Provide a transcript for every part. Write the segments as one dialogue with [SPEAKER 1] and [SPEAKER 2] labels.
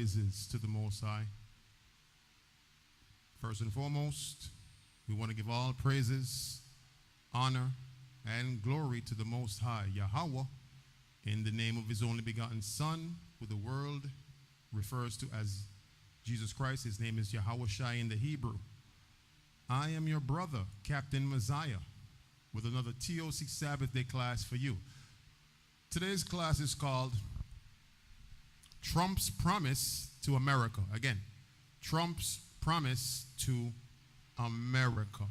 [SPEAKER 1] praises to the Most High. First and foremost, we want to give all praises, honor, and glory to the Most High, Yahweh, in the name of his only begotten Son, who the world refers to as Jesus Christ. His name is Yahweh Shai in the Hebrew. I am your brother, Captain Messiah, with another TOC Sabbath Day class for you. Today's class is called Trump's Promise to America. Again, Trump's Promise to America.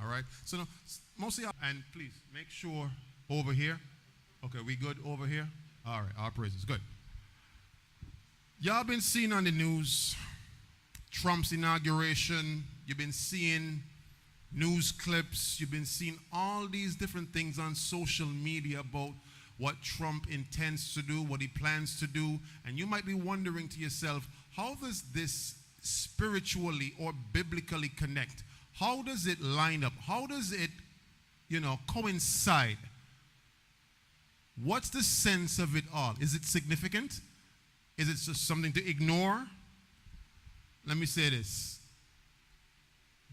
[SPEAKER 1] All right? So now, mostly, and please make sure over here. Okay, we good over here? All right, our praises. Good. Y'all been seeing on the news Trump's inauguration. You've been seeing news clips. You've been seeing all these different things on social media about what Trump intends to do, what he plans to do. And you might be wondering to yourself, how does this spiritually or biblically connect? How does it line up? How does it, coincide? What's the sense of it all? Is it significant? Is it just something to ignore? Let me say this.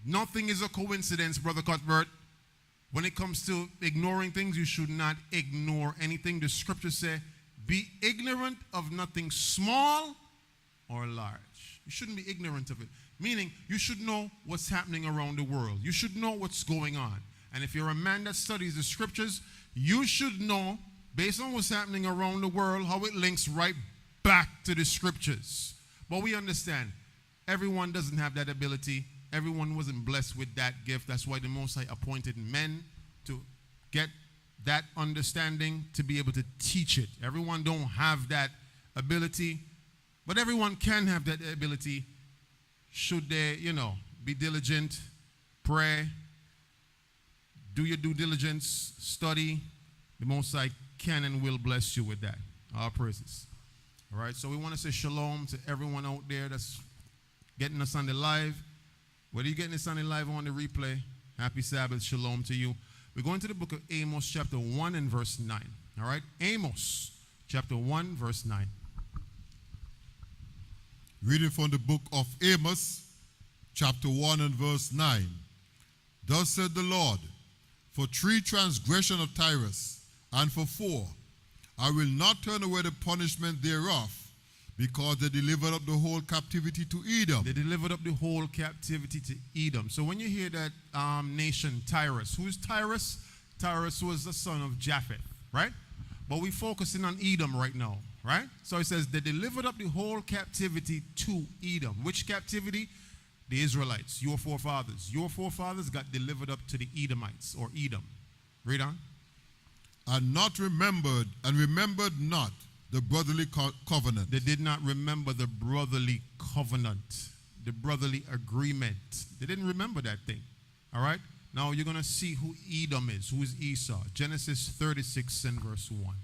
[SPEAKER 1] Nothing is a coincidence, Brother Cuthbert. When it comes to ignoring things, you should not ignore anything. The scriptures say, be ignorant of nothing small or large. You shouldn't be ignorant of it. Meaning, you should know what's happening around the world. You should know what's going on. And if you're a man that studies the scriptures, you should know, based on what's happening around the world, how it links right back to the scriptures. But we understand, everyone doesn't have that ability. Everyone wasn't blessed with that gift. That's why the Most High appointed men to get that understanding, to be able to teach it. Everyone don't have that ability, but everyone can have that ability should they, be diligent, pray, do your due diligence, study. The Most High can and will bless you with that. Our praises. All right, so we want to say shalom to everyone out there that's getting us on the live. Whether you're getting this on the live or on the replay, happy Sabbath, shalom to you. We're going to the book of Amos, chapter 1 and verse 9. All right, Amos, chapter 1, verse 9.
[SPEAKER 2] Reading from the book of Amos, chapter 1 and verse 9. Thus said the Lord, for 3 transgressions of Tyrus, and for 4, I will not turn away the punishment thereof, because they delivered up the whole captivity to Edom.
[SPEAKER 1] They delivered up the whole captivity to Edom. So when you hear that nation, Tyrus, who is Tyrus? Tyrus was the son of Japheth, right? But we're focusing on Edom right now, right? So it says they delivered up the whole captivity to Edom. Which captivity? The Israelites, your forefathers. Your forefathers got delivered up to the Edomites, or Edom. Read on.
[SPEAKER 2] And remembered not the brotherly covenant.
[SPEAKER 1] They did not remember the brotherly covenant, the brotherly agreement. They didn't remember that thing. All right? Now you're going to see who Edom is, who is Esau. Genesis 36 and verse 1.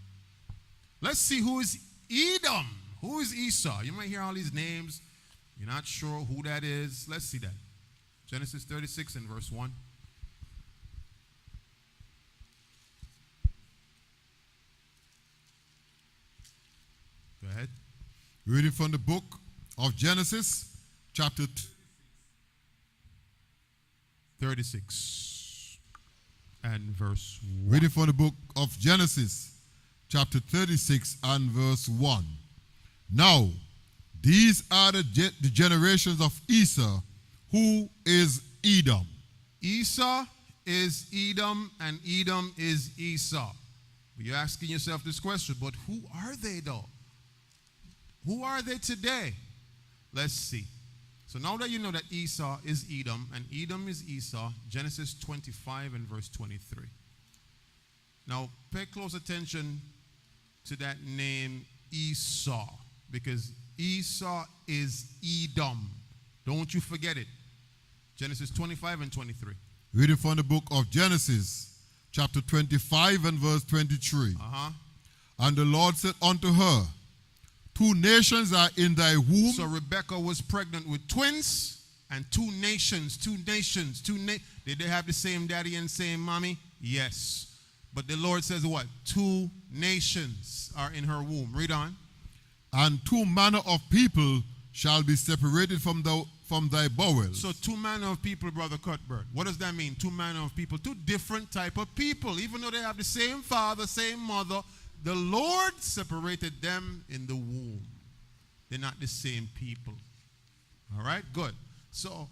[SPEAKER 1] Let's see who is Edom. Who is Esau? You might hear all these names. You're not sure who that is. Let's see that. Genesis 36 and verse 1. Go ahead.
[SPEAKER 2] Reading from the book of Genesis, chapter
[SPEAKER 1] 36 and verse 1.
[SPEAKER 2] Reading from the book of Genesis, chapter 36 and verse 1. Now, these are the generations of Esau, who is Edom.
[SPEAKER 1] Esau is Edom, and Edom is Esau. You're asking yourself this question, but who are they though? Who are they today? Let's see. So now that you know that Esau is Edom and Edom is Esau, Genesis 25 and verse 23. Now pay close attention to that name Esau, because Esau is Edom. Don't you forget it. Genesis 25 and 23.
[SPEAKER 2] Reading from the book of Genesis, chapter 25 and verse 23. And the Lord said unto her, 2 nations are in thy womb.
[SPEAKER 1] So Rebekah was pregnant with twins, and 2 nations. Did they have the same daddy and same mommy? Yes. But the Lord says what? 2 nations are in her womb. Read on.
[SPEAKER 2] And 2 manner of people shall be separated from thy bowels.
[SPEAKER 1] So two manner of people, Brother Cuthbert. What does that mean? Two manner of people. Two different type of people. Even though they have the same father, same mother, the Lord separated them in the womb. They're not the same people. All right, good. So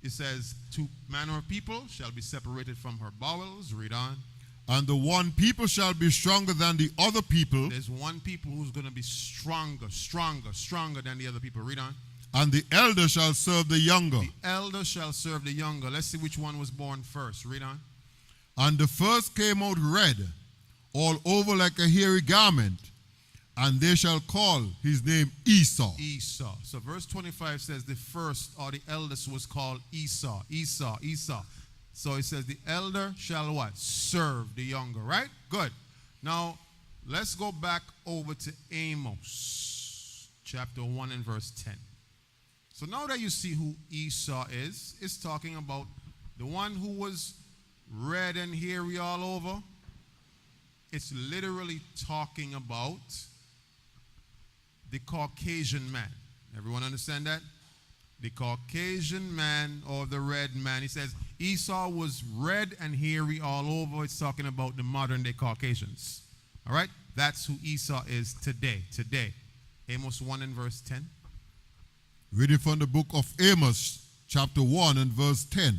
[SPEAKER 1] it says, two manner of people shall be separated from her bowels. Read on.
[SPEAKER 2] And the one people shall be stronger than the other people.
[SPEAKER 1] There's one people who's going to be stronger than the other people. Read on.
[SPEAKER 2] And the elder shall serve the younger.
[SPEAKER 1] The elder shall serve the younger. Let's see which one was born first. Read on.
[SPEAKER 2] And the first came out red, all over like a hairy garment, and they shall call his name Esau.
[SPEAKER 1] Esau. So verse 25 says the first or the eldest was called Esau. Esau. So it says the elder shall what? Serve the younger, right? Good. Now, let's go back over to Amos, chapter 1 and verse 10. So now that you see who Esau is, it's talking about the one who was red and hairy all over. It's literally talking about the Caucasian man. Everyone understand that? The Caucasian man or the red man. He says Esau was red and hairy all over. It's talking about the modern day Caucasians. All right? That's who Esau is today. Amos 1 and verse 10.
[SPEAKER 2] Reading from the book of Amos, chapter 1 and verse 10.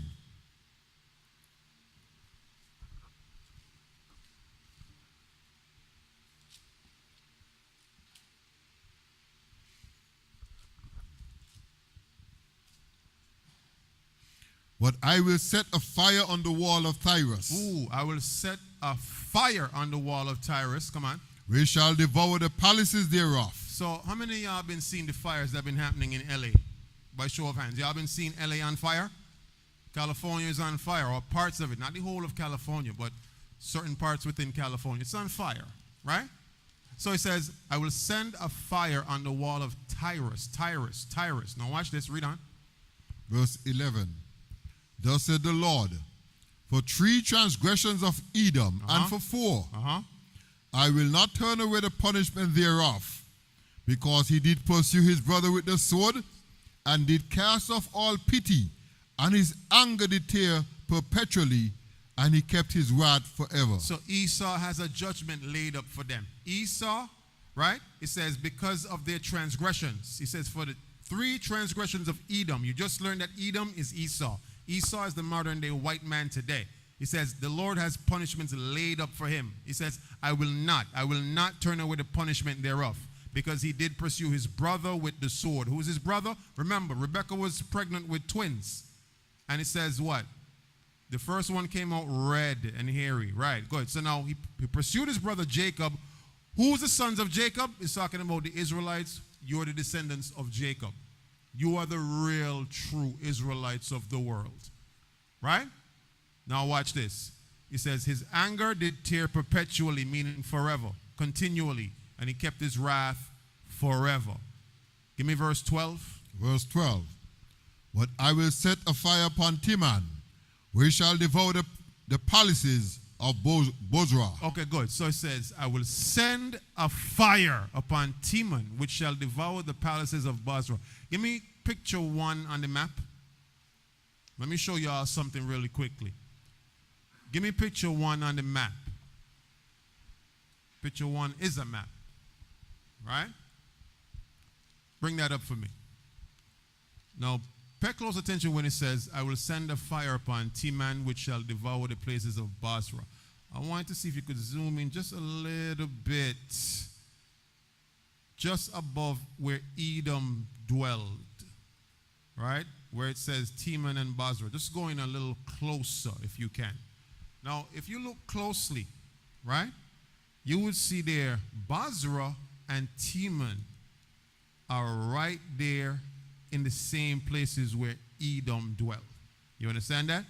[SPEAKER 2] But I will set a fire on the wall of Tyrus.
[SPEAKER 1] Ooh, I will set a fire on the wall of Tyrus. Come on.
[SPEAKER 2] We shall devour the palaces thereof.
[SPEAKER 1] So how many of y'all been seeing the fires that have been happening in LA? By show of hands. Y'all been seeing LA on fire? California is on fire, or parts of it. Not the whole of California, but certain parts within California. It's on fire, right? So it says, I will send a fire on the wall of Tyrus. Now watch this, read on.
[SPEAKER 2] Verse 11. Thus said the Lord, for 3 transgressions of Edom, and for 4, I will not turn away the punishment thereof, because he did pursue his brother with the sword, and did cast off all pity, and his anger did tear perpetually, and he kept his wrath forever.
[SPEAKER 1] So Esau has a judgment laid up for them. Esau, right? It says, because of their transgressions. He says, for the 3 transgressions of Edom. You just learned that Edom is Esau. Esau is the modern day white man today. He says, the Lord has punishments laid up for him. He says, I will not turn away the punishment thereof, because he did pursue his brother with the sword. Who is his brother? Remember, Rebekah was pregnant with twins. And it says what? The first one came out red and hairy. Right, good. So now he pursued his brother Jacob. Who's the sons of Jacob? He's talking about the Israelites. You're the descendants of Jacob. You are the real, true Israelites of the world. Right? Now watch this. He says, his anger did tear perpetually, meaning forever, continually, and he kept his wrath forever. Give me verse 12.
[SPEAKER 2] Verse 12. But I will set a fire upon Timan, we shall devour the palaces of Bozrah.
[SPEAKER 1] Okay, good. So it says, I will send a fire upon Timan, which shall devour the palaces of Bozrah. Give me picture 1 on the map. Let me show y'all something really quickly. Give me picture 1 on the map. Picture 1 is a map. Right? Bring that up for me. Now, pay close attention when it says, I will send a fire upon Timan, which shall devour the places of Bozrah. I want to see if you could zoom in just a little bit, just above where Edom dwelled, right? Where it says Timan and Bozrah. Just go in a little closer if you can. Now, if you look closely, right, you would see there Bozrah and Timan are right there in the same places where Edom dwelled. You understand that?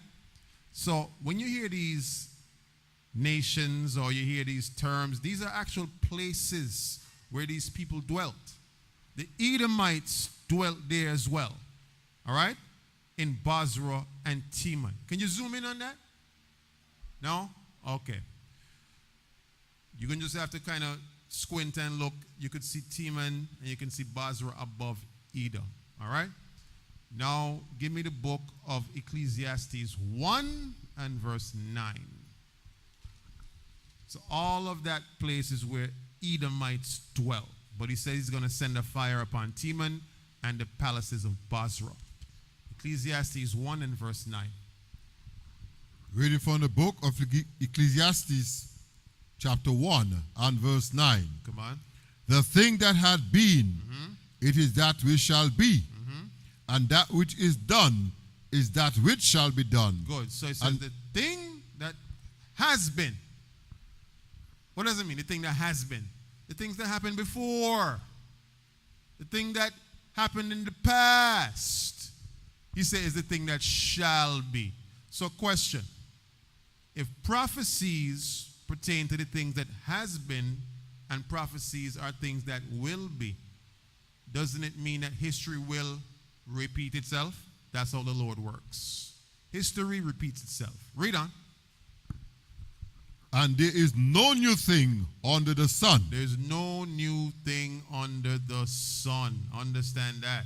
[SPEAKER 1] So when you hear these nations or you hear these terms, these are actual places where these people dwelt. The Edomites dwelt there as well. All right? In Bozrah and Timan. Can you zoom in on that? No? Okay. You're going to just have to kind of squint and look. You could see Timan and you can see Bozrah above Edom. All right? Now, give me the book of Ecclesiastes 1 and verse 9. So all of that place is where Edomites dwell. But he says he's going to send a fire upon Teman and the palaces of Basra. Ecclesiastes 1 and verse 9.
[SPEAKER 2] Reading from the book of Ecclesiastes, chapter 1 and verse 9.
[SPEAKER 1] Come on.
[SPEAKER 2] The thing that had been, it is that which shall be. And that which is done is that which shall be done.
[SPEAKER 1] Good. So it says the thing that has been. What does it mean, the thing that has been? The things that happened before. The thing that happened in the past. He says the thing that shall be. So question. If prophecies pertain to the things that has been and prophecies are things that will be, doesn't it mean that history will repeat itself? That's how the Lord works. History repeats itself. Read on.
[SPEAKER 2] And there is no new thing under the sun.
[SPEAKER 1] There's no new thing under the sun. Understand that.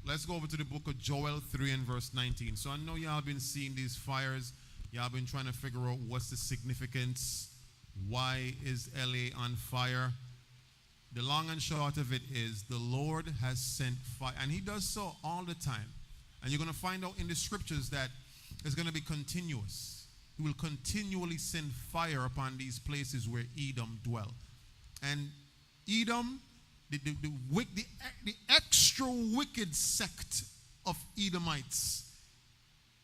[SPEAKER 1] Let's go over to the book of Joel 3 and verse 19. So I know y'all been seeing these fires. Y'all been trying to figure out what's the significance. Why is LA on fire? The long and short of it is the Lord has sent fire. And he does so all the time. And you're going to find out in the scriptures that it's going to be continuous. He will continually send fire upon these places where Edom dwell. And Edom, the extra wicked sect of Edomites,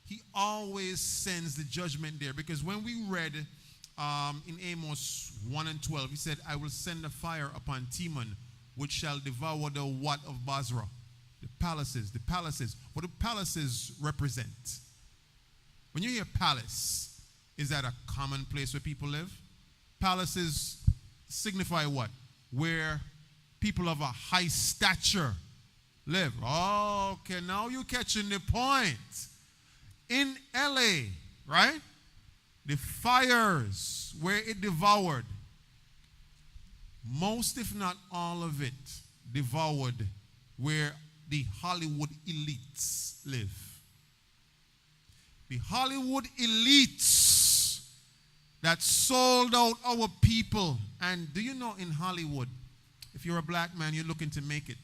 [SPEAKER 1] he always sends the judgment there. Because when we read in Amos 1 and 12, he said, I will send a fire upon Teman, which shall devour the what of Basra? The palaces. The palaces. What do palaces represent? When you hear palace, is that a common place where people live? Palaces signify what? Where people of a high stature live. Oh, okay, now you're catching the point. In LA, right? The fires where it devoured, most if not all of it devoured where the Hollywood elites live. The Hollywood elites that sold out our people. And do you know in Hollywood, if you're a black man, you're looking to make it.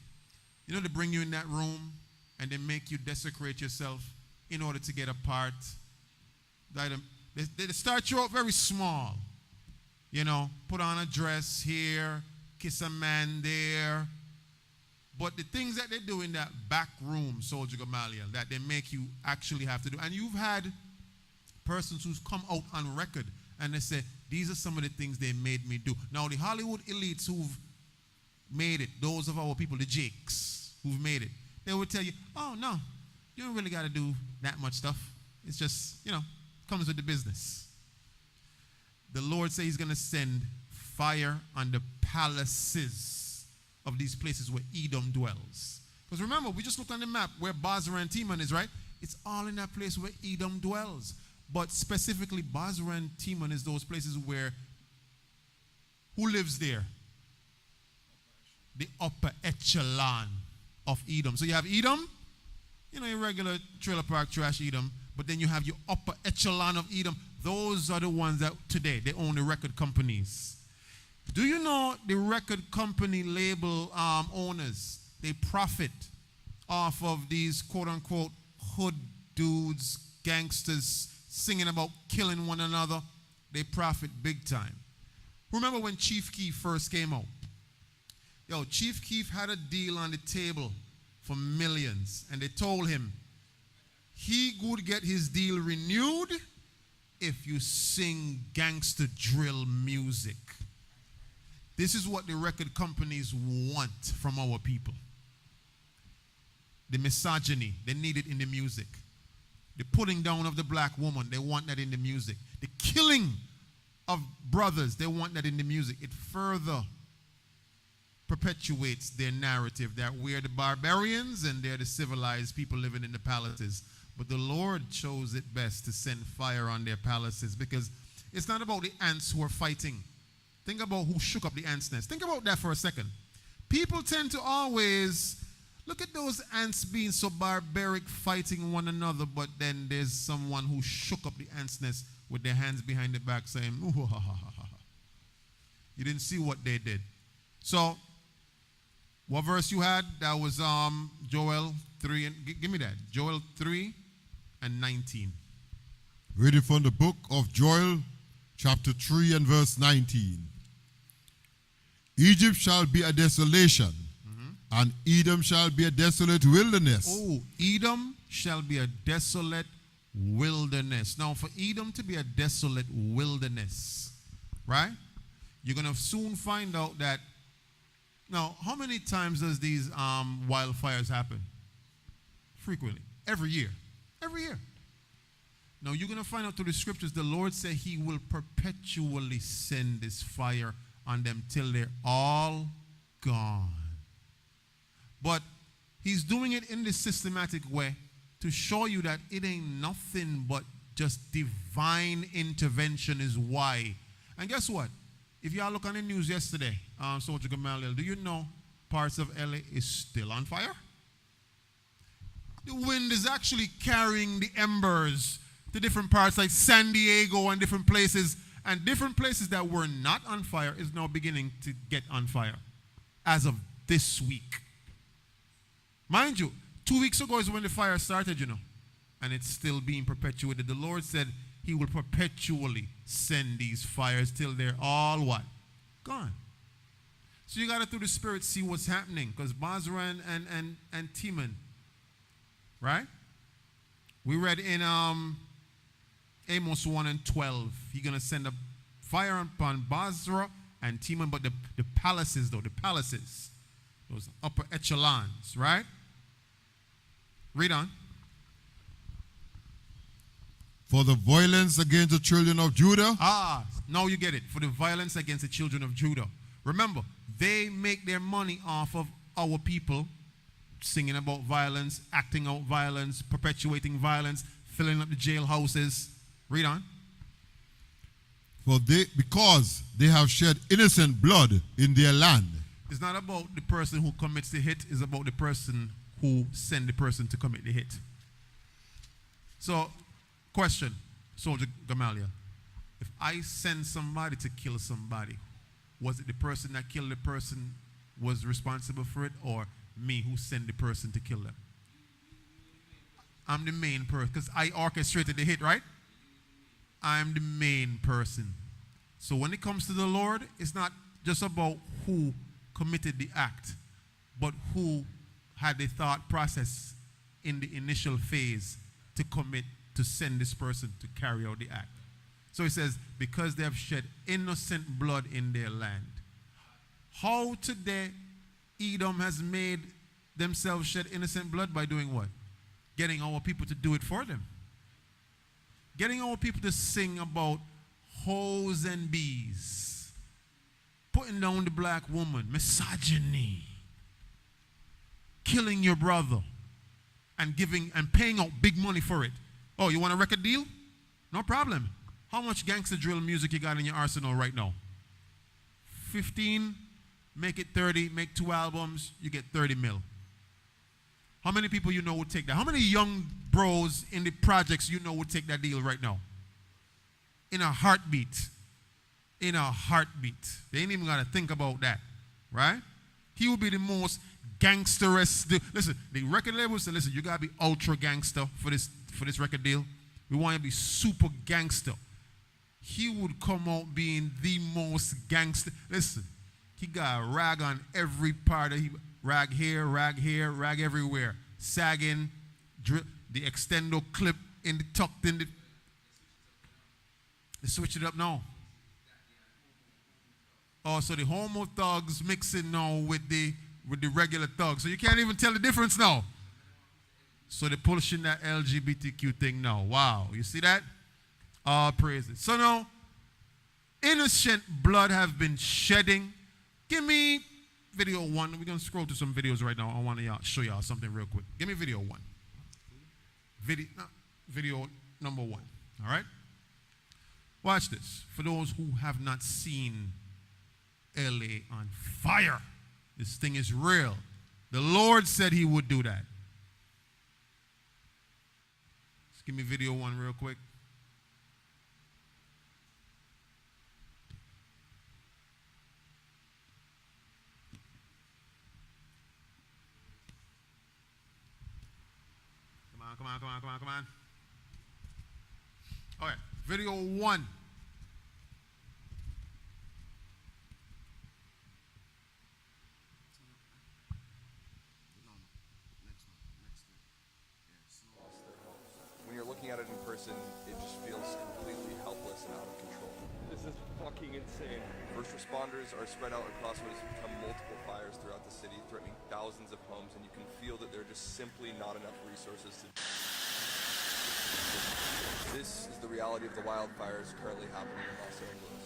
[SPEAKER 1] You know, they bring you in that room and they make you desecrate yourself in order to get a part. They start you out very small. You know, put on a dress here, kiss a man there. But the things that they do in that back room, Soldier Gamaliel, that they make you actually have to do. And you've had persons who's come out on record and they say, these are some of the things they made me do. Now, the Hollywood elites who've made it, those of our people, the Jakes who've made it, they will tell you, oh, no, you don't really got to do that much stuff. It's just, you know, comes with the business. The Lord says he's going to send fire on the palaces of these places where Edom dwells. Because remember, we just looked on the map where Basra and Teman is, right? It's all in that place where Edom dwells. But specifically, Basra and Teman is those places where, who lives there? The upper echelon of Edom. So you have Edom, you know, your regular trailer park trash Edom, but then you have your upper echelon of Edom. Those are the ones that today, they own the record companies. Do you know the record company label owners, they profit off of these quote-unquote hood dudes, gangsters, singing about killing one another? They profit big time. Remember when Chief Keef first came out? Yo, Chief Keef had a deal on the table for millions, and they told him he would get his deal renewed if you sing gangster drill music. This is what the record companies want from our people. The misogyny, they need it in the music. The putting down of the black woman, they want that in the music. The killing of brothers, they want that in the music. It further perpetuates their narrative that we're the barbarians and they're the civilized people living in the palaces. But the Lord chose it best to send fire on their palaces, because it's not about the ants who are fighting. Think about who shook up the ants' nest. Think about that for a second. People tend to always Look at those ants being so barbaric, fighting one another, but then there's someone who shook up the ants' nest with their hands behind their back saying, ooh, ha, ha, ha, ha. You didn't see what they did. So, what verse you had? That was Joel 3. And give me that. Joel 3 and 19.
[SPEAKER 2] Reading from the book of Joel, chapter 3 and verse 19. Egypt shall be a desolation, and Edom shall be a desolate wilderness.
[SPEAKER 1] Oh, Edom shall be a desolate wilderness. Now, for Edom to be a desolate wilderness, right? You're going to soon find out that. Now, how many times does these wildfires happen? Frequently. Every year. Every year. Now, you're going to find out through the scriptures, the Lord said he will perpetually send this fire on them till they're all gone. But he's doing it in this systematic way to show you that it ain't nothing but just divine intervention is why. And guess what? If y'all look on the news yesterday, Soldier Gamaliel, do you know parts of LA is still on fire? The wind is actually carrying the embers to different parts like San Diego and different places. And different places that were not on fire is now beginning to get on fire as of this week. Mind you, 2 weeks ago is when the fire started, you know. And it's still being perpetuated. The Lord said he will perpetually send these fires till they're all what? Gone. So you got to, through the Spirit, see what's happening. Because Basra and Teman, right? We read in Amos 1 and 12. He's going to send a fire upon Basra and Teman. But the palaces, though, those upper echelons, right? Read on.
[SPEAKER 2] For the violence against the children of Judah.
[SPEAKER 1] Now you get it. For the violence against the children of Judah. Remember, they make their money off of our people singing about violence, acting out violence, perpetuating violence, filling up the jailhouses. Read on.
[SPEAKER 2] Because they have shed innocent blood in their land.
[SPEAKER 1] It's not about the person who commits the hit. It's about the person who sent the person to commit the hit. So, question, Soldier Gamaliel. If I send somebody to kill somebody, was it the person that killed the person was responsible for it, or me who sent the person to kill them? I'm the main person because I orchestrated the hit, right? I'm the main person. So when it comes to the Lord, it's not just about who committed the act, but who had the thought process in the initial phase to send this person to carry out the act. So he says, because they have shed innocent blood in their land. How today Edom has made themselves shed innocent blood? By doing what? Getting our people to do it for them. Getting our people to sing about hoes and bees. Putting down the black woman. Misogyny. Killing your brother. And paying out big money for it. Oh, you want a record deal? No problem. How much gangster drill music you got in your arsenal right now? 15, make it 30, make 2 albums, you get 30 mil. How many people you know would take that? How many young bros in the projects you know would take that deal right now? In a heartbeat. In a heartbeat. They ain't even got to think about that. Right? He will be the most gangsterous. Listen, the record label said, listen, you got to be ultra gangster for this record deal. We want you to be super gangster. He would come out being the most gangster. Listen, he got a rag on every part of rag here, rag everywhere. Sagging, the extendo clip tucked in the. They switch it up now. Oh, so the homo thugs mixing now with the regular thugs. So you can't even tell the difference now. So they're pushing that LGBTQ thing now. Wow. You see that? All praises. So now, innocent blood have been shedding. Give me video 1. We're going to scroll to some videos right now. I want to show y'all something real quick. Give me video 1. Video number 1. All right? Watch this. For those who have not seen LA on fire, this thing is real. The Lord said he would do that. Just give me video one real quick. Come on. All right, video one.
[SPEAKER 3] When you're looking at it in person, it just feels completely helpless and out of control.
[SPEAKER 4] This is fucking insane.
[SPEAKER 3] First responders are spread out across what has become multiple fires throughout the city, threatening thousands of homes, and you can feel that there are just simply not enough resources to... This is the reality of the wildfires currently happening in Los Angeles.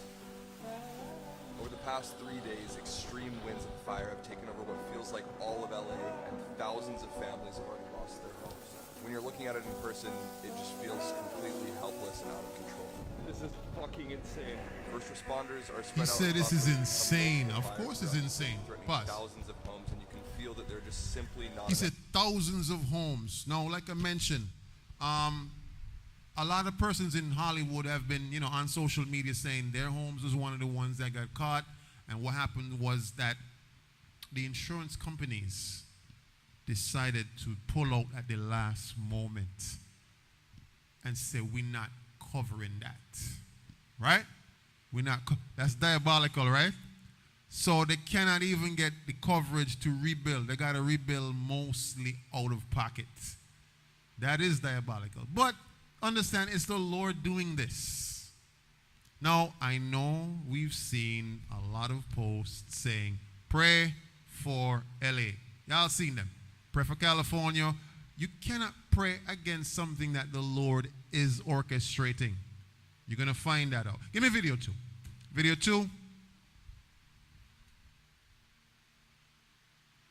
[SPEAKER 3] Over the past 3 days, extreme winds and fire have taken over what feels like all of LA, and thousands of families have already lost their homes. When you're looking at it in person, it just feels completely helpless and out of control.
[SPEAKER 4] This is fucking insane.
[SPEAKER 3] First responders are
[SPEAKER 1] He
[SPEAKER 3] spread out
[SPEAKER 1] said this
[SPEAKER 3] across
[SPEAKER 1] is
[SPEAKER 3] what has
[SPEAKER 1] insane.
[SPEAKER 3] become
[SPEAKER 1] Of
[SPEAKER 3] multiple
[SPEAKER 1] course
[SPEAKER 3] fires
[SPEAKER 1] it's
[SPEAKER 3] throughout the city,
[SPEAKER 1] insane.
[SPEAKER 3] threatening
[SPEAKER 1] Pause.
[SPEAKER 3] thousands of homes, and you can feel that there are just simply not
[SPEAKER 1] He
[SPEAKER 3] enough.
[SPEAKER 1] said thousands of homes. Now, like I mentioned, a lot of persons in Hollywood have been, on social media saying their homes was one of the ones that got caught. And what happened was that the insurance companies decided to pull out at the last moment and say, we're not covering that. Right? That's diabolical, right? So they cannot even get the coverage to rebuild. They got to rebuild mostly out of pocket. That is diabolical. But understand, it's the Lord doing this. Now, I know we've seen a lot of posts saying, pray for LA. Y'all seen them. Pray for California. You cannot pray against something that the Lord is orchestrating. You're going to find that out. Give me video two. Video two.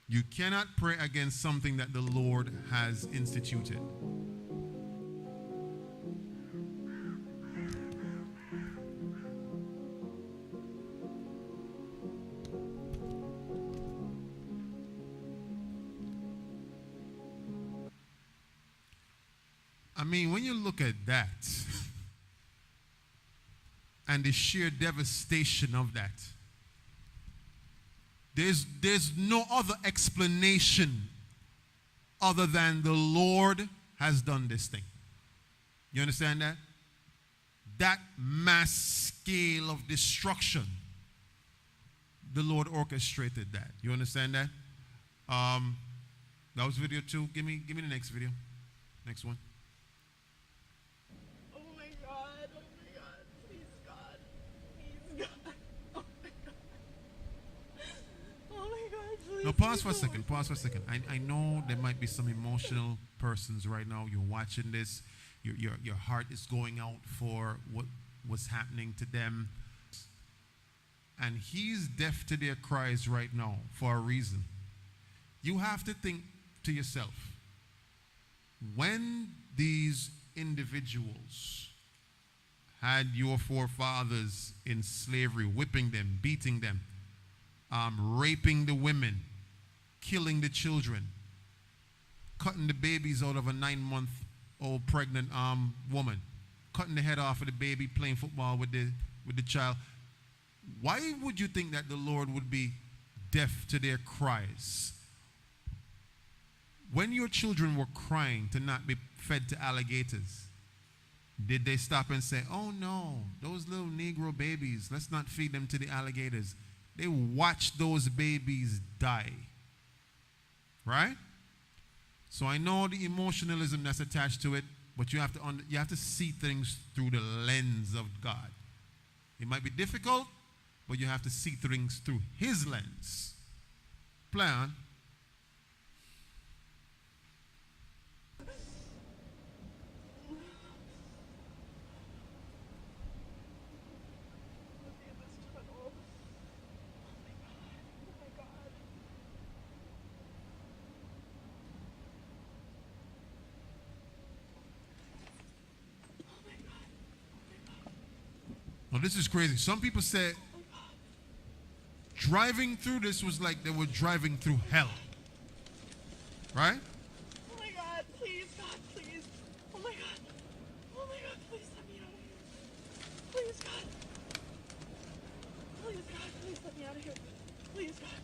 [SPEAKER 1] You cannot pray against something that the Lord has instituted. I mean, when you look at that and the sheer devastation of that, there's no other explanation other than the Lord has done this thing. You understand that? That mass scale of destruction, the Lord orchestrated that. You understand that? That was video two. Give me the next video. Next one.
[SPEAKER 5] Oh my God, please God, please God, oh my God, oh my God, please.
[SPEAKER 1] Now pause for a second. I know there might be some emotional persons right now. You're watching this. Your heart is going out for what was happening to them. And he's deaf to their cries right now for a reason. You have to think to yourself, when these individuals had your forefathers in slavery, whipping them, beating them, raping the women, killing the children, cutting the babies out of a 9-month-old pregnant woman, cutting the head off of the baby, playing football with the child. Why would you think that the Lord would be deaf to their cries? When your children were crying to not be fed to alligators, did they stop and say, oh no, those little Negro babies, let's not feed them to the alligators? They watched those babies die. Right? So I know the emotionalism that's attached to it, but you have to see things through the lens of God. It might be difficult, but you have to see things through His lens. Play on. Well, this is crazy. Some people say driving through this was like they were driving through hell. Right?
[SPEAKER 5] Oh my God, please, God, please. Oh my God. Oh my God, please let me out of here. Please, God. Please, God, please let me out of here. Please, God.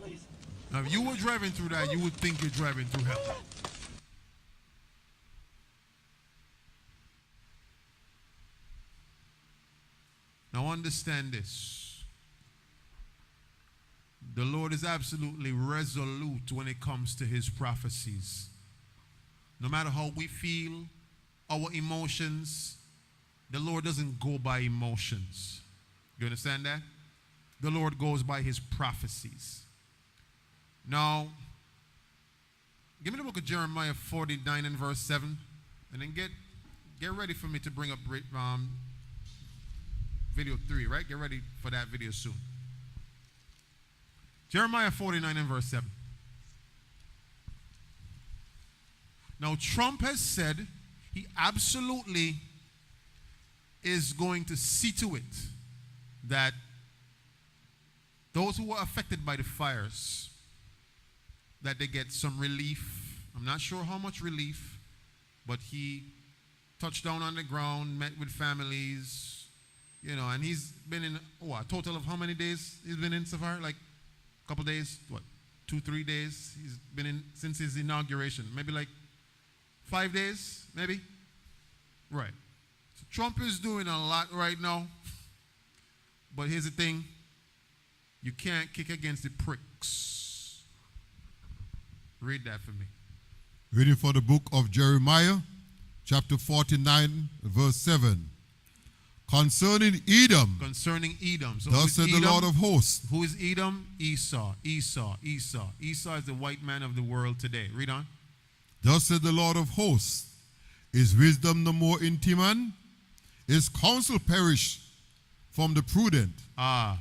[SPEAKER 5] Please.
[SPEAKER 1] Now, if you were driving through that, you would think you're driving through hell. Now, understand this. The Lord is absolutely resolute when it comes to his prophecies. No matter how we feel, our emotions, the Lord doesn't go by emotions. You understand that? The Lord goes by his prophecies. Now, give me the book of Jeremiah 49 and verse 7. And then get ready for me to bring up video 3, right? Get ready for that video soon. Jeremiah 49 and verse 7. Now, Trump has said he absolutely is going to see to it that those who were affected by the fires, that they get some relief. I'm not sure how much relief, but he touched down on the ground, met with families, you know, and he's been in, a total of how many days he's been in so far? Like a couple days? What, 2-3 days? He's been in since his inauguration. Maybe like 5 days, maybe? Right. So Trump is doing a lot right now. But here's the thing. You can't kick against the pricks. Read that for me.
[SPEAKER 2] Reading for the book of Jeremiah, chapter 49, verse 7. Concerning Edom.
[SPEAKER 1] Concerning Edom. So
[SPEAKER 2] thus said the Lord of hosts.
[SPEAKER 1] Who is Edom? Esau. Esau. Esau. Esau is the white man of the world today. Read on.
[SPEAKER 2] Thus said the Lord of hosts. Is wisdom no more in Teman? Is counsel perished from the prudent?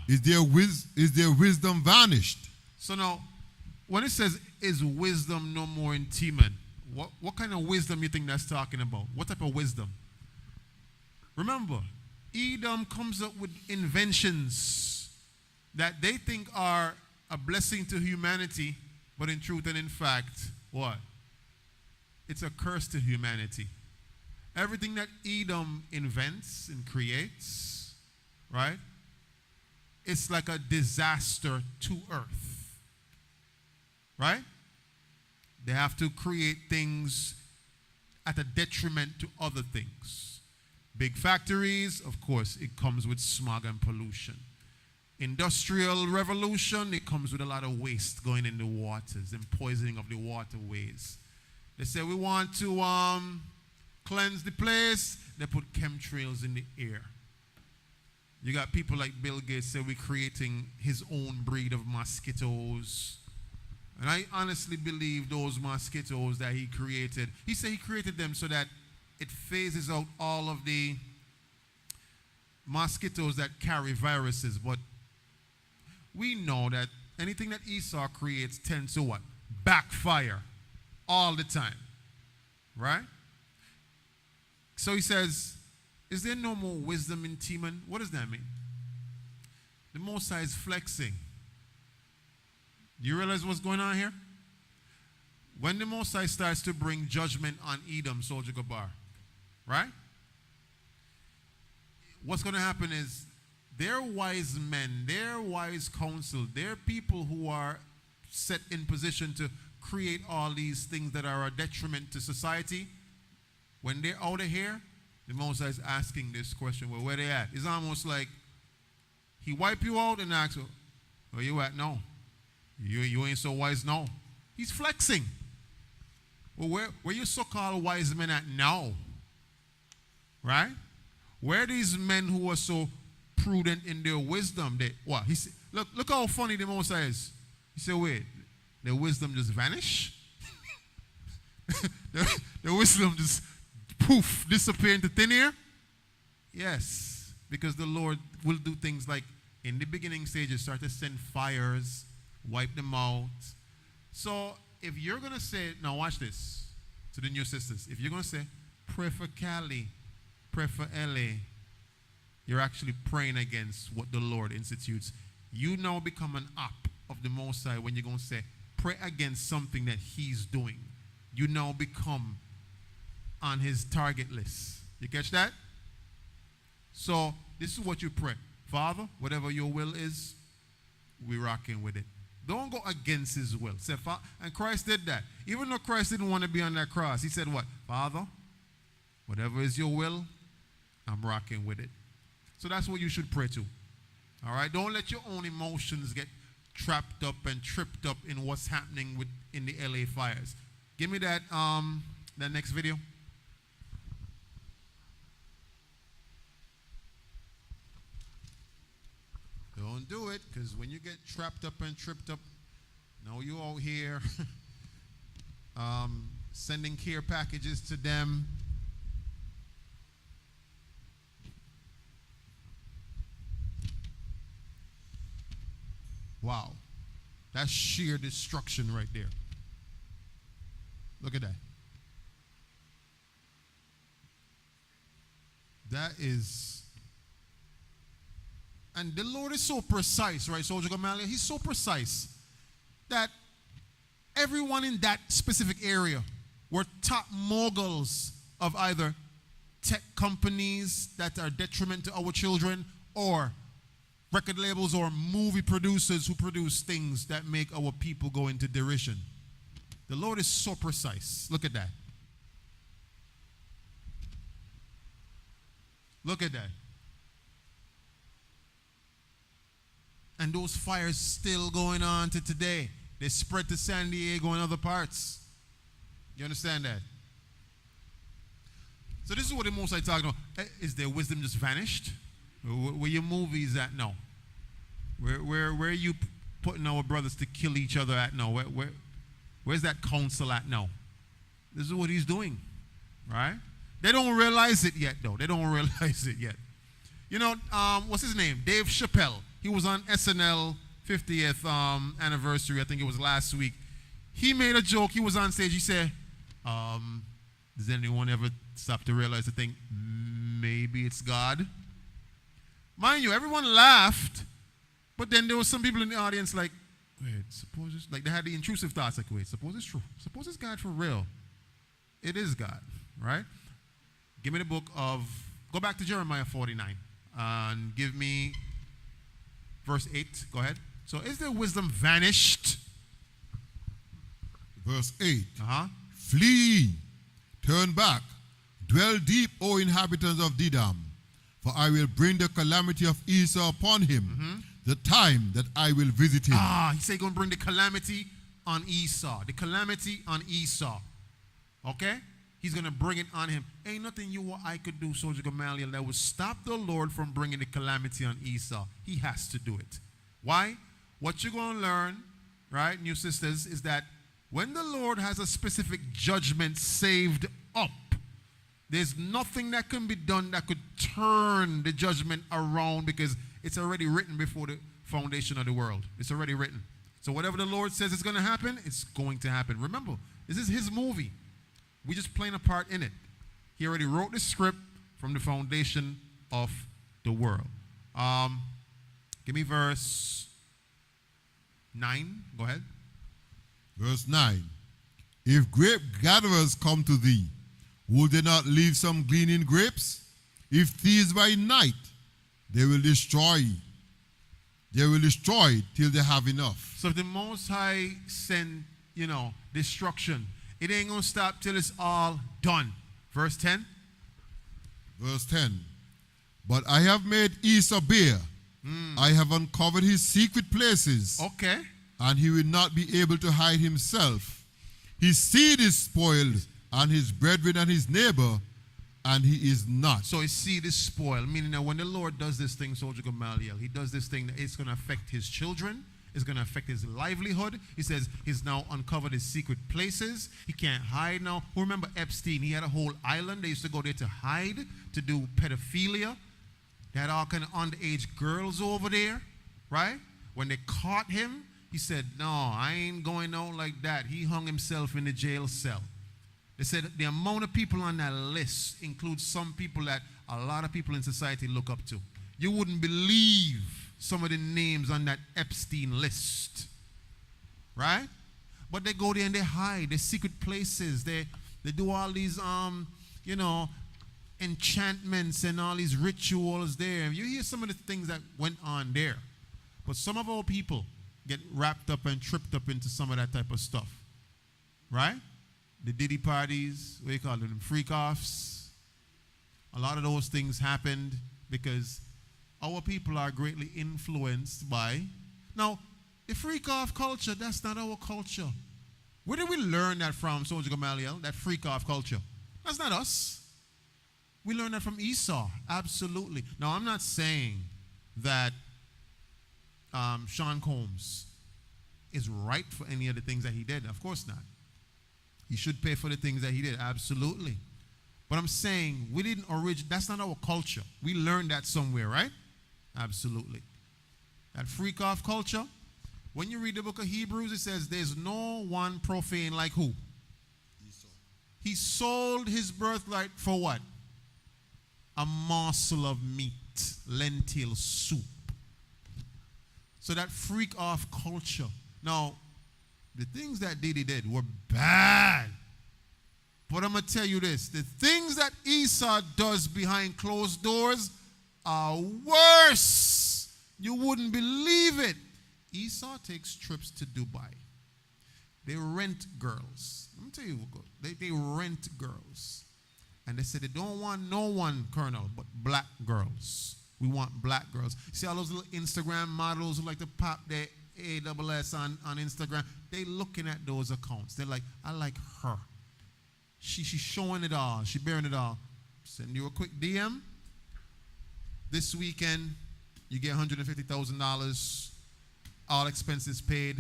[SPEAKER 2] Is their wisdom vanished?
[SPEAKER 1] So now, when it says, is wisdom no more in Teman, what kind of wisdom you think that's talking about? What type of wisdom? Remember, Edom comes up with inventions that they think are a blessing to humanity, but in truth and in fact, what? It's a curse to humanity. Everything that Edom invents and creates, right? It's like a disaster to earth. Right? They have to create things at a detriment to other things. Big factories, of course, it comes with smog and pollution. Industrial revolution, it comes with a lot of waste going in the waters and poisoning of the waterways. They say we want to cleanse the place, they put chemtrails in the air. You got people like Bill Gates say we're creating his own breed of mosquitoes. And I honestly believe those mosquitoes that he created, he said he created them so that it phases out all of the mosquitoes that carry viruses. But we know that anything that Esau creates tends to what? Backfire all the time. Right? So he says, is there no more wisdom in Teman? What does that mean? The Most High is flexing. Do you realize what's going on here? When the Most High starts to bring judgment on Edom, Soldier Gabar, right? What's going to happen is their wise men, their wise counsel, their people who are set in position to create all these things that are a detriment to society, when they're out of here, the Most High is asking this question, well, where they at? It's almost like he wipe you out and asks, where you at now? You ain't so wise now. He's flexing. Well, where you so-called wise men at now? Right? Where are these men who are so prudent in their wisdom? What? He said, look how funny the Most High is. He said, wait, their wisdom just vanish? their wisdom just poof, disappear into thin air? Yes, because the Lord will do things like in the beginning stages, start to send fires, wipe them out. So if you're going to say, now watch this, to the new sisters, if you're going to say, pray for Cali, pray for LA, you're actually praying against what the Lord institutes. You now become an app of the Most High when you're going to say, pray against something that he's doing, you now become on his target list. You catch that? So this is what you pray. Father, whatever your will is, we're rocking with it. Don't go against his will. Say, and Christ did that. Even though Christ didn't want to be on that cross, he said what? Father, whatever is your will, I'm rocking with it. So that's what you should pray to. All right? Don't let your own emotions get trapped up and tripped up in what's happening in the LA fires. Give me that next video. Don't do it, because when you get trapped up and tripped up, now you out here sending care packages to them. Wow. That's sheer destruction right there. Look at that. That is... And the Lord is so precise, right, Soldier Gamaliel? He's so precise that everyone in that specific area were top moguls of either tech companies that are detriment to our children, or record labels or movie producers who produce things that make our people go into derision. The Lord is so precise. Look at that. Look at that. And those fires still going on to today. They spread to San Diego and other parts. You understand that? So this is what the Most High talking about. Is their wisdom just vanished? Where your movies at now? Where are you putting our brothers to kill each other at now? Where's that council at now? This is what he's doing, right? They don't realize it yet, though. They don't realize it yet. You know, what's his name? Dave Chappelle. He was on SNL 50th anniversary. I think it was last week. He made a joke. He was on stage. He said, does anyone ever stop to realize to think maybe it's God? Mind you, everyone laughed, but then there was some people in the audience like, wait, suppose it's, like they had the intrusive thoughts like, wait, suppose it's true. Suppose it's God for real. It is God, right? Give me the book of, go back to Jeremiah 49 and give me verse 8. Go ahead. So is their wisdom vanished?
[SPEAKER 2] Verse 8.
[SPEAKER 1] Uh-huh.
[SPEAKER 2] Flee, turn back, dwell deep, O inhabitants of Dedam, for I will bring the calamity of Esau upon him, the time that I will visit him.
[SPEAKER 1] He said he's going to bring the calamity on Esau. The calamity on Esau. Okay? He's going to bring it on him. Ain't nothing you or I could do, Soldier Gamaliel, that would stop the Lord from bringing the calamity on Esau. He has to do it. Why? What you're going to learn, right, new sisters, is that when the Lord has a specific judgment saved up, there's nothing that can be done that could turn the judgment around, because it's already written before the foundation of the world. It's already written. So whatever the Lord says is going to happen, it's going to happen. Remember, this is his movie. We're just playing a part in it. He already wrote the script from the foundation of the world. Give me verse 9. Go ahead.
[SPEAKER 2] Verse 9. If grape gatherers come to thee, will they not leave some gleaning grapes? If thieves by night, they will destroy. They will destroy till they have enough.
[SPEAKER 1] So if the Most High send, destruction, it ain't going to stop till it's all done. Verse 10.
[SPEAKER 2] Verse 10. But I have made Esau bare. I have uncovered his secret places.
[SPEAKER 1] Okay.
[SPEAKER 2] And he will not be able to hide himself. His seed is spoiled, and his brethren and his neighbor, and he is not.
[SPEAKER 1] So his seed is spoiled, meaning that when the Lord does this thing, Soldier Gamaliel, he does this thing that it's going to affect his children. It's going to affect his livelihood. He says he's now uncovered his secret places. He can't hide now. Remember Epstein? He had a whole island. They used to go there to hide, to do pedophilia. They had all kind of underage girls over there, right? When they caught him, he said, no, I ain't going out like that. He hung himself in the jail cell. They said the amount of people on that list includes some people that a lot of people in society look up to. You wouldn't believe some of the names on that Epstein list, right? But they go there and they hide. They secret places. They do all these enchantments and all these rituals there. You hear some of the things that went on there. But some of our people get wrapped up and tripped up into some of that type of stuff. Right? The Diddy parties, what do you call them? Freak-offs. A lot of those things happened because our people are greatly influenced by. Now, the freak-off culture, that's not our culture. Where did we learn that from, Soldier Gamaliel, that freak-off culture? That's not us. We learned that from Esau, absolutely. Now, I'm not saying that Sean Combs is right for any of the things that he did. Of course not. He should pay for the things that he did, absolutely. But I'm saying we didn't originate, that's not our culture. We learned that somewhere, right? Absolutely. That freak-off culture, when you read the book of Hebrews, it says there's no one profane like who? Esau. He sold his birthright for what? A morsel of meat, lentil soup. So that freak-off culture. Now, the things that Diddy did were bad. But I'm going to tell you this. The things that Esau does behind closed doors are worse. You wouldn't believe it. Esau takes trips to Dubai. They rent girls. Let me tell you, they rent girls. And they said they don't want no one, Colonel, but black girls. We want black girls. See all those little Instagram models who like to pop their AWS on Instagram? They looking at those accounts. They're like, I like her. She's showing it all. She bearing it all. Send you a quick DM. This weekend, you get $150,000. All expenses paid.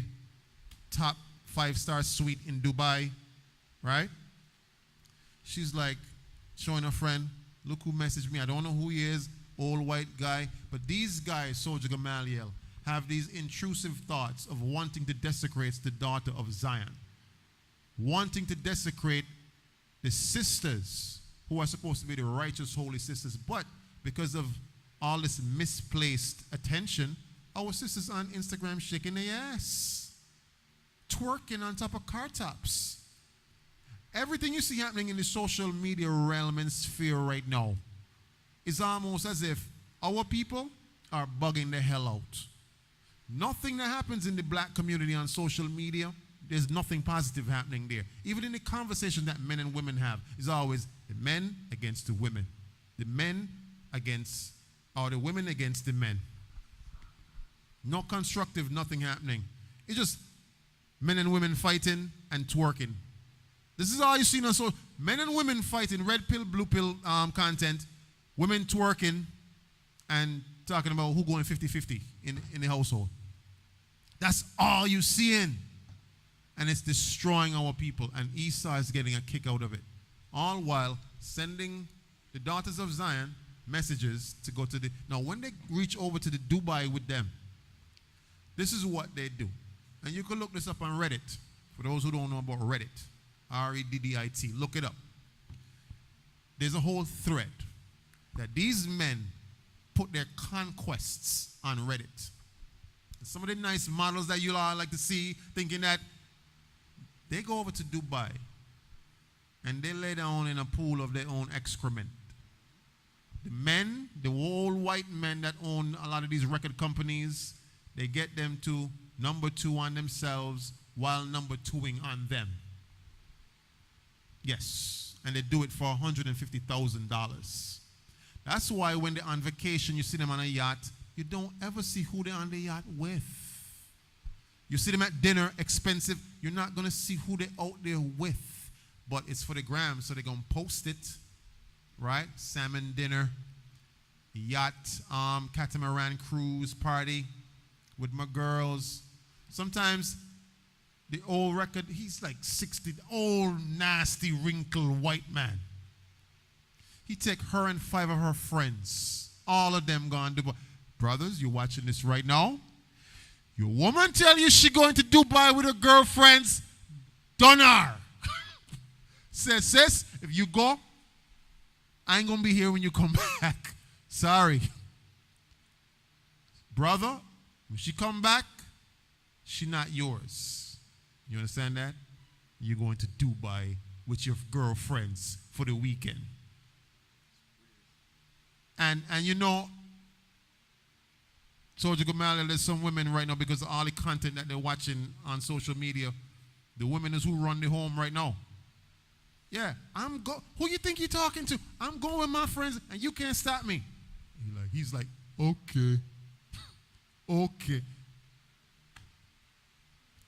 [SPEAKER 1] Top 5-star suite in Dubai. Right? She's like showing a friend, look who messaged me. I don't know who he is. Old white guy. But these guys, Soldier Gamaliel, have these intrusive thoughts of wanting to desecrate the daughter of Zion. Wanting to desecrate the sisters who are supposed to be the righteous, holy sisters. But because of all this misplaced attention, our sisters on Instagram shaking their ass. Twerking on top of car tops. Everything you see happening in the social media realm and sphere right now is almost as if our people are bugging the hell out. Nothing that happens in the black community on social media, there's nothing positive happening there. Even in the conversation that men and women have, is always the men against the women. The men against, or the women against the men. No constructive, nothing happening. It's just men and women fighting and twerking. This is all you see on social. Men and women fighting, red pill, blue pill content. Women twerking and talking about who going 50-50 in the household. That's all you seeing. And it's destroying our people. And Esau is getting a kick out of it. All while sending the daughters of Zion messages to go to the... Now, when they reach over to the Dubai with them, this is what they do. And you can look this up on Reddit. For those who don't know about Reddit. Reddit. Look it up. There's a whole thread that these men put their conquests on Reddit. Some of the nice models that you all like to see, thinking that they go over to Dubai and they lay down in a pool of their own excrement. The men, the old white men that own a lot of these record companies, they get them to number 2 on themselves while number 2ing on them. Yes, and they do it for $150,000. That's why when they're on vacation, you see them on a yacht, you don't ever see who they're on the yacht with. You see them at dinner, expensive, you're not going to see who they're out there with. But it's for the gram, so they're going to post it, right? Salmon dinner, yacht, catamaran cruise party with my girls. Sometimes the old record, he's like 60, old, nasty, wrinkled white man. He take her and 5 of her friends. All of them gone to Dubai. Brothers, you're watching this right now. Your woman tell you she going to Dubai with her girlfriends. Done her. Says, sis, if you go, I ain't going to be here when you come back. Sorry. Brother, when she come back, she not yours. You understand that? You're going to Dubai with your girlfriends for the weekend. And you know, Soldier Gamaliel, there's some women right now, because of all the content that they're watching on social media, the women is who run the home right now. Yeah, who you think you're talking to? I'm going with my friends and you can't stop me. He's like, okay. Okay.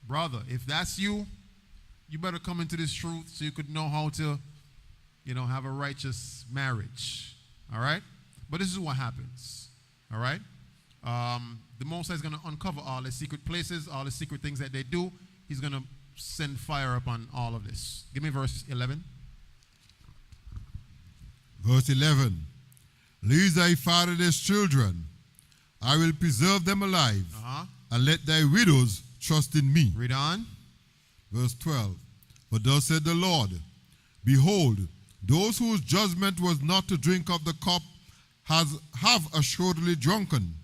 [SPEAKER 1] Brother, if that's you, you better come into this truth so you could know how to, have a righteous marriage. All right? But this is what happens. All right? The Most High is going to uncover all the secret places, all the secret things that they do. He's going to send fire upon all of this. Give me verse 11.
[SPEAKER 2] Verse 11. Leave thy fatherless children. I will preserve them alive. And let thy widows trust in me.
[SPEAKER 1] Read on.
[SPEAKER 2] Verse 12. For thus said the Lord, behold, those whose judgment was not to drink of the cup have assuredly drunken.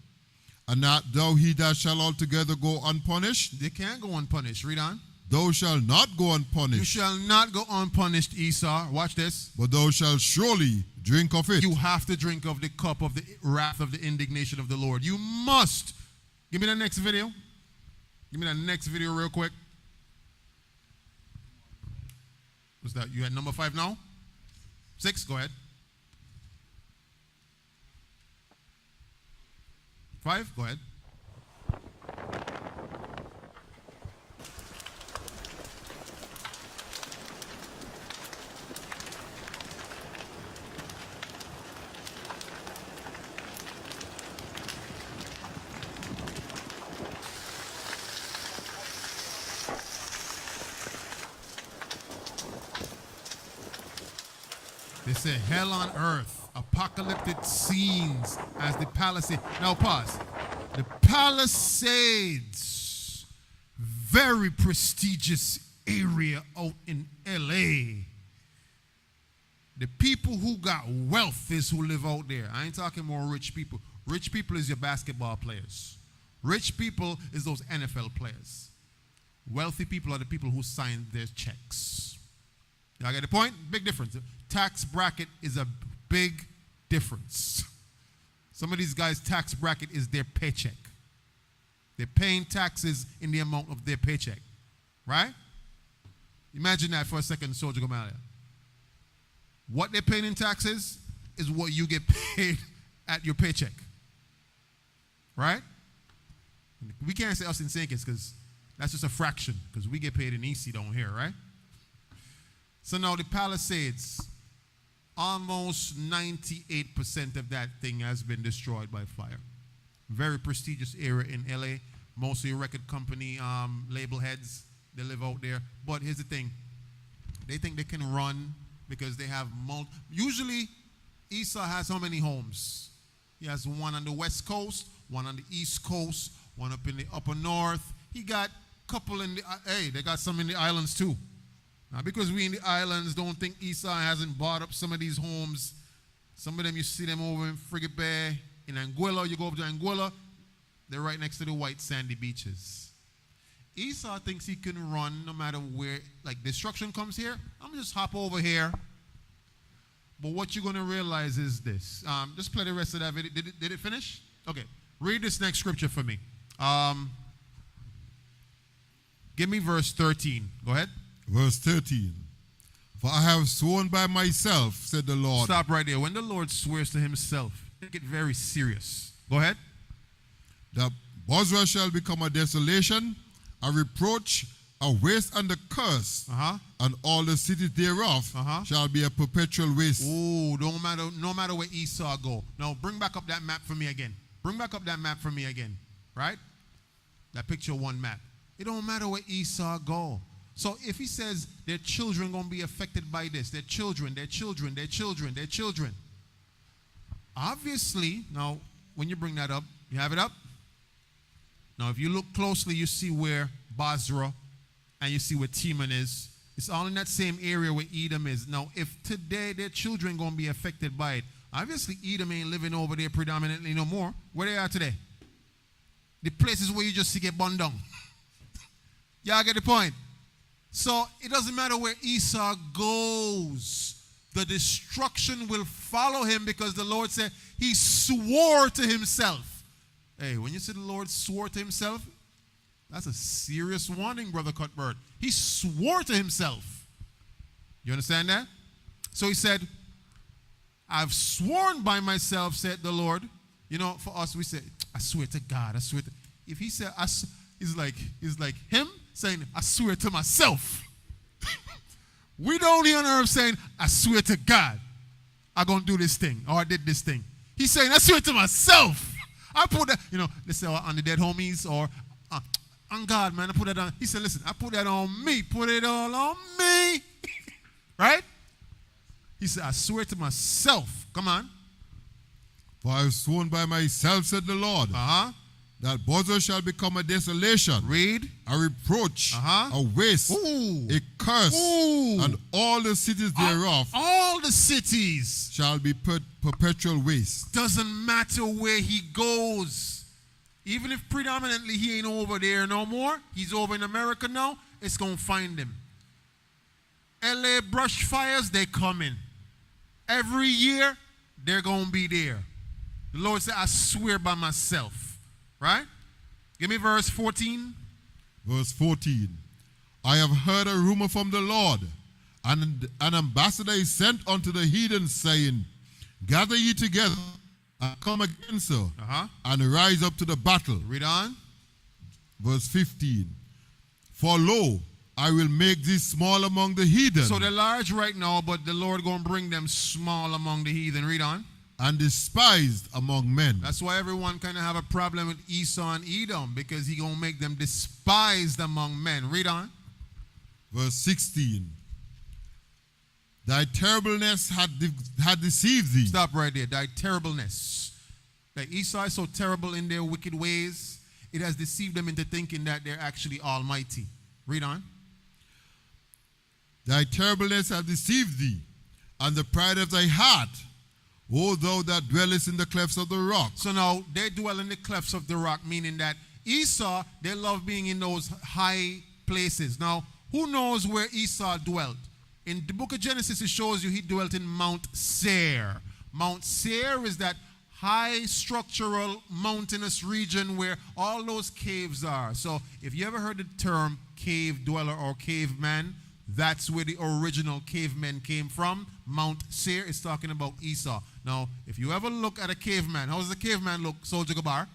[SPEAKER 2] And not thou he that shall altogether go unpunished.
[SPEAKER 1] They can't go unpunished. Read on.
[SPEAKER 2] Thou shalt not go unpunished.
[SPEAKER 1] You shall not go unpunished, Esau. Watch this.
[SPEAKER 2] But thou shalt surely drink of it.
[SPEAKER 1] You have to drink of the cup of the wrath of the indignation of the Lord. You must. Give me the next video. Give me that next video real quick. What's that? You at number 5 now? 6? Go ahead. 5? Go ahead. They say hell on earth, apocalyptic scenes as the Palisades. Now pause. The Palisades, very prestigious area out in LA. The people who got wealth is who live out there. I ain't talking more rich people. Rich people is your basketball players. Rich people is those NFL players. Wealthy people are the people who sign their checks. Y'all get the point? Big difference. Tax bracket is a big difference. Some of these guys' tax bracket is their paycheck. They're paying taxes in the amount of their paycheck. Right? Imagine that for a second, Soldier Gamaliel. What they're paying in taxes is what you get paid at your paycheck. Right? We can't say us in Sankers because that's just a fraction, because we get paid in EC down here, right? So now the Palisades, almost 98% of that thing has been destroyed by fire. Very prestigious area in LA. Most of your record company label heads, they live out there. But here's the thing. They think they can run because they have usually Esau has how many homes? He has one on the west coast, one on the east coast, one up in the upper north. He got a couple in the, they got some in the islands too. Now, because we in the islands don't think Esau hasn't bought up some of these homes. Some of them, you see them over in Frigate Bay, in Anguilla. You go over to Anguilla, they're right next to the white sandy beaches. Esau thinks he can run no matter where, like destruction comes here. I'm just hop over here. But what you're going to realize is this. Just play the rest of that video. Did it finish? Okay. Read this next scripture for me. Give me verse 13. Go ahead.
[SPEAKER 2] Verse 13. For I have sworn by myself, said the Lord.
[SPEAKER 1] Stop right there. When the Lord swears to himself, take it very serious. Go ahead.
[SPEAKER 2] That Bozrah shall become a desolation, a reproach, a waste and a curse, and all the cities thereof shall be a perpetual waste.
[SPEAKER 1] Oh, no matter where Esau go. Now bring back up that map for me again. Bring back up that map for me again. Right? That picture 1 map. It don't matter where Esau go. So if he says their children going to be affected by this, their children. Obviously, now when you bring that up, you have it up? Now if you look closely, you see where Bozrah and you see where Teman is. It's all in that same area where Edom is. Now if today their children going to be affected by it, obviously Edom ain't living over there predominantly no more. Where they are today? The places where you just see get burned down. Y'all get the point? So it doesn't matter where Esau goes, the destruction will follow him because the Lord said he swore to himself. Hey, when you say the Lord swore to himself, that's a serious warning, Brother Cuthbert. He swore to himself. You understand that? So he said, I've sworn by myself, said the Lord. You know, for us, we say, I swear to God, I swear to. If he said, it's like him saying, I swear to myself. We don't hear on earth saying, I swear to God, I'm going to do this thing, or I did this thing. He's saying, I swear to myself. I put that, you know, let's say on the dead homies, or on God, man, I put that on. He said, listen, I put that on me. Put it all on me. Right? He said, I swear to myself. Come on.
[SPEAKER 2] For I have sworn by myself, said the Lord, that Bozrah shall become a desolation,
[SPEAKER 1] Read.
[SPEAKER 2] a reproach, a waste,
[SPEAKER 1] Ooh.
[SPEAKER 2] a curse,
[SPEAKER 1] Ooh.
[SPEAKER 2] and all the cities thereof
[SPEAKER 1] All the cities.
[SPEAKER 2] shall be perpetual waste.
[SPEAKER 1] Doesn't matter where he goes. Even if predominantly he ain't over there no more, he's over in America now, it's going to find him. LA brush fires, they coming. Every year, they're going to be there. The Lord said, I swear by myself. Right? Give me verse 14.
[SPEAKER 2] Verse 14. I have heard a rumor from the Lord, and an ambassador is sent unto the heathen, saying, gather ye together, and come against her, and rise up to the battle.
[SPEAKER 1] Read on.
[SPEAKER 2] Verse 15. For lo, I will make thee small among the heathen.
[SPEAKER 1] So they're large right now, but the Lord going to bring them small among the heathen. Read on.
[SPEAKER 2] And despised among men.
[SPEAKER 1] That's why everyone kind of have a problem with Esau and Edom, because he going to make them despised among men. Read on.
[SPEAKER 2] Verse 16. Thy terribleness had deceived thee.
[SPEAKER 1] Stop right there. Thy terribleness. Like Esau is so terrible in their wicked ways, it has deceived them into thinking that they're actually almighty. Read on.
[SPEAKER 2] Thy terribleness hath deceived thee, and the pride of thy heart, O thou that dwellest in the clefts of the rock.
[SPEAKER 1] So now they dwell in the clefts of the rock, meaning that Esau, they love being in those high places. Now, who knows where Esau dwelt? In the book of Genesis, it shows you he dwelt in Mount Seir. Mount Seir is that high structural mountainous region where all those caves are. So if you ever heard the term cave dweller or caveman, that's where the original cavemen came from. Mount Seir is talking about Esau. Now, if you ever look at a caveman, how does a caveman look, Soldier Gabar?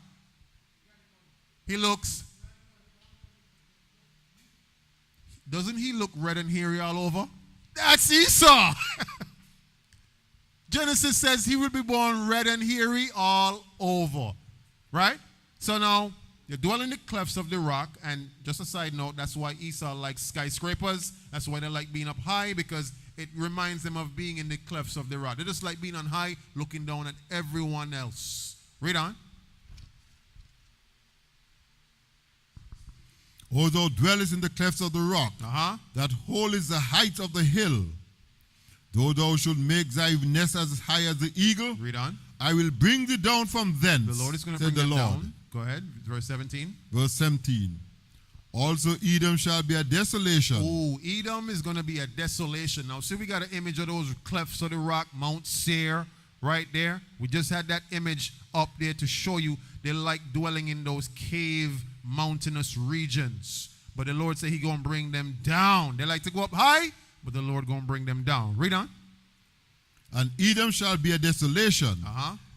[SPEAKER 1] He looks... Doesn't he look red and hairy all over? That's Esau! Genesis says he will be born red and hairy all over. Right? So now, you dwell in the clefts of the rock, and just a side note, that's why Esau likes skyscrapers. That's why they like being up high, because it reminds them of being in the clefts of the rock. They just like being on high, looking down at everyone else. Read on.
[SPEAKER 2] O thou dwellest in the clefts of the rock, that holdest the height of the hill, though thou should make thy nest as high as the eagle,
[SPEAKER 1] Read on.
[SPEAKER 2] I will bring thee down from thence,
[SPEAKER 1] The Lord is going to
[SPEAKER 2] said
[SPEAKER 1] bring
[SPEAKER 2] the
[SPEAKER 1] them
[SPEAKER 2] Lord.
[SPEAKER 1] down. Go ahead, verse 17.
[SPEAKER 2] Verse 17. Also Edom shall be a desolation.
[SPEAKER 1] Oh, Edom is going to be a desolation. Now, see, we got an image of those clefts of the rock, Mount Seir, right there. We just had that image up there to show you they like dwelling in those cave, mountainous regions. But the Lord said He going to bring them down. They like to go up high, but the Lord going to bring them down. Read on.
[SPEAKER 2] And Edom shall be a desolation.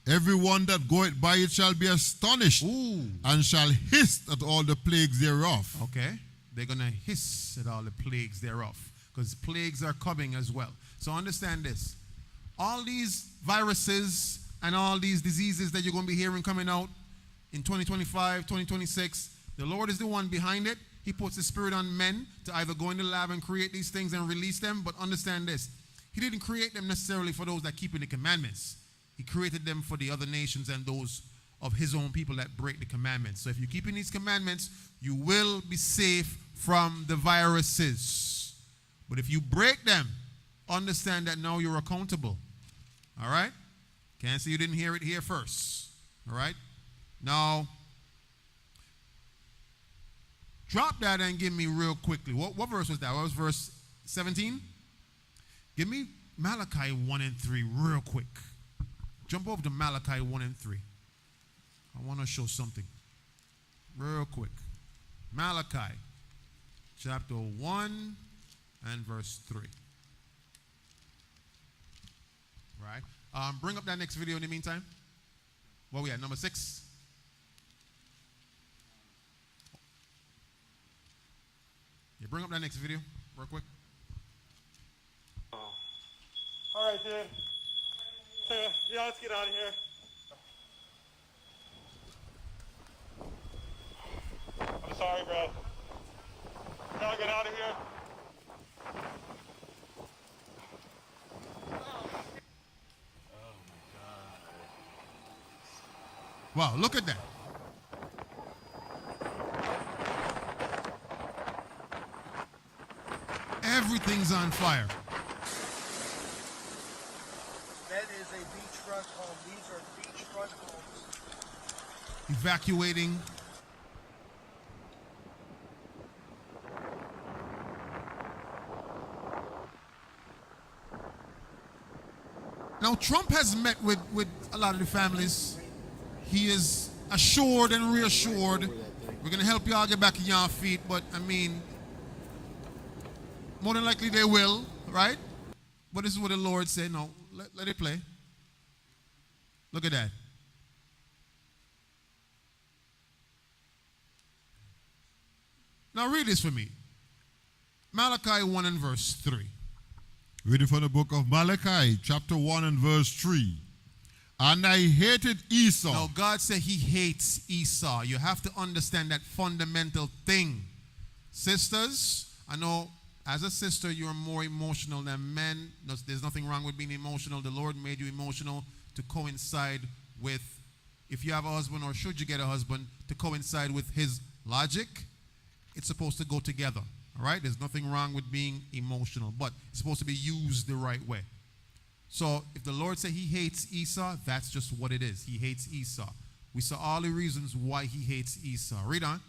[SPEAKER 2] Everyone that goeth by it shall be astonished, and shall hiss at all the plagues thereof.
[SPEAKER 1] Okay. They're going to hiss at all the plagues thereof, because plagues are coming as well. So understand this. All these viruses and all these diseases that you're going to be hearing coming out in 2025, 2026, the Lord is the one behind it. He puts His Spirit on men to either go in the lab and create these things and release them. But understand this. He didn't create them necessarily for those that keep in the commandments. He created them for the other nations and those of His own people that break the commandments. So if you keep in these commandments, you will be safe from the viruses. But if you break them, understand that now you're accountable. All right? Can't say you didn't hear it here first. All right? Now, Drop that and give me real quickly. What verse was that? What was verse 17? Give me Malachi 1 and 3 real quick. Jump over to Malachi 1 and 3. I want to show something real quick. Malachi chapter 1 and verse 3. Right? Bring up that next video in the meantime. What we at? Number 6. Yeah, bring up that next video real quick.
[SPEAKER 6] All right, dude. Yeah, let's get out of here. I'm sorry, bro. Gotta get out of here.
[SPEAKER 1] Wow, look at that. Everything's on fire.
[SPEAKER 7] That is a beachfront home. These are beachfront homes.
[SPEAKER 1] Evacuating. Now, Trump has met with a lot of the families. He is assured and reassured, we're going to help you all get back on your feet, but I mean, more than likely they will, right? But this is what the Lord said. No, let it play. Look at that. Now read this for me. Malachi 1 and verse 3.
[SPEAKER 2] Reading from the book of Malachi, chapter 1 and verse 3. And I hated Esau.
[SPEAKER 1] Now God said he hates Esau. You have to understand that fundamental thing. Sisters, I know as a sister you're more emotional than men. There's nothing wrong with being emotional. The Lord made you emotional to coincide with, if you have a husband or should you get a husband, to coincide with his logic. It's supposed to go together. All right? There's nothing wrong with being emotional, but it's supposed to be used the right way. So if the Lord said he hates Esau, that's just what it is. He hates Esau. We saw all the reasons why he hates Esau. Read on.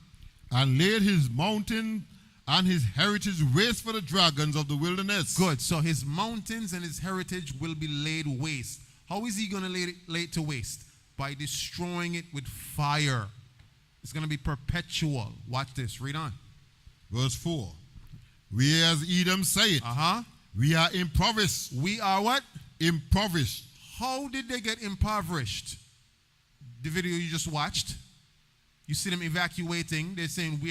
[SPEAKER 2] And laid his mountain and his heritage waste for the dragons of the wilderness.
[SPEAKER 1] Good. So his mountains and his heritage will be laid waste. How is he going to lay it to waste? By destroying it with fire. It's going to be perpetual. Watch this. Read on.
[SPEAKER 2] Verse 4. We as Edom say it. We are impoverished.
[SPEAKER 1] We are what?
[SPEAKER 2] Impoverished.
[SPEAKER 1] How did they get impoverished? The video you just watched. You see them evacuating. They're saying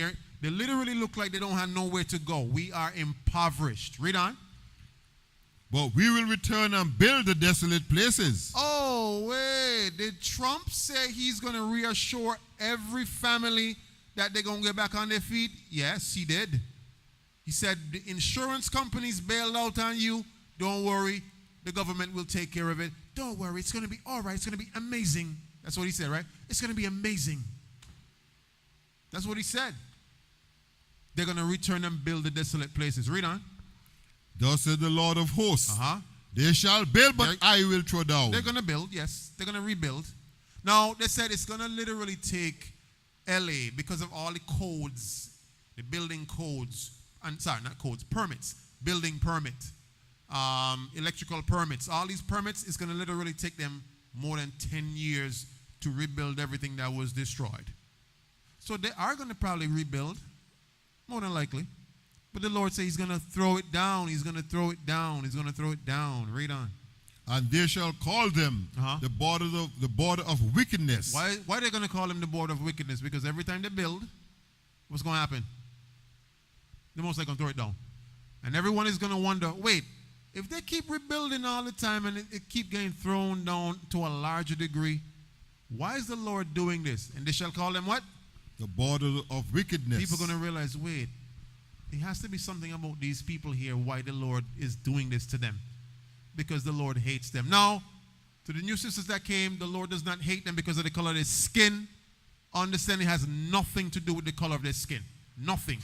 [SPEAKER 1] they literally look like they don't have nowhere to go. We are impoverished. Read on.
[SPEAKER 2] But we will return and build the desolate places.
[SPEAKER 1] Oh, wait. Did Trump say he's going to reassure every family that they're going to get back on their feet? Yes, he did. He said, the insurance companies bailed out on you. Don't worry. The government will take care of it. Don't worry. It's going to be all right. It's going to be amazing. That's what he said, right? It's going to be amazing. That's what he said. They're going to return and build the desolate places. Read on.
[SPEAKER 2] Thus said the Lord of hosts. They shall build, but I will throw down.
[SPEAKER 1] They're going to build, yes. They're going to rebuild. Now, they said it's going to literally take LA because of all the codes, the building codes. Permits, building permit, electrical permits. All these permits, is going to literally take them more than 10 years to rebuild everything that was destroyed. So they are going to probably rebuild, more than likely. But the Lord says he's going to throw it down. He's going to throw it down. He's going to throw it down. Read on.
[SPEAKER 2] And they shall call them the border of wickedness.
[SPEAKER 1] Why are they going to call them the border of wickedness? Because every time they build, what's going to happen? They're most likely going to throw it down. And everyone is going to wonder, wait, if they keep rebuilding all the time and it keep getting thrown down to a larger degree, why is the Lord doing this? And they shall call them what?
[SPEAKER 2] The border of wickedness.
[SPEAKER 1] People are going to realize, wait, it has to be something about these people here why the Lord is doing this to them. Because the Lord hates them. Now, to the new sisters that came, the Lord does not hate them because of the color of their skin. Understand it has nothing to do with the color of their skin. Nothing.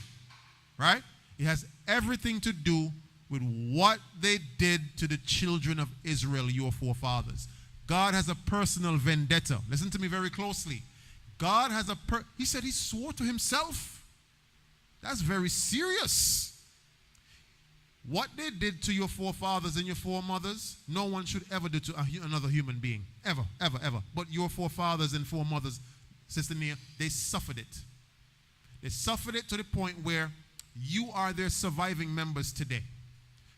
[SPEAKER 1] Right? It has everything to do with what they did to the children of Israel, your forefathers. God has a personal vendetta. Listen to me very closely. God has he said he swore to himself. That's very serious. What they did to your forefathers and your foremothers, no one should ever do to another human being. Ever, ever, ever. But your forefathers and foremothers, Sister Nia, they suffered it. They suffered it to the point where you are their surviving members today.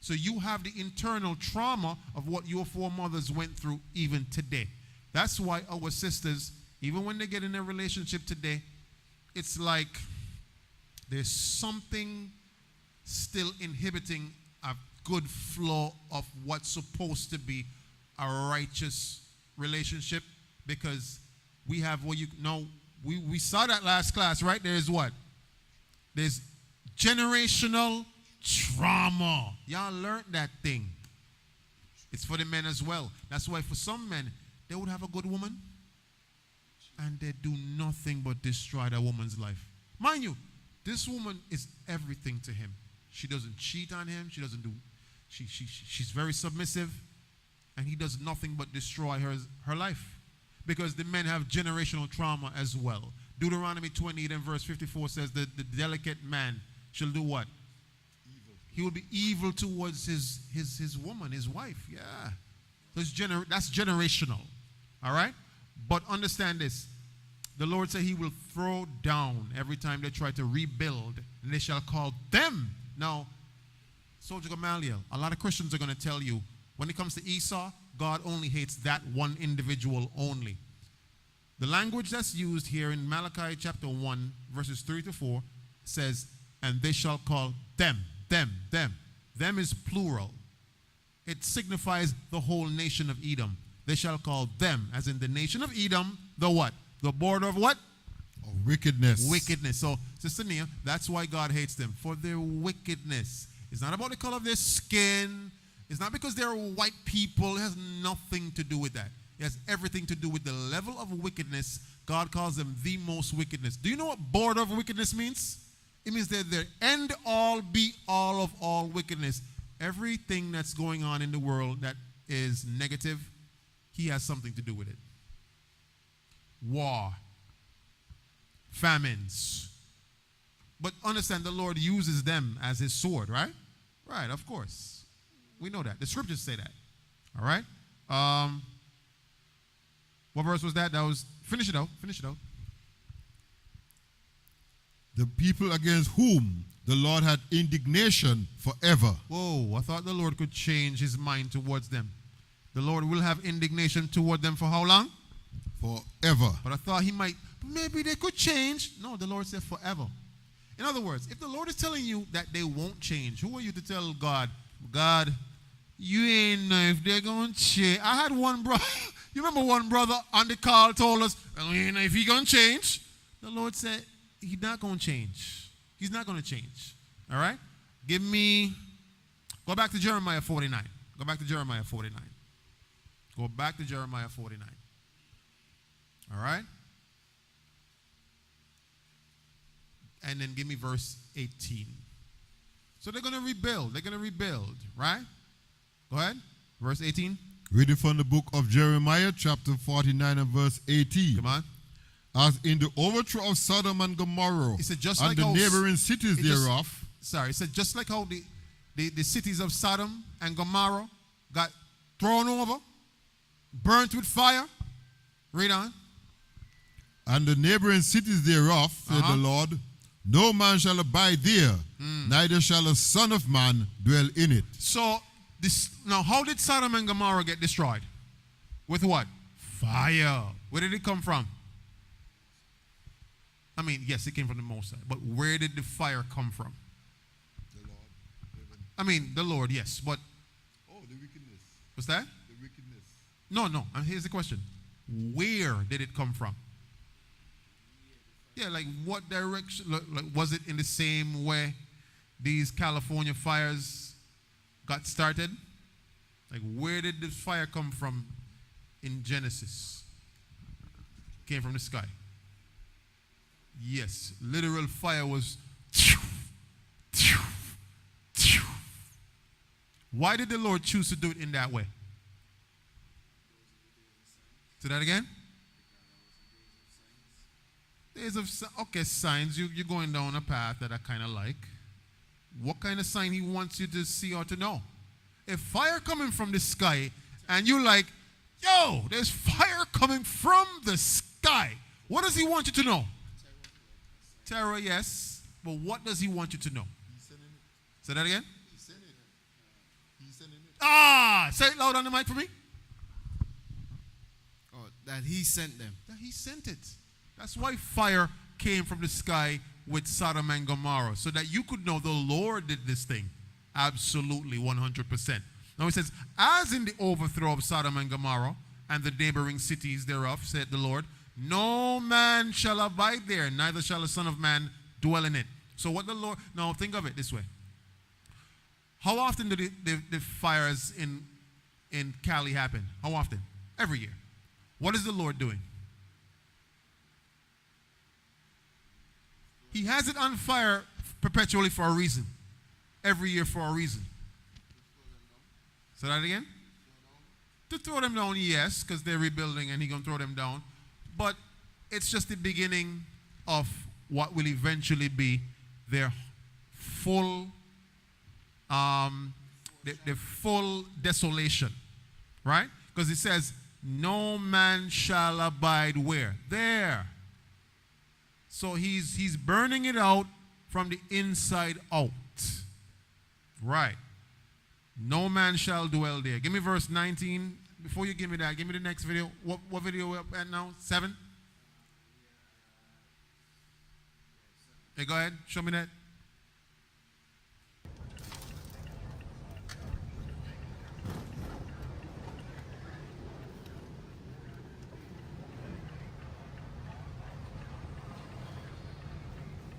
[SPEAKER 1] So you have the internal trauma of what your foremothers went through even today. That's why our sisters, even when they get in a relationship today, it's like there's something still inhibiting a good flow of what's supposed to be a righteous relationship, because we have what you know, we saw that last class, right? There's what? There's generational trauma. Y'all learned that thing. It's for the men as well. That's why for some men, they would have a good woman and they do nothing but destroy that woman's life. Mind you, this woman is everything to him. She doesn't cheat on him. She doesn't do, she's very submissive, and he does nothing but destroy her life, because the men have generational trauma as well. Deuteronomy 28 and verse 54 says that the delicate man shall do what? Evil. He will be evil towards his woman, his wife. Yeah. So that's generational. All right? But understand this. The Lord said he will throw down every time they try to rebuild, and they shall call them. Now, Soldier Gamaliel, a lot of Christians are going to tell you, when it comes to Esau, God only hates that one individual only. The language that's used here in Malachi chapter 1, verses 3 to 4, says, and they shall call them, them. Them is plural. It signifies the whole nation of Edom. They shall call them, as in the nation of Edom, the what? The border of what?
[SPEAKER 2] Of wickedness.
[SPEAKER 1] Wickedness. So, Sister Nia, that's why God hates them, for their wickedness. It's not about the color of their skin. It's not because they're white people. It has nothing to do with that. It has everything to do with the level of wickedness. God calls them the most wickedness. Do you know what border of wickedness means? It means they're the end all, be all of all wickedness. Everything that's going on in the world that is negative, he has something to do with it. War, famines. But understand, the Lord uses them as his sword, right? Right, of course. We know that. The scriptures say that. All right? What verse was that? That was, finish it out.
[SPEAKER 2] The people against whom the Lord had indignation forever.
[SPEAKER 1] Whoa, I thought the Lord could change his mind towards them. The Lord will have indignation toward them for how long?
[SPEAKER 2] Forever.
[SPEAKER 1] But I thought he might, maybe they could change. No, the Lord said forever. In other words, if the Lord is telling you that they won't change, who are you to tell God, God, you ain't know if they're going to change? I had one brother, you remember one brother on the call told us, you ain't know if he's going to change? The Lord said, he's not going to change. He's not going to change. All right? Go back to Jeremiah 49. Go back to Jeremiah 49. Go back to Jeremiah 49. All right? And then give me verse 18. So they're going to rebuild. They're going to rebuild, right? Go ahead. Verse 18.
[SPEAKER 2] Reading from the book of Jeremiah, chapter 49 and verse 18.
[SPEAKER 1] Come on.
[SPEAKER 2] As in the overthrow of Sodom and Gomorrah
[SPEAKER 1] He said, just
[SPEAKER 2] and
[SPEAKER 1] like
[SPEAKER 2] the
[SPEAKER 1] how,
[SPEAKER 2] neighboring cities thereof.
[SPEAKER 1] He said, just like how the cities of Sodom and Gomorrah got thrown over, burnt with fire. Read on.
[SPEAKER 2] And the neighboring cities thereof, said the Lord, no man shall abide there, neither shall a son of man dwell in it.
[SPEAKER 1] So, now how did Sodom and Gomorrah get destroyed? With what? Fire. Where did it come from? I mean, yes, it came from the Most High, but where did the fire come from?
[SPEAKER 2] The Lord.
[SPEAKER 1] I mean, the Lord, yes, but...
[SPEAKER 2] Oh, the wickedness.
[SPEAKER 1] What's that?
[SPEAKER 2] The wickedness.
[SPEAKER 1] No, and here's the question. Where did it come from? Yeah, like what direction? Like, was it in the same way these California fires got started? Like, where did the fire come from in Genesis? It came from the sky. Yes, literal fire was. Why did the Lord choose to do it in that way? Say that again? Okay, signs. You're going down a path that I kind of like. What kind of sign he wants you to see or to know? If fire coming from the sky and you're like, yo, there's fire coming from the sky. What does he want you to know? Terror, yes. But what does he want you to know? Say that again? Say it loud on the mic for me.
[SPEAKER 8] Oh, that he sent them.
[SPEAKER 1] That he sent it. That's why fire came from the sky with Sodom and Gomorrah, so that you could know the Lord did this thing. Absolutely, 100%. Now it says, as in the overthrow of Sodom and Gomorrah and the neighboring cities thereof, said the Lord, no man shall abide there, neither shall the Son of Man dwell in it. So what the Lord, now think of it this way. How often do the fires in Cali happen? How often? Every year. What is the Lord doing? He has it on fire perpetually for a reason. Every year for a reason. Say that again? To throw them down, yes, because they're rebuilding and he's going to throw them down. But it's just the beginning of what will eventually be their full, the full desolation. Right? Because it says, no man shall abide where? There. So he's burning it out from the inside out. Right. No man shall dwell there. Give me verse 19. Before you give me that, give me the next video. What video we're at now? 7? Hey, go ahead. Show me that.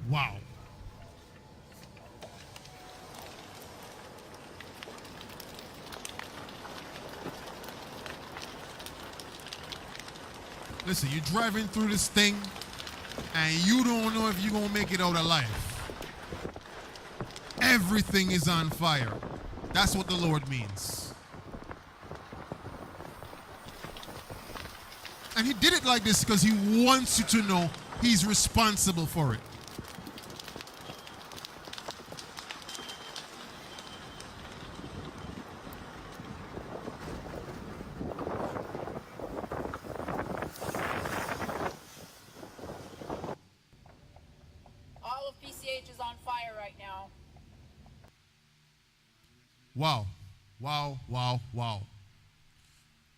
[SPEAKER 1] Wow. Listen, you're driving through this thing and you don't know if you're going to make it out alive. Everything is on fire. That's what the Lord means. And he did it like this because he wants you to know he's responsible for it.
[SPEAKER 5] All of PCH is on fire right now.
[SPEAKER 1] Wow. Wow, wow, wow.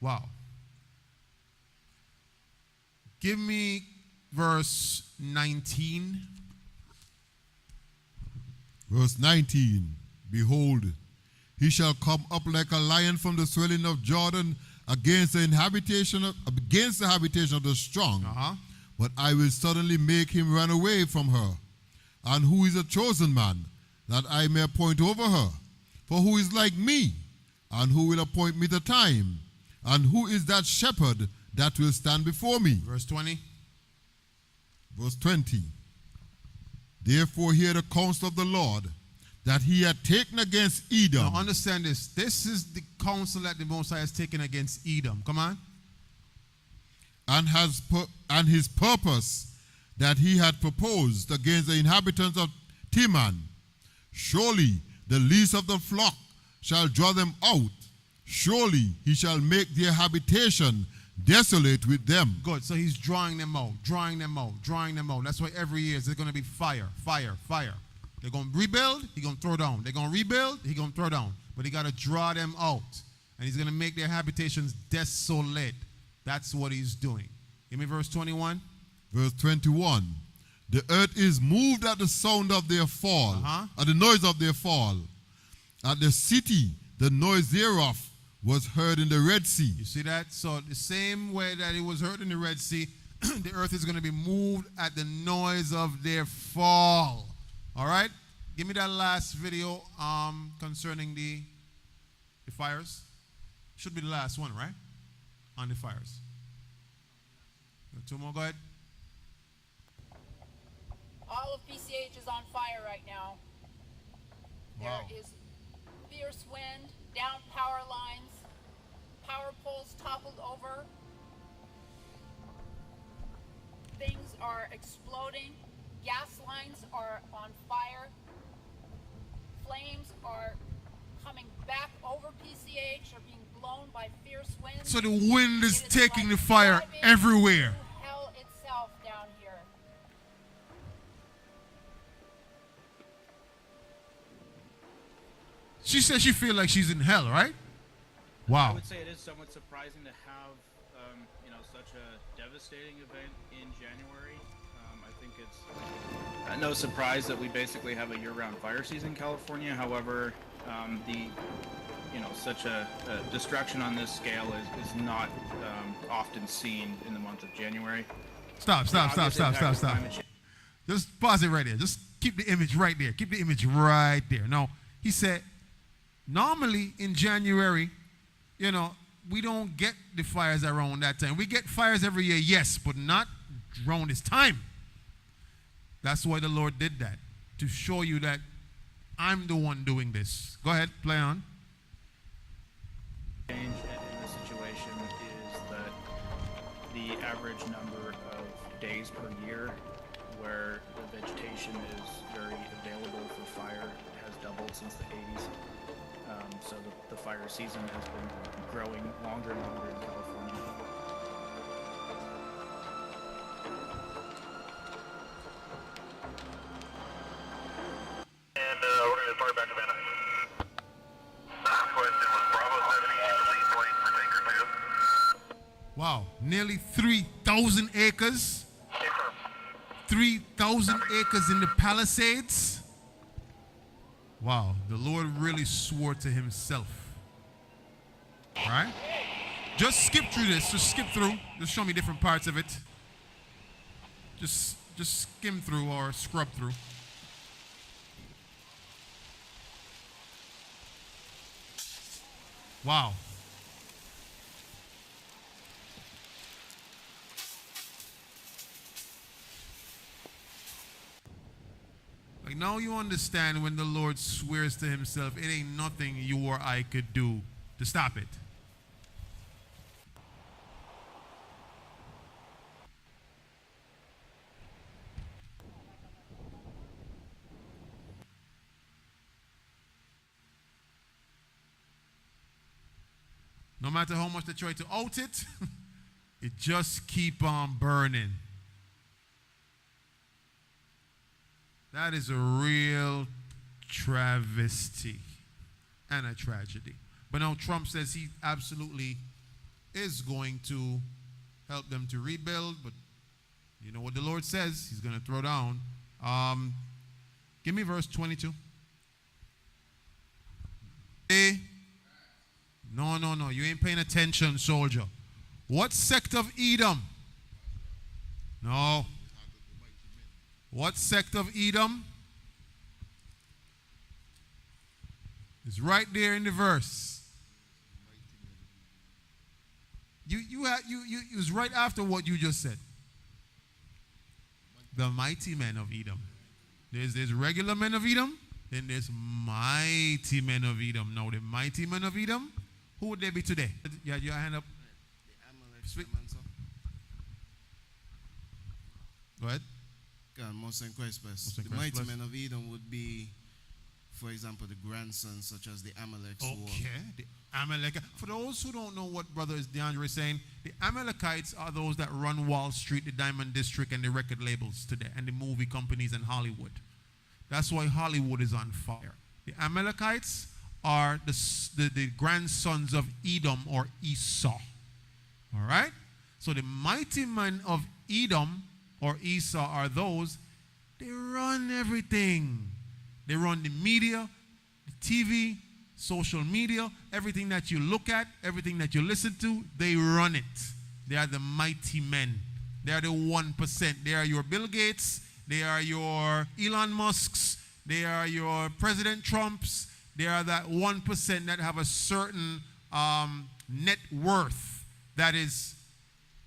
[SPEAKER 1] Wow. Give me verse 19.
[SPEAKER 2] Verse 19. Behold, he shall come up like a lion from the swelling of Jordan against the habitation of the strong. But I will suddenly make him run away from her. And who is a chosen man, that I may appoint over her? For who is like me, and who will appoint me the time? And who is that shepherd that will stand before me?
[SPEAKER 1] Verse 20.
[SPEAKER 2] Verse 20. Therefore hear the counsel of the Lord, that he had taken against Edom.
[SPEAKER 1] Now understand this. This is the counsel that the Most High has taken against Edom. Come on.
[SPEAKER 2] And his purpose that he had proposed against the inhabitants of Teman. Surely the least of the flock shall draw them out. Surely he shall make their habitation desolate with them.
[SPEAKER 1] Good. So he's drawing them out, drawing them out, drawing them out. That's why every year there's going to be fire, fire, fire. They're going to rebuild, he's going to throw down. They're going to rebuild, he's going to throw down. But he got to draw them out. And he's going to make their habitations desolate. That's what he's doing. Give me verse 21.
[SPEAKER 2] Verse 21. The earth is moved at the sound of their fall, at the noise of their fall. At the city, the noise thereof was heard in the Red Sea.
[SPEAKER 1] You see that? So the same way that it was heard in the Red Sea, the earth is going to be moved at the noise of their fall. All right? Give me that last video concerning the fires. Should be the last one, right? On the fires. Two more, go ahead.
[SPEAKER 5] All of PCH is on fire right now.
[SPEAKER 1] Wow.
[SPEAKER 5] There is fierce wind, down power lines, power poles toppled over.
[SPEAKER 9] things are exploding. Gas lines are on fire. Flames are coming back over PCH, are being blown by fierce winds.
[SPEAKER 1] So the wind is
[SPEAKER 9] It
[SPEAKER 1] taking
[SPEAKER 9] like
[SPEAKER 1] the fire
[SPEAKER 9] driving
[SPEAKER 1] everywhere.
[SPEAKER 9] through hell itself down here.
[SPEAKER 1] She says she feels like she's in hell, right?
[SPEAKER 10] I
[SPEAKER 1] Wow.
[SPEAKER 10] would say it is somewhat surprising to have, such a devastating event in January. I think it's no surprise that we basically have a year-round fire season in California. However, such a destruction on this scale is not often seen in the month of January.
[SPEAKER 1] Stop. Just pause it right there. Just keep the image right there. Keep the image right there. No, he said, normally in January, we don't get the fires around that time. We get fires every year, yes, but not around this time. That's why the Lord did that, to show you that I'm the one doing this. Go ahead, play on.
[SPEAKER 10] Change in the situation is that the average number of days per year where the vegetation is very available for fire has doubled since the 80s. So the fire season has been growing longer and longer in California.
[SPEAKER 6] And we're going to depart back to Van Nuys. Question was Bravo 78, lead point for tanker 2.
[SPEAKER 1] Wow, nearly 3,000 acres. 3,000 acres in the Palisades. Wow, the Lord really swore to himself. Right? Just skip through this. Just skip through. Just show me different parts of it. Just skim through or scrub through. Wow. Like now you understand when the Lord swears to himself, it ain't nothing you or I could do to stop it. No matter how much they try to out it, it just keep on burning. That is a real travesty and a tragedy. But now Trump says he absolutely is going to help them to rebuild, but you know what the Lord says, he's going to throw down. Give me verse 22. No, you ain't paying attention, soldier. What sect of Edom? No. What sect of Edom? It's right there in the verse. It was right after what you just said. The mighty men of Edom. There's regular men of Edom, then there's mighty men of Edom. Now the mighty men of Edom, who would they be today? You had your hand up. Go ahead.
[SPEAKER 8] Most inquest. The mighty men of Edom would be, for example, the grandsons such as the Amalekites.
[SPEAKER 1] Okay, the Amalekites. For those who don't know what Brother DeAndre is saying, the Amalekites are those that run Wall Street, the Diamond District, and the record labels today, and the movie companies and Hollywood. That's why Hollywood is on fire. The Amalekites are the grandsons of Edom or Esau. All right? So the mighty men of Edom or Esau are those, they run everything. They run the media, the TV, social media, everything that you look at, everything that you listen to, they run it. They are the mighty men. They are the 1%. They are your Bill Gates. They are your Elon Musks. They are your President Trumps. They are that 1% that have a certain net worth that is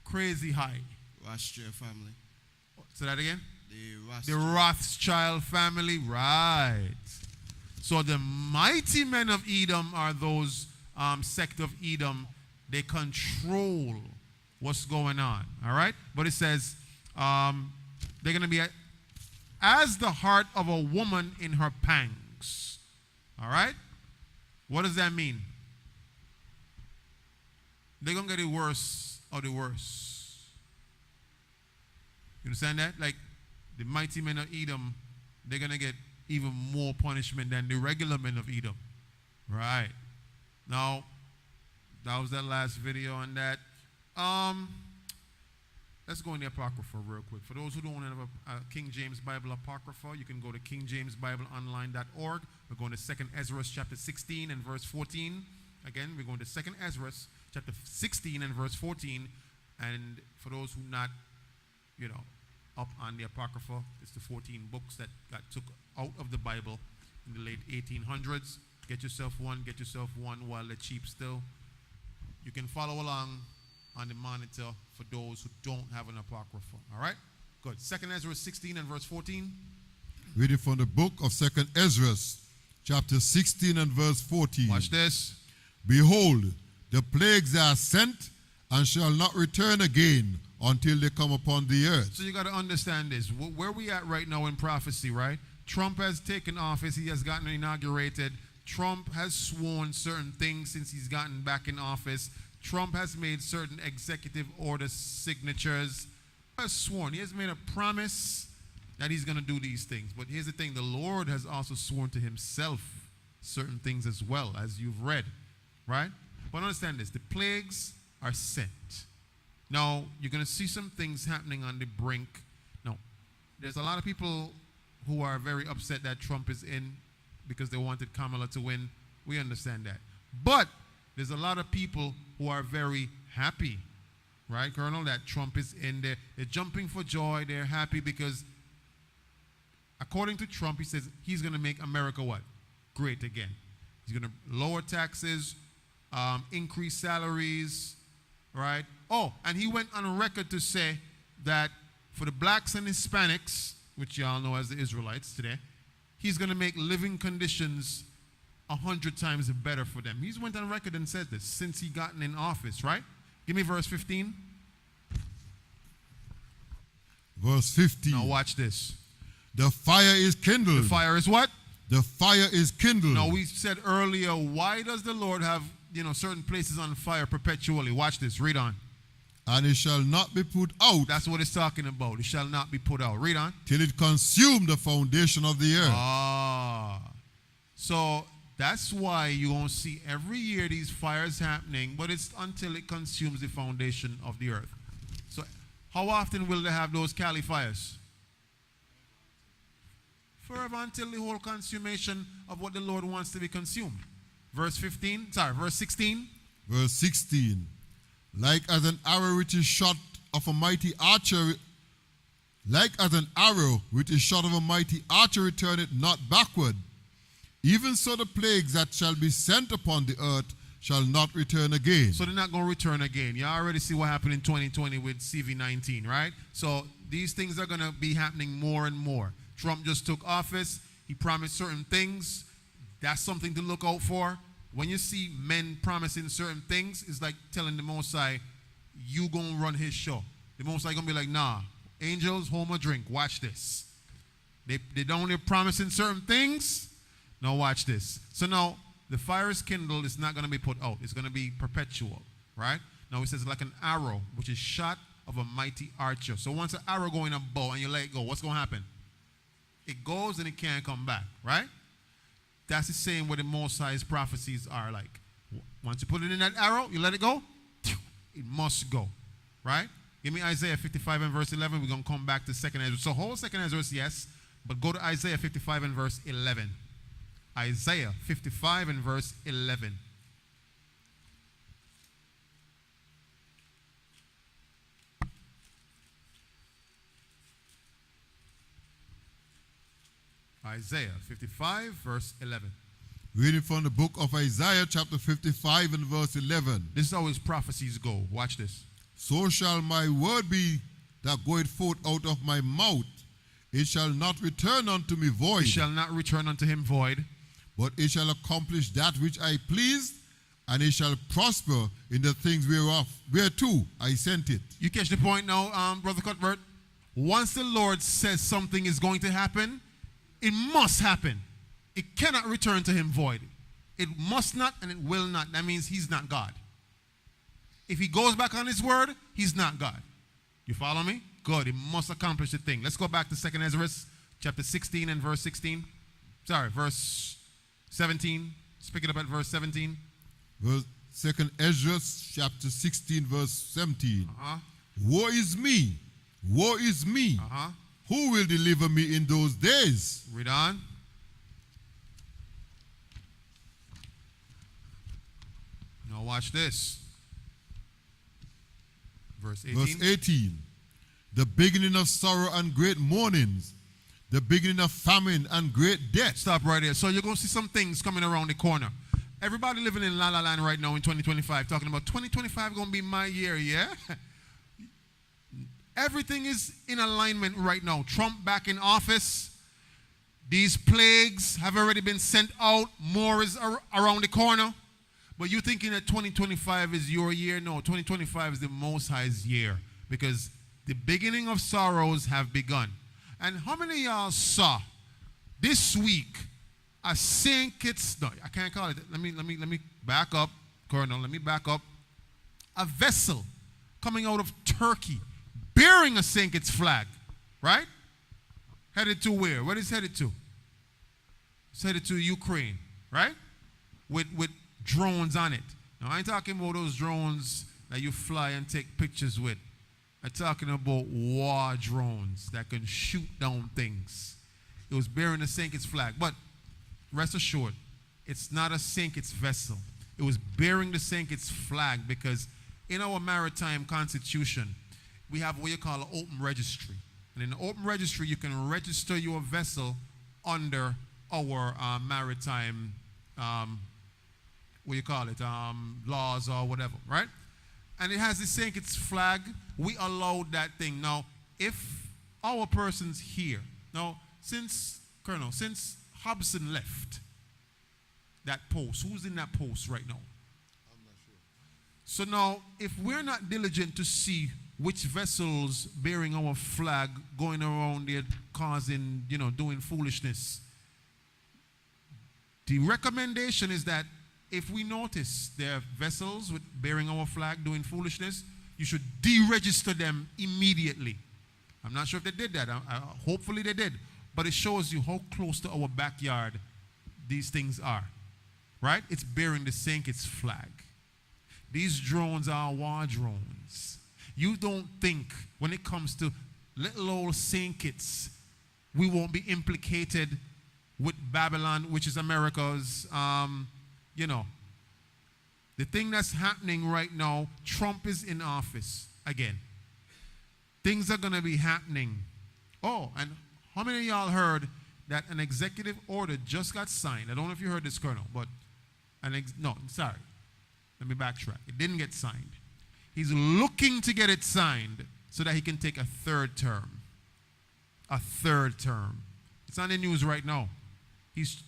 [SPEAKER 1] crazy high.
[SPEAKER 8] Rothschild family.
[SPEAKER 1] Say that again?
[SPEAKER 8] The
[SPEAKER 1] Rothschild family, right. So the mighty men of Edom are those sect of Edom. They control what's going on, all right? But it says, They're going to be as the heart of a woman in her pangs. All right? What does that mean? They're going to get the worse of the worst. You understand that? Like the mighty men of Edom, they're going to get even more punishment than the regular men of Edom. Right. Now, that was that last video on that. Let's go in the Apocrypha real quick. For those who don't have a King James Bible Apocrypha, you can go to kingjamesbibleonline.org. We're going to 2nd Ezra chapter 16 and verse 14. Again, we're going to 2nd Ezra chapter 16 and verse 14. And for those who not, up on the Apocrypha, it's the 14 books that got took out of the Bible in the late 1800s. Get yourself one while they're cheap still. You can follow along on the monitor for those who don't have an Apocrypha. All right? Good. 2nd Ezra 16 and verse 14.
[SPEAKER 2] Reading from the book of 2nd Ezra, chapter 16 and verse 14.
[SPEAKER 1] Watch this.
[SPEAKER 2] Behold, the plagues are sent and shall not return again until they come upon the earth.
[SPEAKER 1] So you got to understand this. Where we at right now in prophecy, right? Trump has taken office. He has gotten inaugurated. Trump has sworn certain things since he's gotten back in office. Trump has made certain executive order signatures. He has sworn. He has made a promise that he's going to do these things. But here's the thing. The Lord has also sworn to himself certain things as well, as you've read. Right? But understand this. The plagues are sent. Now, you're going to see some things happening on the brink. Now, there's a lot of people who are very upset that Trump is in because they wanted Kamala to win. We understand that. But there's a lot of people who are very happy, right, Colonel, that Trump is in there. They're jumping for joy. They're happy because, according to Trump, he says he's going to make America what? Great again. He's going to lower taxes, increase salaries, right? Oh, and he went on record to say that for the blacks and Hispanics, which y'all know as the Israelites today, he's going to make living conditions 100 times better for them. He's went on record and said this since he gotten in office, right? Give me verse 15.
[SPEAKER 2] Verse 15.
[SPEAKER 1] Now watch this.
[SPEAKER 2] The fire is kindled.
[SPEAKER 1] The fire is what?
[SPEAKER 2] The fire is kindled.
[SPEAKER 1] Now we said earlier, why does the Lord have, certain places on fire perpetually? Watch this. Read on.
[SPEAKER 2] And it shall not be put out.
[SPEAKER 1] That's what it's talking about. It shall not be put out. Read on.
[SPEAKER 2] Till it consume the foundation of the earth.
[SPEAKER 1] So that's why you won't see every year these fires happening, but it's until it consumes the foundation of the earth. So how often will they have those Cali fires? Forever, until the whole consummation of what the Lord wants to be consumed. Verse 16.
[SPEAKER 2] Verse 16. Like as an arrow which is shot of a mighty archer, like as an arrow which is shot of a mighty archer returneth not backward, even so the plagues that shall be sent upon the earth shall not return again.
[SPEAKER 1] So they're not going to return again. You already see what happened in 2020 with CV-19, right? So these things are going to be happening more and more. Trump just took office. He promised certain things. That's something to look out for. When you see men promising certain things, it's like telling the Most High, you going to run his show. The Most High going to be like, nah, angels, home or drink, watch this. They don't, they're promising certain things. Now watch this. So now, the fire is kindled. It's not going to be put out. It's going to be perpetual, right? Now it says like an arrow, which is shot of a mighty archer. So once an arrow goes in a bow and you let it go, what's going to happen? It goes and it can't come back, right? That's the same where the Most High's prophecies are like. Once you put it in that arrow, you let it go, it must go, right? Give me Isaiah 55 and verse 11. We're going to come back to 2nd Ezra. So whole 2nd Ezra, yes, but go to Isaiah 55 and verse 11. Isaiah 55 and verse 11. Isaiah 55 verse 11.
[SPEAKER 2] Reading from the book of Isaiah chapter 55 and verse 11.
[SPEAKER 1] This is how his prophecies go. Watch this.
[SPEAKER 2] So shall my word be that goeth forth out of my mouth. It shall not return unto me void.
[SPEAKER 1] It shall not return unto him void.
[SPEAKER 2] But it shall accomplish that which I pleased, and it shall prosper in the things whereto I sent it.
[SPEAKER 1] You catch the point now, Brother Cuthbert? Once the Lord says something is going to happen, it must happen. It cannot return to him void. It must not and it will not. That means he's not God. If he goes back on his word, he's not God. You follow me? Good. He must accomplish the thing. Let's go back to 2nd Ezra chapter 16 and verse 16. Sorry, verse 17. Let's pick it up at verse 17.
[SPEAKER 2] 2nd Ezra chapter 16 verse 17. Woe is me! Woe is me! Who will deliver me in those days?
[SPEAKER 1] Read on. Now watch this. Verse 18.
[SPEAKER 2] Verse 18. The beginning of sorrow and great mournings. The beginning of famine and great death.
[SPEAKER 1] Stop right there. So you're going to see some things coming around the corner. Everybody living in La La Land right now in 2025, talking about 2025 going to be my year, yeah? Everything is in alignment right now. Trump back in office. These plagues have already been sent out. More is around the corner. But you're thinking that 2025 is your year? No, 2025 is the Most High's year. Because the beginning of sorrows have begun. And how many of y'all saw this week I think it's, no, I can't call it. Let me back up, Colonel. Let me back up. A vessel coming out of Turkey, bearing a St. Kitts flag, right? Headed to where? Where is it headed to? It's headed to Ukraine, right? With drones on it. Now, I ain't talking about those drones that you fly and take pictures with. I'm talking about war drones that can shoot down things. It was bearing a St. Kitts flag, but rest assured, it's not a St. Kitts vessel. It was bearing the St. Kitts flag because in our maritime constitution, we have what you call an open registry. And in the open registry, you can register your vessel under our maritime, what you call it, laws or whatever, right? And it has the St. Kitts flag. We allowed that thing. Now, if our person's here, now, since Hobson left that post, who's in that post right now? I'm not sure. So now, if we're not diligent to see which vessels bearing our flag going around there causing, doing foolishness, the recommendation is that if we notice there are vessels with bearing our flag doing foolishness, you should deregister them immediately. I'm not sure if they did that. Hopefully they did. But it shows you how close to our backyard these things are. Right? It's bearing the St. Kitts flag. These drones are war drones. You don't think when it comes to little old St. Kitts, we won't be implicated with Babylon, which is America's, the thing that's happening right now, Trump is in office again. Things are going to be happening. Oh, and how many of y'all heard that an executive order just got signed? I don't know if you heard this, Colonel, but no, sorry. Let me backtrack. It didn't get signed. He's looking to get it signed so that he can take a third term. A third term. It's on the news right now.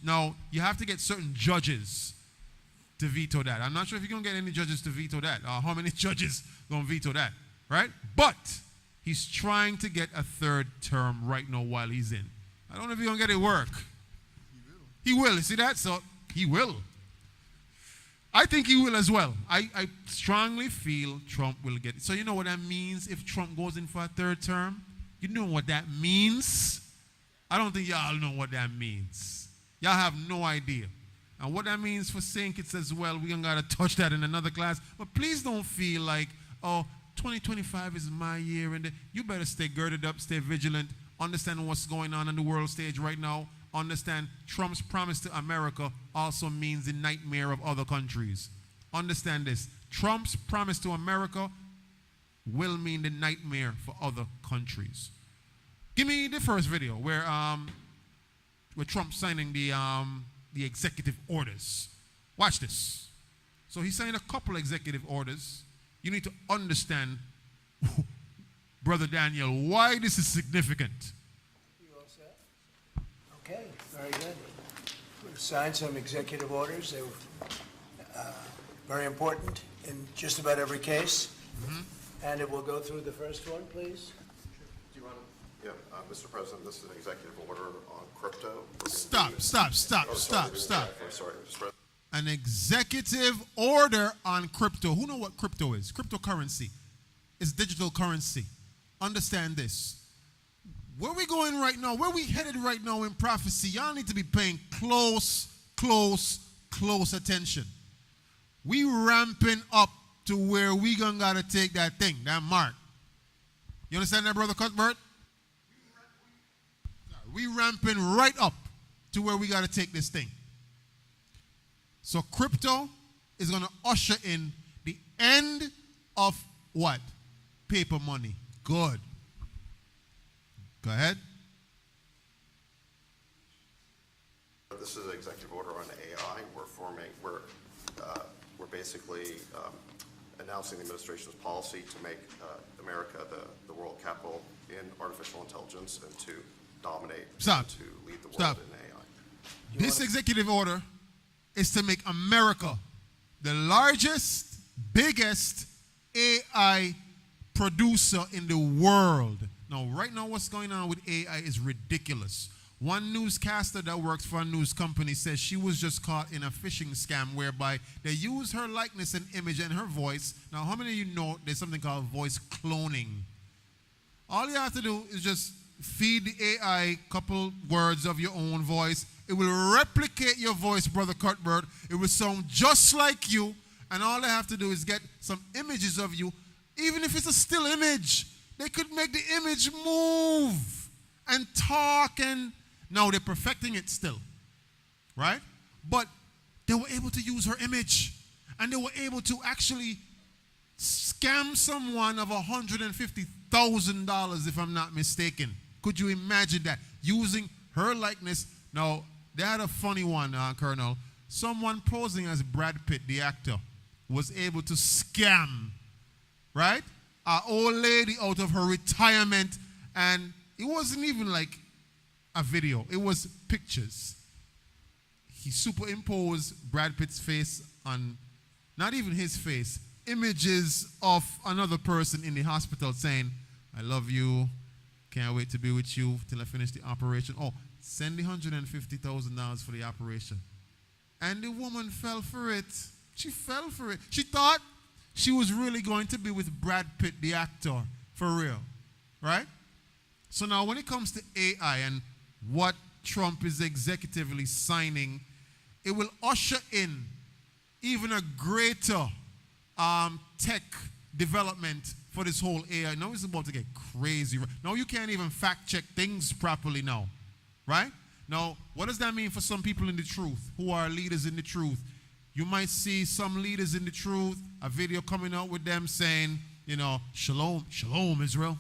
[SPEAKER 1] Now, you have to get certain judges to veto that. I'm not sure if you're going to get any judges to veto that, or how many judges going to veto that, right? But he's trying to get a third term right now while he's in. I don't know if he's going to get it work. He will. You see that? So he will. I think he will as well. I strongly feel Trump will get it. So you know what that means if Trump goes in for a third term? You know what that means? I don't think y'all know what that means. Y'all have no idea. And what that means for St. Kitts as well, we don't got to touch that in another class. But please don't feel like, 2025 is my year. And you better stay girded up, stay vigilant, understand what's going on the world stage right now. Understand Trump's promise to America also means the nightmare of other countries. Understand this. Trump's promise to America will mean the nightmare for other countries. Give me the first video where Trump's signing the executive orders. Watch this. So he signed a couple executive orders. You need to understand, Brother Daniel, why this is significant.
[SPEAKER 7] You all set? Okay, very good. We've signed some executive orders. They were very important in just about every case. Mm-hmm. And it will go through the first one, please. Do you want to?
[SPEAKER 11] Yeah, Mr. President, this is an executive order on crypto.
[SPEAKER 1] Stop.
[SPEAKER 11] Sorry, Mr. President.
[SPEAKER 1] An executive order on crypto. Who know what crypto is? Cryptocurrency. It's digital currency. Understand this. Where we going right now, where we headed right now in prophecy, y'all need to be paying close attention. We ramping up to where we gonna gotta take that thing, that mark. You understand that, Brother Cuthbert? We ramping right up to where we gotta take this thing. So crypto is gonna usher in the end of what? Paper money. Good. Go ahead.
[SPEAKER 11] This is an executive order on AI. We're basically announcing the administration's policy to make America the world capital in artificial intelligence and to dominate,
[SPEAKER 1] Stop.
[SPEAKER 11] to lead the world
[SPEAKER 1] Stop.
[SPEAKER 11] in AI.
[SPEAKER 1] This executive order is to make America the largest, biggest AI producer in the world. Now, right now, what's going on with AI is ridiculous. One newscaster that works for a news company says she was just caught in a phishing scam whereby they use her likeness and image and her voice. Now, how many of you know there's something called voice cloning? All you have to do is just feed the AI a couple words of your own voice. It will replicate your voice, Brother Cuthbert. It will sound just like you. And all they have to do is get some images of you. Even if it's a still image, they could make the image move and talk, and now they're perfecting it still, right? But they were able to use her image, and they were able to actually scam someone of $150,000, if I'm not mistaken. Could you imagine that? Using her likeness. Now, they had a funny one, Colonel. Someone posing as Brad Pitt, the actor, was able to scam, right? An old lady out of her retirement, and it wasn't even like a video. It was pictures. He superimposed Brad Pitt's face on, not even his face, images of another person in the hospital saying, I love you, can't wait to be with you till I finish the operation. Oh, send the $150,000 for the operation. And the woman fell for it. She fell for it. She thought she was really going to be with Brad Pitt, the actor, for real, right? So now when it comes to AI and what Trump is executively signing, it will usher in even a greater tech development for this whole AI. Now it's about to get crazy. Now you can't even fact check things properly now, right? Now, what does that mean for some people in the truth who are leaders in the truth? You might see some leaders in the truth, a video coming out with them saying, you know, shalom, shalom, Israel.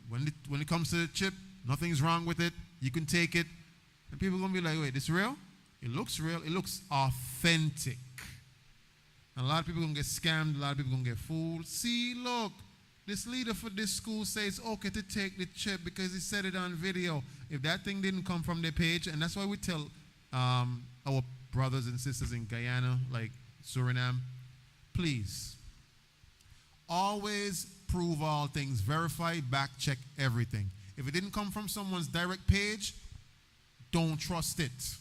[SPEAKER 1] When it comes to the chip, nothing's wrong with it. You can take it. And people are going to be like, wait, this real? It looks real. It looks authentic. And a lot of people are going to get scammed. A lot of people are going to get fooled. See, look, this leader for this school says it's okay to take the chip because he said it on video. If that thing didn't come from their page, and that's why we tell our brothers and sisters in Guyana, like Suriname, please, always prove all things, verify, back check everything. If it didn't come from someone's direct page, don't trust it.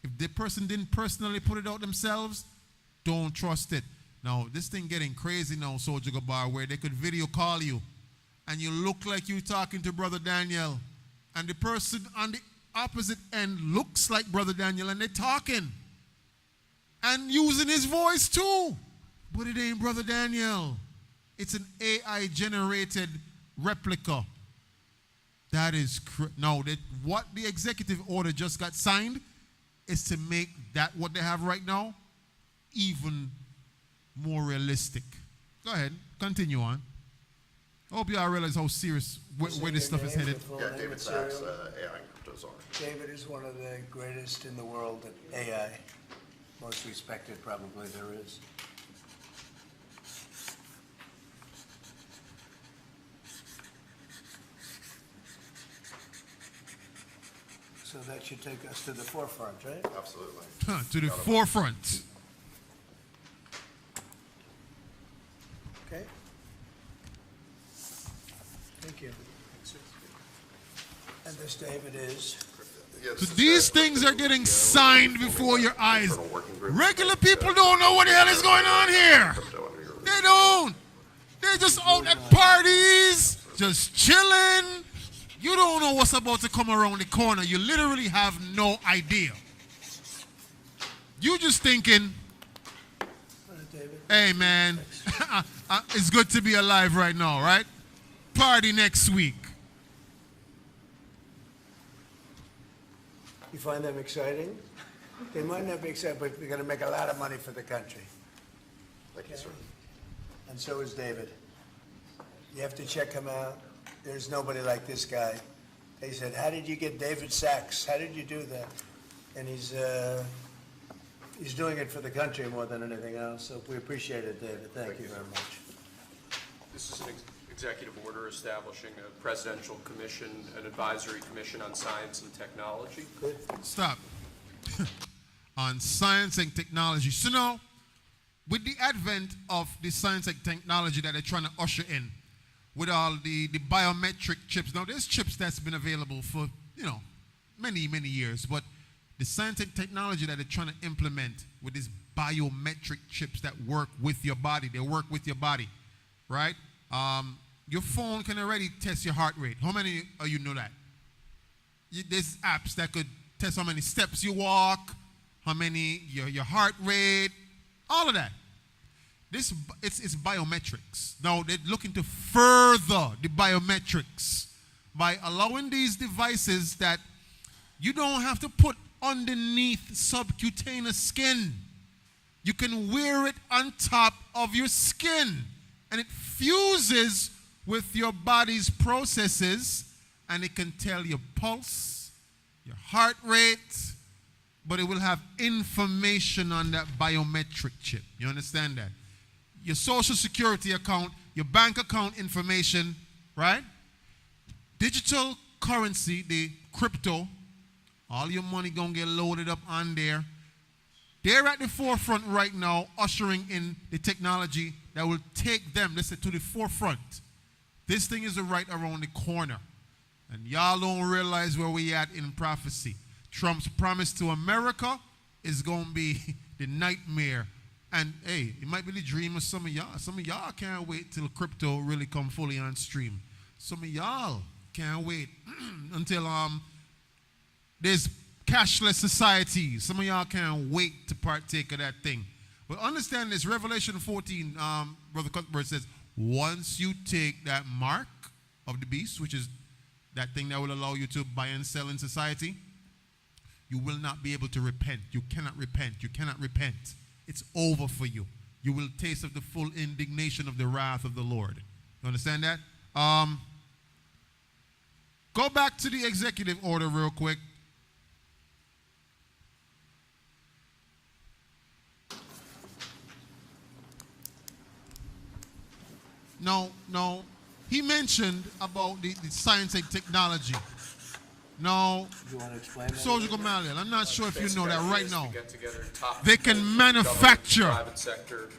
[SPEAKER 1] If the person didn't personally put it out themselves, don't trust it. Now, this thing getting crazy now, Soldier Gabar, where they could video call you and you look like you're talking to Brother Daniel, and the person on the opposite end looks like Brother Daniel, and they're talking and using his voice too. But it ain't Brother Daniel. It's an AI-generated replica. That is no. What the executive order just got signed is to make that what they have right now even more realistic. Go ahead, continue on. I hope you all realize how serious where this stuff is headed.
[SPEAKER 11] Yeah, David Sachs, AI and crypto czar.
[SPEAKER 7] David is one of the greatest in the world at AI. Most respected, probably there is. So that should take us to the forefront, right?
[SPEAKER 11] Absolutely.
[SPEAKER 1] To the forefront.
[SPEAKER 7] Okay. Thank you. And this, David, is?
[SPEAKER 11] Yeah,
[SPEAKER 1] So
[SPEAKER 11] this is
[SPEAKER 1] these
[SPEAKER 11] the-
[SPEAKER 1] things are getting signed before your eyes.
[SPEAKER 11] internal working group.
[SPEAKER 1] Regular people don't know what the hell is going on here.
[SPEAKER 11] Crypto under your-
[SPEAKER 1] They don't. They're just out at parties, just chilling. You don't know what's about to come around the corner. You literally have no idea. You just thinking, hey man, it's good to be alive right now, right? Party next week.
[SPEAKER 7] You find them exciting? They might not be exciting, but they're going to make a lot of money for the country.
[SPEAKER 11] Thank you, sir.
[SPEAKER 7] And so is David. You have to check him out. There's nobody like this guy. They said, how did you get David Sachs? How did you do that? And he's doing it for the country more than anything else. So we appreciate it, David. Thank you very much.
[SPEAKER 12] This is an executive order establishing a presidential commission, an advisory commission on science and technology.
[SPEAKER 7] Good.
[SPEAKER 1] Stop. On science and technology. So now, with the advent of the science and technology that they're trying to usher in, with all the biometric chips. Now, there's chips that's been available for, many, many years, but the science and technology that they're trying to implement with these biometric chips that work with your body, they work with your body, right? Your phone can already test your heart rate. How many of you know that? There's apps that could test how many steps you walk, how many, your heart rate, all of that. It's biometrics. Now they're looking to further the biometrics by allowing these devices that you don't have to put underneath subcutaneous skin. You can wear it on top of your skin, and it fuses with your body's processes, and it can tell your pulse, your heart rate, but it will have information on that biometric chip. You understand that? Your social security account, your bank account information, right? Digital currency, the crypto, all your money gonna get loaded up on there. They're at the forefront right now, ushering in the technology that will take them, listen, to the forefront. This thing is right around the corner. And y'all don't realize where we at in prophecy. Trump's promise to America is going to be the nightmare. And hey, it might be the dream of some of y'all. Some of y'all can't wait till crypto really come fully on stream. Some of y'all can't wait until there's cashless society. Some of y'all can't wait to partake of that thing. But understand this, Revelation 14, Brother Cuthbert says, once you take that mark of the beast, which is that thing that will allow you to buy and sell in society, you will not be able to repent. You cannot repent. You cannot repent. It's over for you. You will taste of the full indignation of the wrath of the Lord. You understand that? Go back to the executive order real quick. No. He mentioned about the science and technology. Now,
[SPEAKER 7] You want to explain that?
[SPEAKER 1] Soldier Gamaliel, I'm not sure if you know that right now.
[SPEAKER 12] Get together top
[SPEAKER 1] They can
[SPEAKER 12] government,
[SPEAKER 1] manufacture
[SPEAKER 12] private sector,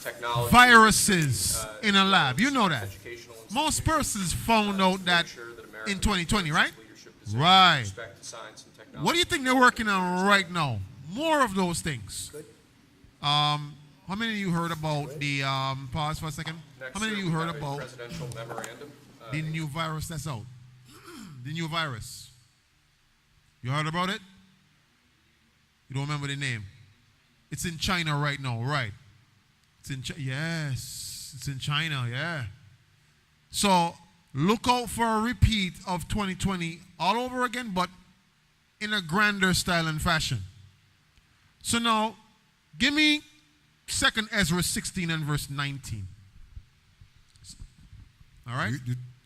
[SPEAKER 12] technology,
[SPEAKER 1] viruses in a lab. You know that.
[SPEAKER 12] educational
[SPEAKER 1] Most persons found out that
[SPEAKER 12] institutions, make sure that America
[SPEAKER 1] in 2020, right?
[SPEAKER 12] leadership position
[SPEAKER 1] Right.
[SPEAKER 12] with respect to science and technology.
[SPEAKER 1] What do you think they're working on right now? More of those things.
[SPEAKER 7] Good.
[SPEAKER 1] How many of you heard about the, pause for a second.
[SPEAKER 12] Next
[SPEAKER 1] How many of
[SPEAKER 12] year
[SPEAKER 1] you
[SPEAKER 12] we
[SPEAKER 1] heard
[SPEAKER 12] have a
[SPEAKER 1] about
[SPEAKER 12] presidential memorandum.
[SPEAKER 1] the new virus that's out? The new virus. You heard about it? You don't remember the name? It's in China right now, right? It's in yes, it's in China, yeah. So look out for a repeat of 2020 all over again, but in a grander style and fashion. So now, give me 2nd Ezra 16 and verse 19. All right?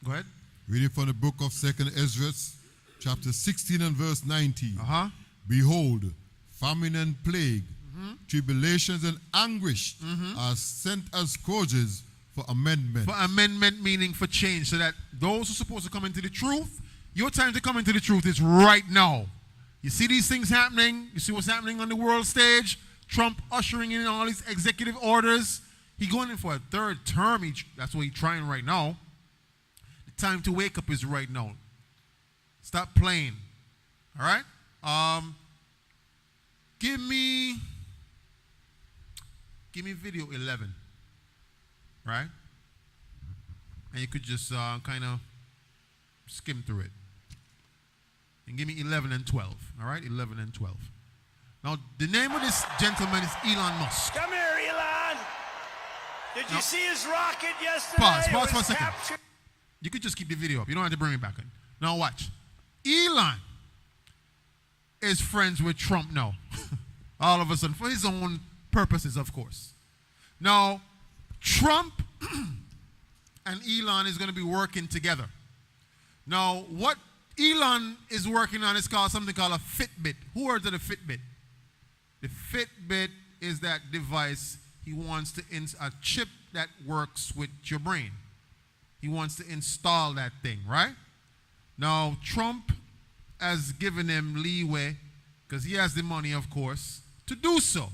[SPEAKER 1] Go ahead.
[SPEAKER 2] Reading from the book of 2nd Ezra, chapter 16 and verse 19.
[SPEAKER 1] Uh-huh.
[SPEAKER 2] Behold, famine and plague, tribulations and anguish are sent as scourges for amendment.
[SPEAKER 1] For amendment meaning for change, so that those who are supposed to come into the truth, your time to come into the truth is right now. You see these things happening? You see what's happening on the world stage? Trump ushering in all these executive orders. He's going in for a 3rd term. That's what he's trying right now. The time to wake up is right now. Stop playing. All right? Give me video 11. Right? And you could just kind of skim through it. And give me 11 and 12. All right? 11 and 12. Now, the name of this gentleman is Elon Musk.
[SPEAKER 7] Come here, Elon. Did you see his rocket yesterday?
[SPEAKER 1] Pause for a second. You could just keep the video up. You don't have to bring it back in. Now watch. Elon is friends with Trump now. All of a sudden, for his own purposes, of course. Now, Trump and Elon is going to be working together. Now, what Elon is working on is called something called a Fitbit. Who heard of the Fitbit? The Fitbit is that device. He wants to a chip that works with your brain. He wants to install that thing, right? Now, Trump has given him leeway, because he has the money, of course, to do so,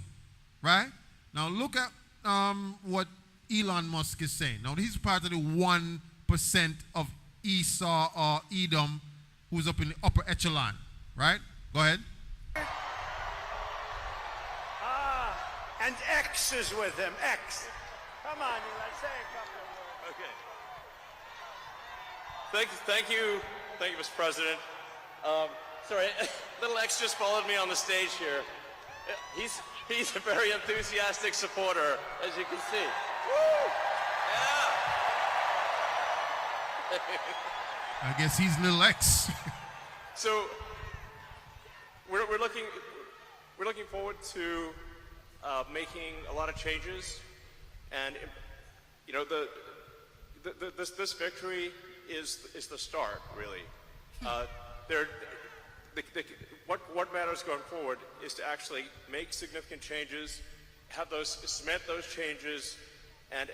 [SPEAKER 1] right? Now, look at what Elon Musk is saying. Now, he's part of the 1% of Esau or Edom who's up in the upper echelon, right? Go ahead.
[SPEAKER 7] And X is with him. X. Come on, Elon, say a couple of words.
[SPEAKER 13] Okay. Thank you, Mr. President. Sorry, little X just followed me on the stage here. He's a very enthusiastic supporter, as you can see. Woo! Yeah.
[SPEAKER 1] I guess he's little X.
[SPEAKER 13] So we're looking forward to making a lot of changes, and you know this victory is the start, really. What matters going forward is to actually make significant changes, cement those changes, and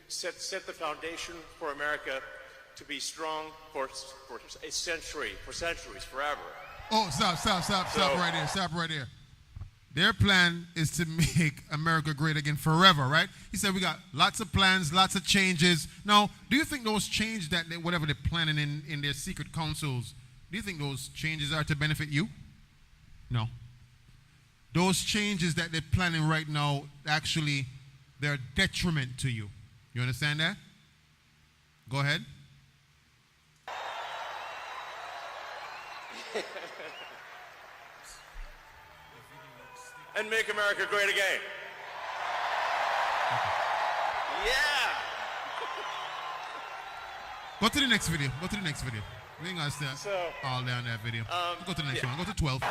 [SPEAKER 13] set the foundation for America to be strong for a century, for centuries, forever.
[SPEAKER 1] Oh, stop right there. Their plan is to make America great again forever, right? He said we got lots of plans, lots of changes. Now, do you think those changes whatever they're planning in their secret councils, do you think those changes are to benefit you? No. Those changes that they're planning right now, actually, they're a detriment to you. You understand that? Go ahead.
[SPEAKER 13] And make America great again. Yeah.
[SPEAKER 1] Go to the next video. We ain't gonna stay all day on that video. Go to the next one. Go to 12.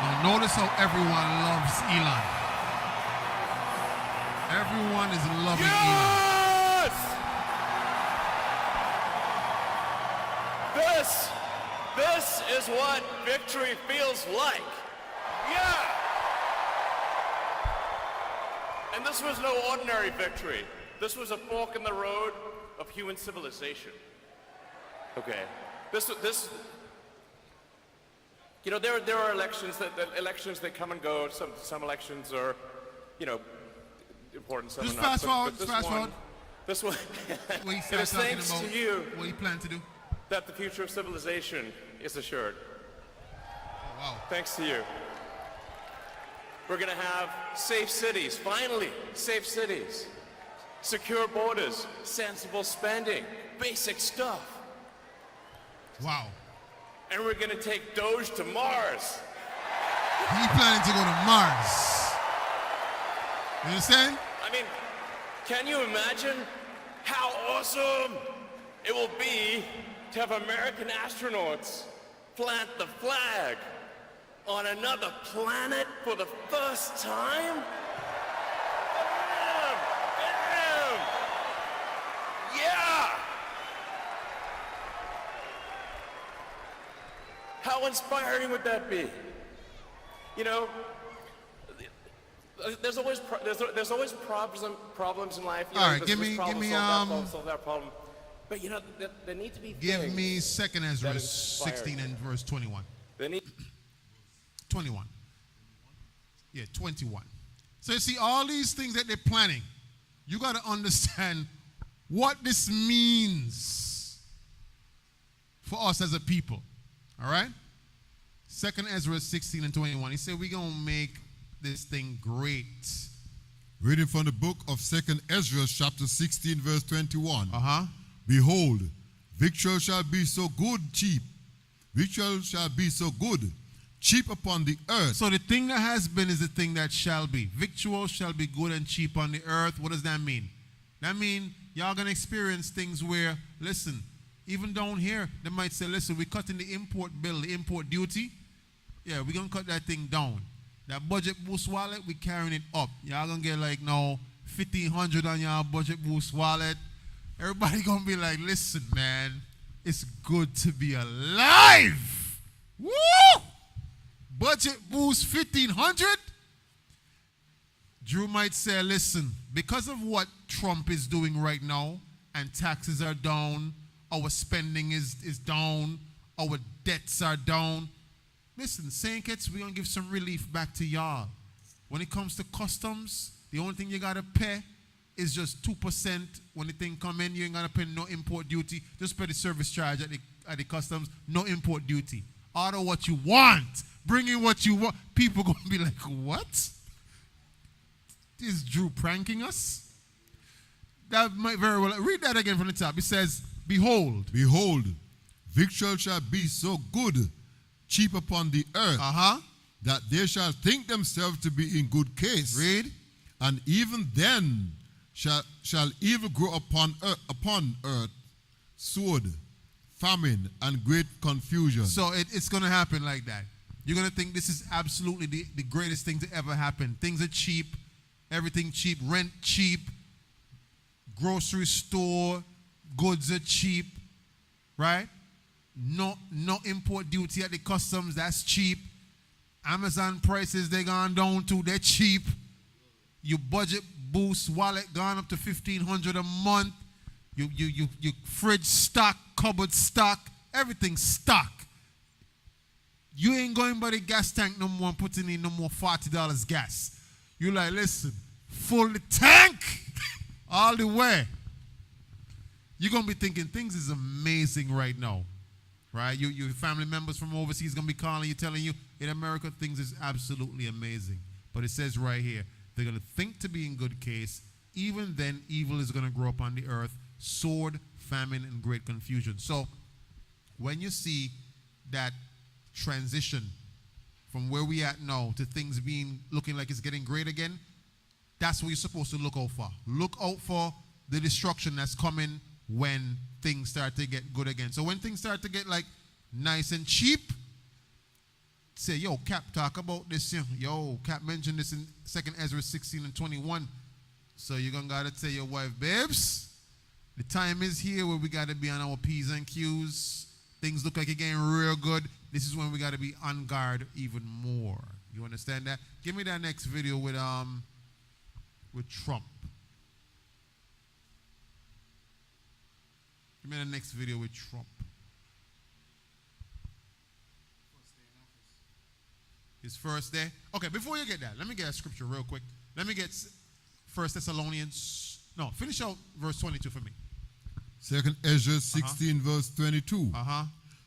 [SPEAKER 1] Now notice how everyone loves Elon. Everyone is loving Elon.
[SPEAKER 13] This is what victory feels like. Yeah. And this was no ordinary victory. This was a fork in the road of human civilization. Okay. This you know, there are elections that come and go. Some elections are, you know, important. Some
[SPEAKER 1] just
[SPEAKER 13] are not.
[SPEAKER 1] fast forward.
[SPEAKER 13] This one.
[SPEAKER 1] What
[SPEAKER 13] it is thanks
[SPEAKER 1] about
[SPEAKER 13] to you.
[SPEAKER 1] What you plan to do?
[SPEAKER 13] That the future of civilization is assured.
[SPEAKER 1] Oh, wow.
[SPEAKER 13] Thanks to you. We're going to have safe cities, finally, safe cities. Secure borders, sensible spending, basic stuff.
[SPEAKER 1] Wow.
[SPEAKER 13] And we're going to take Doge to Mars.
[SPEAKER 1] He planning to go to Mars. You understand?
[SPEAKER 13] I mean, can you imagine how awesome it will be to have American astronauts plant the flag on another planet for the first time? Bam! Yeah! How inspiring would that be? You know, there's always problems in life. You know,
[SPEAKER 1] all right, give me
[SPEAKER 13] solve that problem. But you know, there need to be
[SPEAKER 1] give
[SPEAKER 13] things
[SPEAKER 1] me 2 Ezra 16 and verse 21.
[SPEAKER 13] 21.
[SPEAKER 1] Yeah, 21. So you see all these things that they're planning. You got to understand what this means for us as a people. All right? 2nd Ezra 16 and 21. He said, we're going to make this thing great.
[SPEAKER 2] Reading from the book of 2nd Ezra, chapter 16, verse 21.
[SPEAKER 1] Uh-huh.
[SPEAKER 2] Behold, victual shall be so good, cheap. Victual shall be so good, cheap upon the earth.
[SPEAKER 1] So the thing that has been is the thing that shall be. Victual shall be good and cheap on the earth. What does that mean? That means y'all going to experience things where, listen, even down here, they might say, listen, we're cutting the import bill, the import duty. Yeah, we're going to cut that thing down. That budget boost wallet, we're carrying it up. Y'all going to get like now $1,500 on your budget boost wallet. Everybody going to be like, listen, man, it's good to be alive. Woo! Budget boost $1,500. Drew might say, listen, because of what Trump is doing right now, and taxes are down, our spending is down, our debts are down. Listen, St. Kitts, we're going to give some relief back to y'all. When it comes to customs, the only thing you got to pay is just 2% when the thing come in. You ain't got to pay no import duty. Just pay the service charge at the customs, no import duty. Order what you want. Bring in what you want. People going to be like, what? Is Drew pranking us? That might very well. Read that again from the top. It says, behold.
[SPEAKER 2] Behold, victual shall be so good, cheap upon the earth, that they shall think themselves to be in good case.
[SPEAKER 1] Read.
[SPEAKER 2] And even then shall evil grow upon earth, sword, famine, and great confusion.
[SPEAKER 1] So it's going to happen like that. You're going to think this is absolutely the greatest thing to ever happen. Things are cheap, everything cheap, rent cheap, grocery store, goods are cheap, right? No import duty at the customs, that's cheap. Amazon prices, they gone down too, they're cheap. Your budget boost wallet gone up to $1,500 a month. You fridge stock, cupboard stock, everything stock. You ain't going by the gas tank no more and putting in no more $40 gas. You like, listen, full the tank all the way. You're going to be thinking things is amazing right now. Right? Your family members from overseas going to be calling you, telling you, in America, things is absolutely amazing. But it says right here, they're going to think to be in good case. Even then, evil is going to grow up on the earth. Sword, famine, and great confusion. So, when you see that transition from where we at now to things looking like it's getting great again, that's what you're supposed to look out for. Look out for the destruction that's coming when things start to get good again. So when things start to get like nice and cheap, say, yo, Cap, talk about this. Yo, Cap mentioned this in 2nd Ezra 16 and 21. So you're going to got to tell your wife, babes, the time is here where we got to be on our P's and Q's. Things look like it's getting real good. This is when we got to be on guard even more. You understand that? Give me that next video with Trump. Give me the next video with Trump. His first day. Okay, before you get that, let me get a scripture real quick. Let me get 1 Thessalonians. No, finish out verse 22 for me.
[SPEAKER 2] 2nd Ezra 16, verse 22.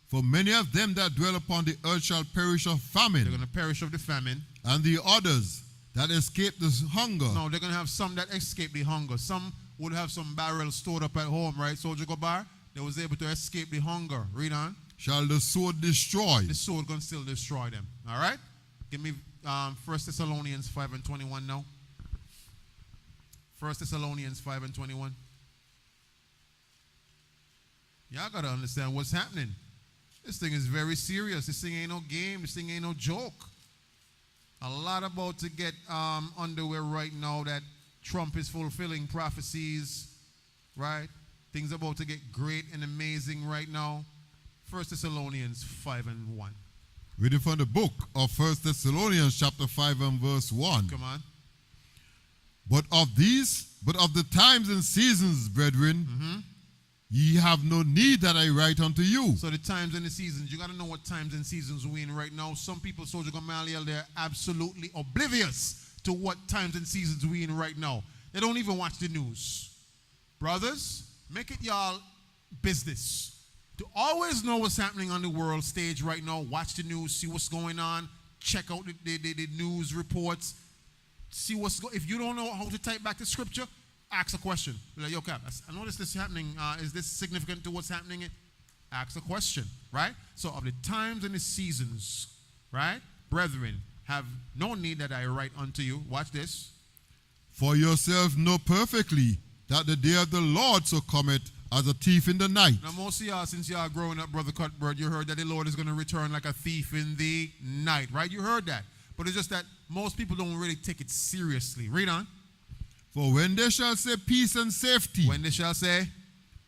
[SPEAKER 2] For many of them that dwell upon the earth shall perish of famine.
[SPEAKER 1] They're going to perish of the famine.
[SPEAKER 2] And the others that escape the hunger.
[SPEAKER 1] No, they're going to have some that escape the hunger. Some would have some barrels stored up at home, right? Soldier go bar, they was able to escape the hunger. Read on.
[SPEAKER 2] Shall the sword destroy?
[SPEAKER 1] The sword going to still destroy them. All right? Give me 1 Thessalonians 5 and 21 now. 1 Thessalonians 5 and 21. Y'all got to understand what's happening. This thing is very serious. This thing ain't no game. This thing ain't no joke. A lot about to get underway right now that Trump is fulfilling prophecies, right? Things about to get great and amazing right now. 1 Thessalonians 5 and 1.
[SPEAKER 2] Reading from the book of 1 Thessalonians chapter 5 and verse 1.
[SPEAKER 1] Come on.
[SPEAKER 2] But of the times and seasons, brethren, Ye have no need that I write unto you.
[SPEAKER 1] So the times and the seasons, you got to know what times and seasons we're in right now. Some people, Soldier Gamaliel, they're absolutely oblivious to what times and seasons we're in right now. They don't even watch the news. Brothers, make it y'all business to always know what's happening on the world stage right now. Watch the news, see what's going on, check out the news reports, see what's going. If you don't know how to type back the scripture, ask a question. Be like, yo, Cap, I noticed this happening. Is this significant to what's happening? Ask a question, right? So of the times and the seasons, right? Brethren, have no need that I write unto you. Watch this.
[SPEAKER 2] For yourself know perfectly that the day of the Lord so cometh as a thief in the night.
[SPEAKER 1] Now, most of y'all, since y'all growing up, Brother Cuthbert, you heard that the Lord is going to return like a thief in the night, right? You heard that. But it's just that most people don't really take it seriously. Read on.
[SPEAKER 2] For when they shall say peace and safety.
[SPEAKER 1] When they shall say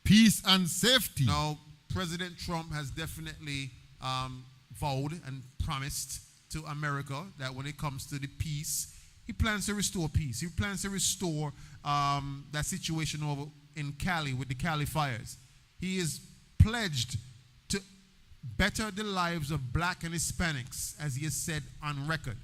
[SPEAKER 2] peace and safety.
[SPEAKER 1] Now, President Trump has definitely vowed and promised to America that when it comes to the peace, he plans to restore peace. He plans to restore that situation over in Cali with the Cali fires. He is pledged to better the lives of black and Hispanics, as he has said on record.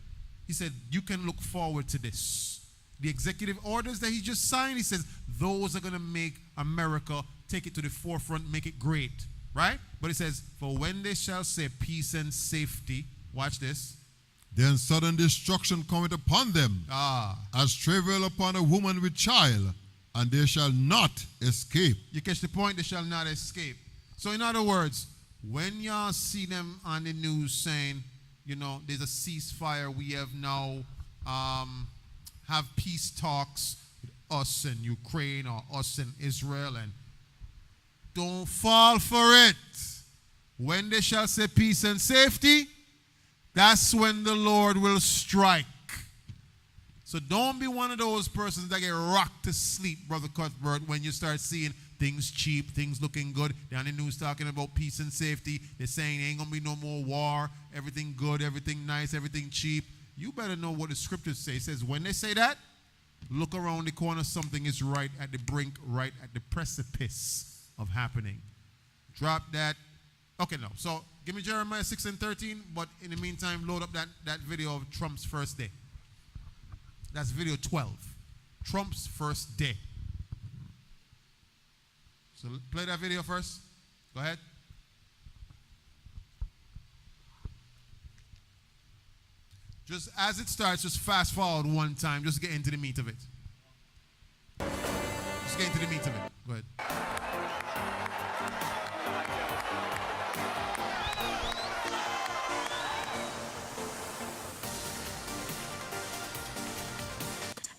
[SPEAKER 1] He said, you can look forward to this. The executive orders that he just signed, he says, those are going to make America take it to the forefront, make it great, right? But he says, for when they shall say peace and safety, watch this.
[SPEAKER 2] Then sudden destruction cometh upon them, as travail upon a woman with child, and they shall not escape.
[SPEAKER 1] You catch the point? They shall not escape. So in other words, when y'all see them on the news saying, you know, there's a ceasefire, we have now have peace talks with us and Ukraine or us and Israel, and don't fall for it. When they shall say peace and safety, that's when the Lord will strike. So don't be one of those persons that get rocked to sleep, Brother Cuthbert, when you start seeing things cheap, things looking good. Down in the news talking about peace and safety. They're saying there ain't going to be no more war. Everything good, everything nice, everything cheap. You better know what the scriptures say. It says when they say that, look around the corner. Something is right at the brink, right at the precipice of happening. Drop that. Okay, no. So give me Jeremiah 6 and 13. But in the meantime, load up that video of Trump's first day. That's video 12. Trump's first day. So play that video first. Go ahead. Just as it starts, just fast forward one time. Just get into the meat of it. Just get into the meat of it. Go ahead.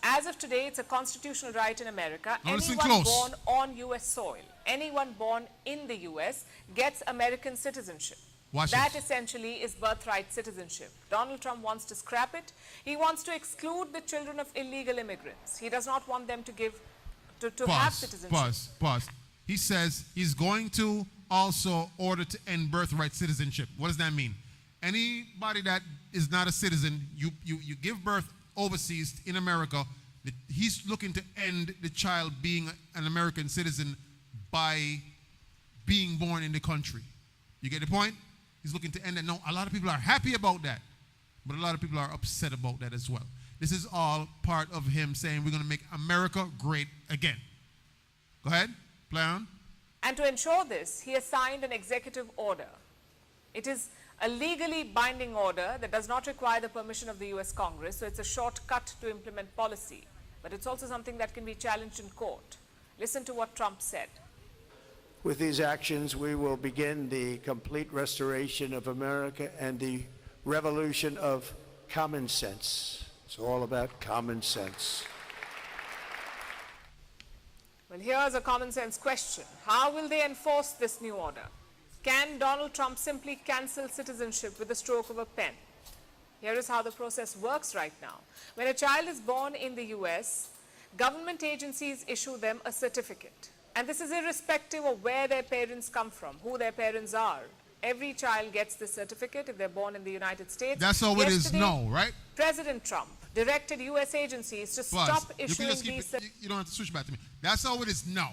[SPEAKER 14] As of today, it's a constitutional right in America.
[SPEAKER 1] Now listen
[SPEAKER 14] anyone
[SPEAKER 1] close.
[SPEAKER 14] born on U.S. soil, anyone born in the U.S. gets American citizenship.
[SPEAKER 1] Watch
[SPEAKER 14] that
[SPEAKER 1] this.
[SPEAKER 14] essentially is birthright citizenship. Donald Trump wants to scrap it. He wants to exclude the children of illegal immigrants. He does not want them to have citizenship.
[SPEAKER 1] Pause. He says he's going to also order to end birthright citizenship. What does that mean? Anybody that is not a citizen, you give birth overseas in America, he's looking to end the child being an American citizen by being born in the country. You get the point? He's looking to end that. Now, a lot of people are happy about that, but a lot of people are upset about that as well. This is all part of him saying we're going to make America great again. Go ahead, play on.
[SPEAKER 14] And to ensure this, he has signed an executive order. It is a legally binding order that does not require the permission of the U.S. Congress, so it's a shortcut to implement policy. But it's also something that can be challenged in court. Listen to what Trump said.
[SPEAKER 7] With these actions, we will begin the complete restoration of America and the revolution of common sense. It's all about common sense.
[SPEAKER 14] Well, here's a common sense question. How will they enforce this new order? Can Donald Trump simply cancel citizenship with the stroke of a pen? Here is how the process works right now. When a child is born in the U.S., government agencies issue them a certificate. And this is irrespective of where their parents come from, who their parents are. Every child gets this certificate if they're born in the United States.
[SPEAKER 1] That's all it is now, right?
[SPEAKER 14] President Trump directed U.S. agencies to stop issuing these certificates.
[SPEAKER 1] You don't have to switch back to me. That's how it is now.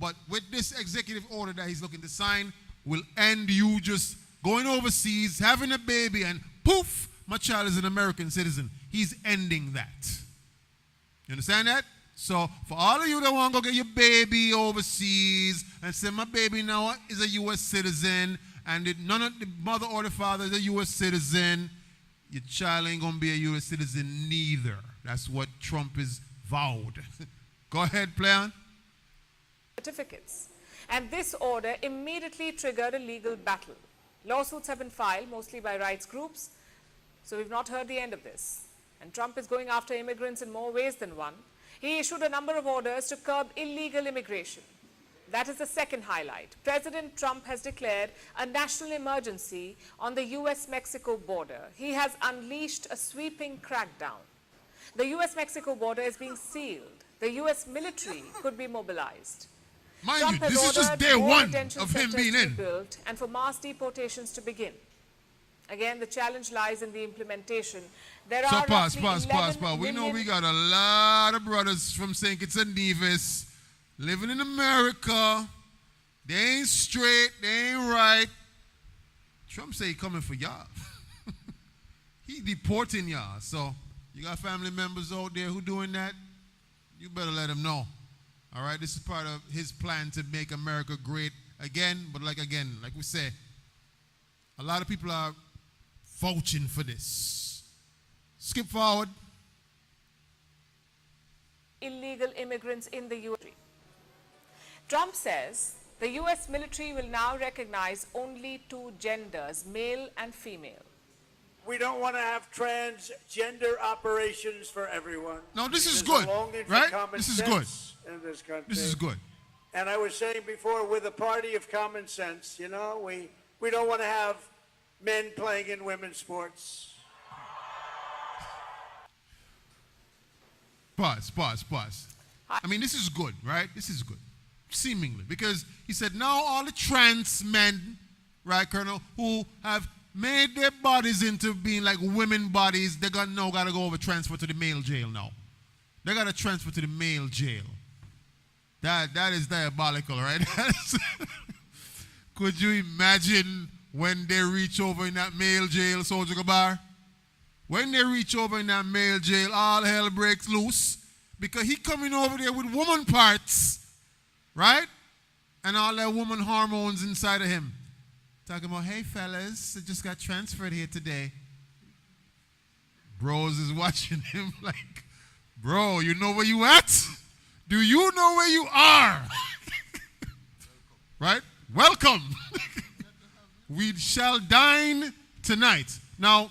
[SPEAKER 1] But with this executive order that he's looking to sign, will end you just going overseas, having a baby, and poof, my child is an American citizen. He's ending that. You understand that? So for all of you that want to go get your baby overseas and say my baby now is a U.S. citizen and none of the mother or the father is a U.S. citizen, your child ain't going to be a U.S. citizen neither. That's what Trump is vowed. Go ahead, play on.
[SPEAKER 14] Certificates. And this order immediately triggered a legal battle. Lawsuits have been filed, mostly by rights groups, so we've not heard the end of this. And Trump is going after immigrants in more ways than one. He issued a number of orders to curb illegal immigration. That is the second highlight. President Trump has declared a national emergency on the US-Mexico border. He has unleashed a sweeping crackdown. The US-Mexico border is being sealed. The US military could be mobilized.
[SPEAKER 1] Mind
[SPEAKER 14] Trump
[SPEAKER 1] you, this is just day one of him being in.
[SPEAKER 14] Built and for mass deportations to begin. Again, the challenge lies in the implementation. There are
[SPEAKER 1] pause.
[SPEAKER 14] million...
[SPEAKER 1] We know we got a lot of brothers from St. Kitts and Nevis living in America. They ain't straight, they ain't right. Trump say he coming for y'all. He deporting y'all. So you got family members out there who doing that, you better let them know. All right, this is part of his plan to make America great again. But like we say, a lot of people are vouching for this. Skip forward.
[SPEAKER 14] Illegal immigrants in the U.S. Trump says the U.S. military will now recognize only two genders, male and female.
[SPEAKER 7] We don't want to have transgender operations for everyone.
[SPEAKER 1] No, this is good, right? This is good.
[SPEAKER 7] In this country.
[SPEAKER 1] This is good.
[SPEAKER 7] And I was saying before, we're the party of common sense. You know, we don't want to have men playing in women's sports.
[SPEAKER 1] Pause. I mean, this is good, right? This is good. Seemingly. Because he said now all the trans men, right, Colonel, who have made their bodies into being like women bodies, they got to go over transfer to the male jail now. They got to transfer to the male jail. That is diabolical, right? Could you imagine when they reach over in that male jail, Soldier Gabar? When they reach over in that male jail, all hell breaks loose because he coming over there with woman parts, right? And all that woman hormones inside of him. Talking about, hey fellas, I just got transferred here today. Bros is watching him like, bro, you know where you at? Do you know where you are? Right? Welcome. We shall dine tonight. Now,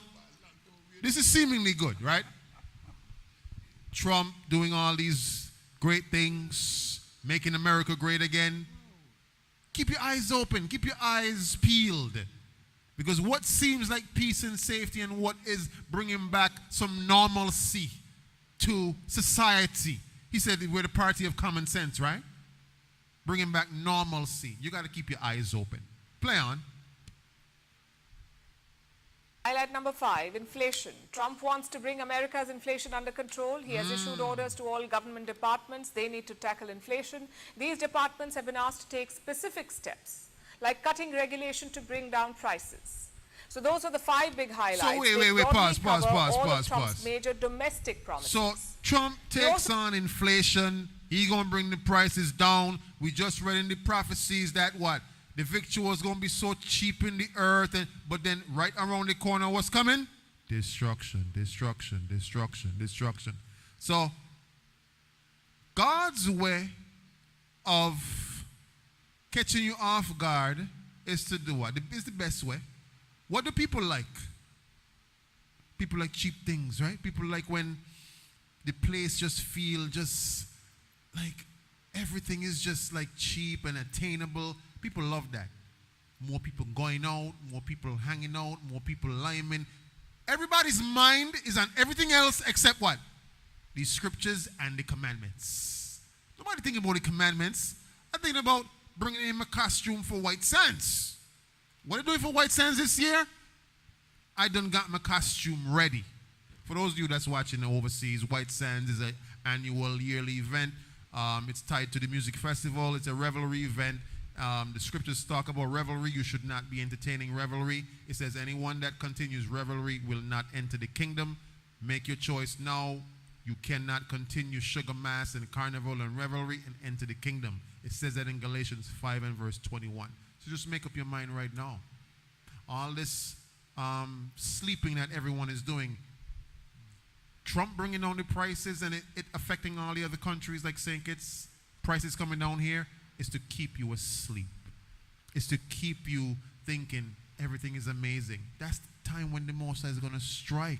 [SPEAKER 1] this is seemingly good, right? Trump doing all these great things, making America great again. Keep your eyes open. Keep your eyes peeled. Because what seems like peace and safety and what is bringing back some normalcy to society. He said we're the party of common sense, right? Bringing back normalcy. You got to keep your eyes open. Play on.
[SPEAKER 14] Highlight number 5, inflation. Trump wants to bring America's inflation under control. He has issued orders to all government departments. They need to tackle inflation. These departments have been asked to take specific steps, like cutting regulation to bring down prices. So those are the 5 big highlights.
[SPEAKER 1] So wait, pause.
[SPEAKER 14] Major domestic promises.
[SPEAKER 1] So Trump takes on inflation. He going to bring the prices down. We just read in the prophecies that what? The victory was going to be so cheap in the earth. But then right around the corner, what's coming? Destruction. So God's way of catching you off guard is to do what? It's the best way. What do people like? People like cheap things, right? People like when the place just feel just like everything is just like cheap and attainable. People love that. More people going out, more people hanging out, more people liming. Everybody's mind is on everything else except what? The scriptures and the commandments. Nobody thinking about the commandments. I'm thinking about bringing in my costume for White Sands. What are you doing for White Sands this year? I done got my costume ready. For those of you that's watching overseas, White Sands is an annual yearly event It's tied to the music festival. It's a revelry event. The scriptures talk about revelry. You should not be entertaining revelry. It says anyone that continues revelry will not enter the kingdom. Make your choice now. You cannot continue sugar mass and carnival and revelry and enter the kingdom. It says that in Galatians 5 and verse 21. So just make up your mind right now. All this sleeping that everyone is doing, Trump bringing down the prices and it affecting all the other countries like St. Kitts, prices coming down here, is to keep you asleep. It's to keep you thinking everything is amazing. That's the time when the Most High is going to strike.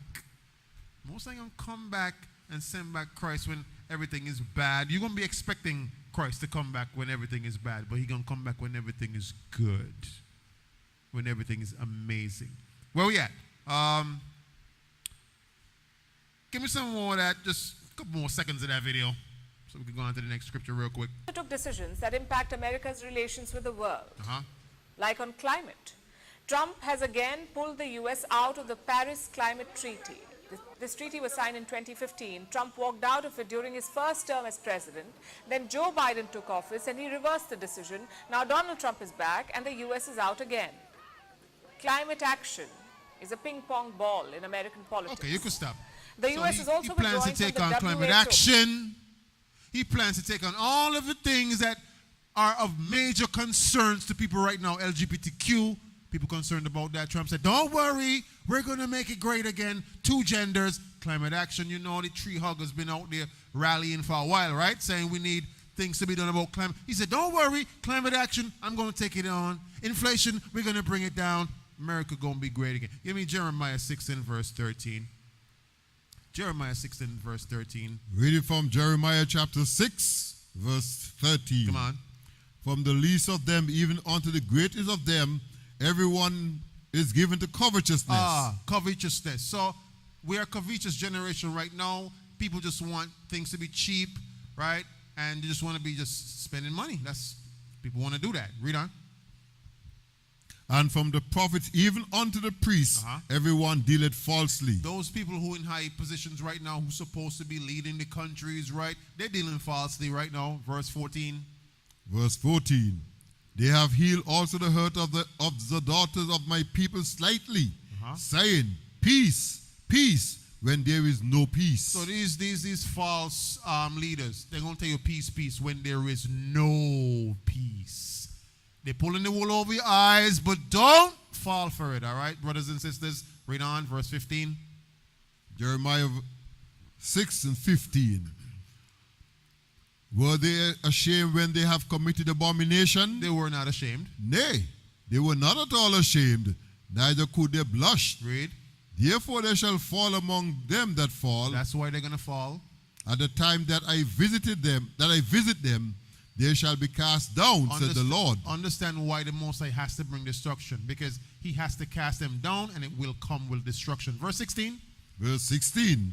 [SPEAKER 1] Most High going to come back and send back Christ when everything is bad. You're going to be expecting Christ to come back when everything is bad, but He's going to come back when everything is good, when everything is amazing. Where we at? Give me some more of that, just a couple more seconds of that video so we can go on to the next scripture real quick.
[SPEAKER 14] Took decisions that impact America's relations with the world, like on climate. Trump has again pulled the U.S. out of the Paris Climate Treaty. This treaty was signed in 2015. Trump walked out of it during his first term as president. Then Joe Biden took office and he reversed the decision. Now Donald Trump is back and the U.S. is out again. Climate action is a ping-pong ball in American politics.
[SPEAKER 1] Okay, you can stop.
[SPEAKER 14] The U.S. is also withdrawing from the WHO.
[SPEAKER 1] He plans to take on climate action. He plans to take on all of the things that are of major concerns to people right now. LGBTQ, people concerned about that. Trump said, don't worry, we're going to make it great again. 2 genders, climate action. You know, the tree hugger's been out there rallying for a while, right? Saying we need things to be done about climate. He said, don't worry, climate action, I'm going to take it on. Inflation, we're going to bring it down. America going to be great again. Give me Jeremiah 6 and verse 13. Jeremiah 6 and verse 13.
[SPEAKER 2] Reading from Jeremiah chapter 6, verse 13.
[SPEAKER 1] Come on.
[SPEAKER 2] From the least of them even unto the greatest of them, everyone is given to covetousness.
[SPEAKER 1] Covetousness. So we are a covetous generation right now. People just want things to be cheap, right? And they just want to be just spending money. People want to do that. Read on.
[SPEAKER 2] And from the prophets even unto the priests, everyone dealeth falsely.
[SPEAKER 1] Those people who in high positions right now, who's supposed to be leading the countries, right? They're dealing falsely right now. Verse 14.
[SPEAKER 2] Verse 14. They have healed also the hurt of the daughters of my people slightly, saying, peace, peace, when there is no peace.
[SPEAKER 1] So these false leaders, they're going to tell you peace, peace, when there is no peace. They're pulling the wool over your eyes, but don't fall for it, all right, brothers and sisters? Read on, verse 15.
[SPEAKER 2] Jeremiah 6 and 15. Were they ashamed when they have committed abomination?
[SPEAKER 1] They were not ashamed.
[SPEAKER 2] Nay, they were not at all ashamed, neither could they blush.
[SPEAKER 1] Read.
[SPEAKER 2] Therefore they shall fall among them that fall.
[SPEAKER 1] That's why they're going to fall.
[SPEAKER 2] At the time that I visit them, they shall be cast down, said the Lord.
[SPEAKER 1] Understand why the Most High has to bring destruction. Because He has to cast them down and it will come with destruction. Verse 16.
[SPEAKER 2] Verse 16.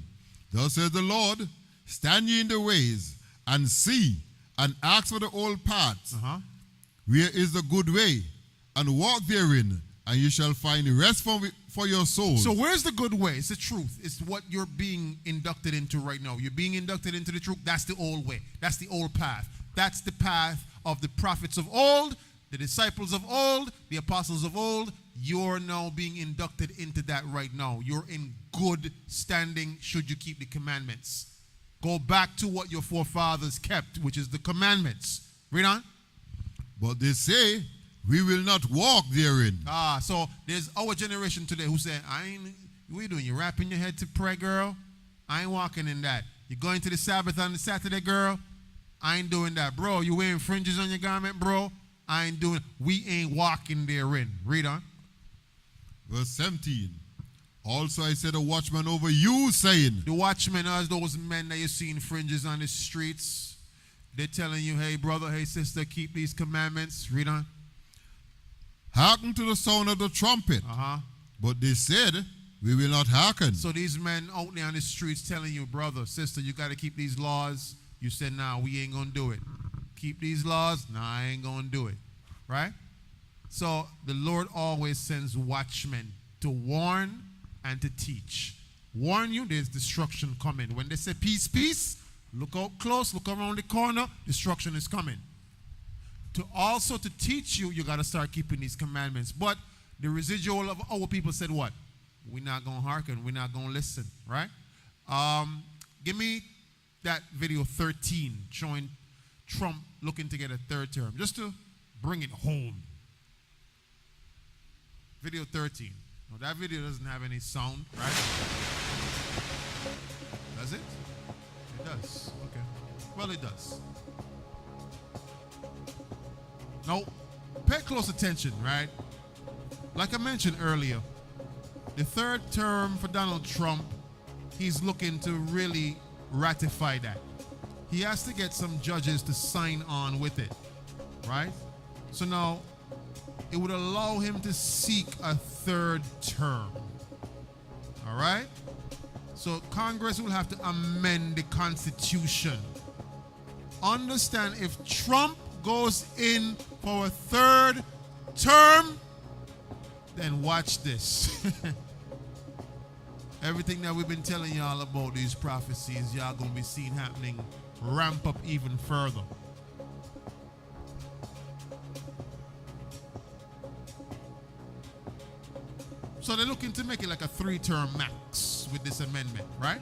[SPEAKER 2] Thus says the Lord, stand ye in the ways and see and ask for the old paths. Where is the good way? And walk therein, and you shall find rest for your souls.
[SPEAKER 1] So where's the good way? It's the truth. It's what you're being inducted into right now. You're being inducted into the truth. That's the old way. That's the old path. That's the path of the prophets of old, the disciples of old, the apostles of old. You're now being inducted into that right now. You're in good standing should you keep the commandments. Go back to what your forefathers kept, which is the commandments. Read on.
[SPEAKER 2] But they say, we will not walk therein.
[SPEAKER 1] So there's our generation today who say, what are you doing? You wrapping your head to pray, girl? I ain't walking in that. You going to the Sabbath on the Saturday, girl? I ain't doing that. Bro, you wearing fringes on your garment, bro? I ain't doing it. We ain't walking therein. Read on.
[SPEAKER 2] Verse 17. Also I said a watchman over you, saying.
[SPEAKER 1] The watchmen are those men that you see in fringes on the streets. They're telling you, hey, brother, hey, sister, keep these commandments. Read on.
[SPEAKER 2] Hearken to the sound of the trumpet. But they said, we will not hearken.
[SPEAKER 1] So these men out there on the streets telling you, brother, sister, you got to keep these laws. You said, nah, we ain't going to do it. Keep these laws? Nah, I ain't going to do it. Right? So the Lord always sends watchmen to warn and to teach. Warn you there's destruction coming. When they say peace, peace, Look out close, look around the corner, destruction is coming. To teach you, you got to start keeping these commandments. But the residual of our people said what? We're not going to hearken, we're not going to listen, right? Give me that video 13 showing Trump looking to get a third term, just to bring it home. Video 13. No, that video doesn't have any sound, right? Does it? It does. Okay. Well, it does. Now, pay close attention, right? Like I mentioned earlier, the third term for Donald Trump, he's looking to really ratify that. He has to get some judges to sign on with it, right? So now, it would allow him to seek a third term. All right? So Congress will have to amend the Constitution. Understand, if Trump goes in for a third term, then watch this. Everything that we've been telling y'all about these prophecies, y'all gonna be seeing happening, ramp up even further. So they're looking to make it like a 3-term max with this amendment, right?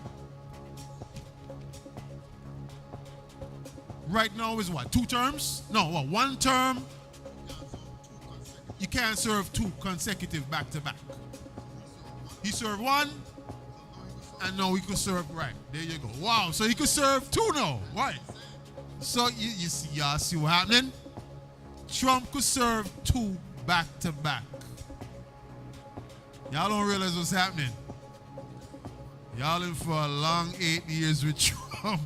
[SPEAKER 1] Right now is what? 2 terms? No, what? 1 term? You can't serve 2 consecutive back to back. He served 1, and now he could serve, right? There you go. Wow, so he could serve 2 now, right? So you see, y'all see what's happening? Trump could serve 2 back to back. Y'all don't realize what's happening. Y'all in for a long 8 years with Trump.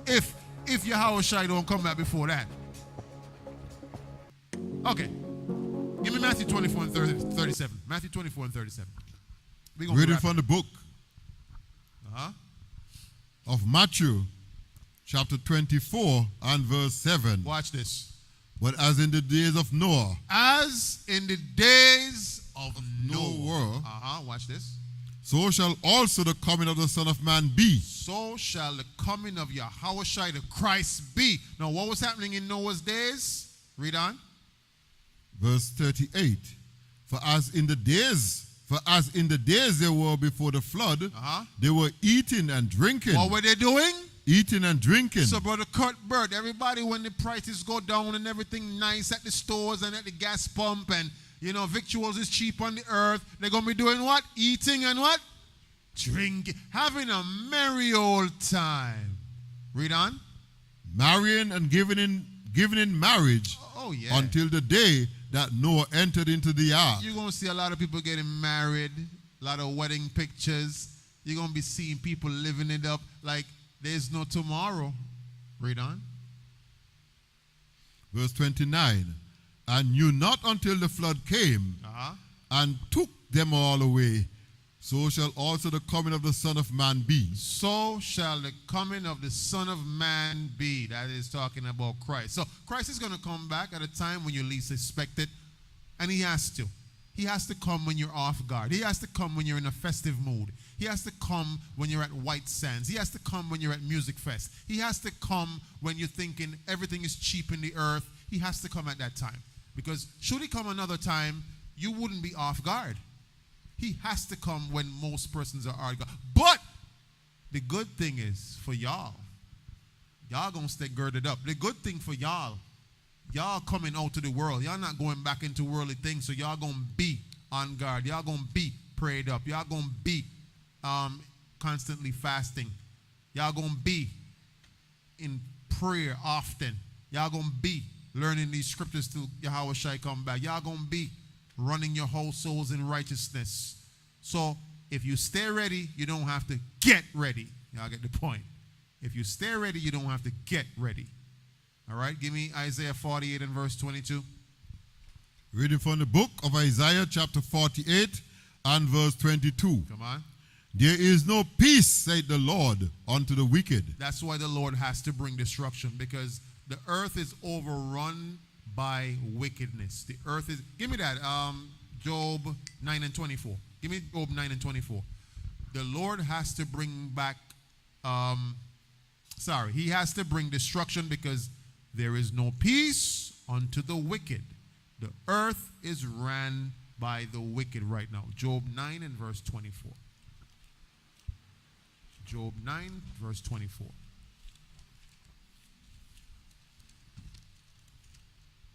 [SPEAKER 1] If Yahushua don't come back before that. Okay. Give me Matthew 24 and 37. Matthew 24 and 37.
[SPEAKER 2] Reading from the book of Matthew, chapter 24 and verse 7.
[SPEAKER 1] Watch this.
[SPEAKER 2] But as in the days of Noah.
[SPEAKER 1] As in the days of
[SPEAKER 2] Noah.
[SPEAKER 1] Watch this.
[SPEAKER 2] So shall also the coming of the Son of Man be.
[SPEAKER 1] So shall the coming of Yahushua the Christ be. Now, what was happening in Noah's days? Read on.
[SPEAKER 2] Verse 38. For as in the days they were before the flood, they were eating and drinking.
[SPEAKER 1] What were they doing?
[SPEAKER 2] Eating and drinking.
[SPEAKER 1] So, Brother Cuthbert, everybody, when the prices go down and everything nice at the stores and at the gas pump, and victuals is cheap on the earth, they're going to be doing what? Eating and what? Drinking. Having a merry old time. Read on.
[SPEAKER 2] Marrying and giving in marriage.
[SPEAKER 1] Oh, yeah.
[SPEAKER 2] Until the day that Noah entered into the ark.
[SPEAKER 1] You're going to see a lot of people getting married, a lot of wedding pictures. You're going to be seeing people living it up like there's no tomorrow. Read on.
[SPEAKER 2] Verse 29. And knew not until the flood came and took them all away. So shall also the coming of the Son of Man be.
[SPEAKER 1] So shall the coming of the Son of Man be. That is talking about Christ. So Christ is going to come back at a time when you least expect it. And he has to. He has to come when you're off guard. He has to come when you're in a festive mood. He has to come when you're at White Sands. He has to come when you're at Music Fest. He has to come when you're thinking everything is cheap in the earth. He has to come at that time. Because should he come another time, you wouldn't be off guard. He has to come when most persons are off guard. But the good thing is for y'all going to stay girded up. The good thing for y'all coming out to the world. Y'all not going back into worldly things, so y'all going to be on guard. Y'all going to be prayed up. Y'all going to be constantly fasting. Y'all going to be in prayer often. Y'all going to be learning these scriptures till Yahushua come back. Y'all going to be running your whole souls in righteousness. So if you stay ready, you don't have to get ready. Y'all get the point. If you stay ready, you don't have to get ready. All right, give me Isaiah 48 and verse 22.
[SPEAKER 2] Reading from the book of Isaiah chapter 48 and verse 22.
[SPEAKER 1] Come on.
[SPEAKER 2] There is no peace, said the Lord, unto the wicked.
[SPEAKER 1] That's why the Lord has to bring destruction, because the earth is overrun by wickedness. The earth is, give me that, Job 9 and 24. Give me Job 9 and 24. The Lord has to bring back Sorry, he has to bring destruction because there is no peace unto the wicked. The earth is ran by the wicked right now. Job 9 and verse 24. Job 9 verse 24.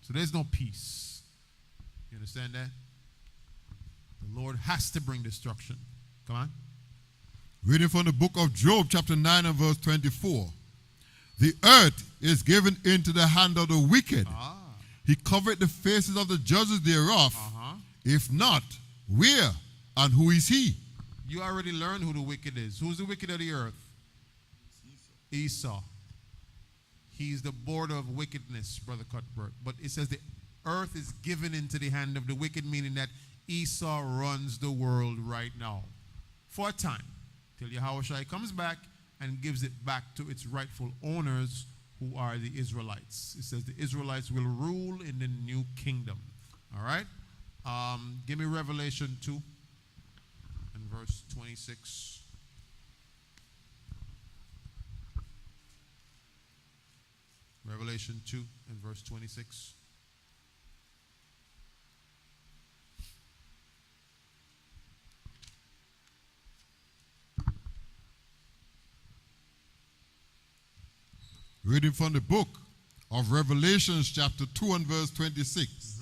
[SPEAKER 1] So there's no peace. You understand that? The Lord has to bring destruction. Come on.
[SPEAKER 2] Reading from the book of Job, chapter 9 and verse 24. The earth is given into the hand of the wicked. He covered the faces of the judges thereof. If not, where and who is he?
[SPEAKER 1] You already learned who the wicked is. Who's the wicked of the earth? Esau. He's the border of wickedness, Brother Cuthbert. But it says the earth is given into the hand of the wicked, meaning that Esau runs the world right now. For a time. Till Yahushua comes back and gives it back to its rightful owners, who are the Israelites. It says the Israelites will rule in the new kingdom. All right? Give me Revelation 2 and verse 26. Revelation 2 and verse 26.
[SPEAKER 2] Reading from the book of Revelations, chapter 2 and verse 26.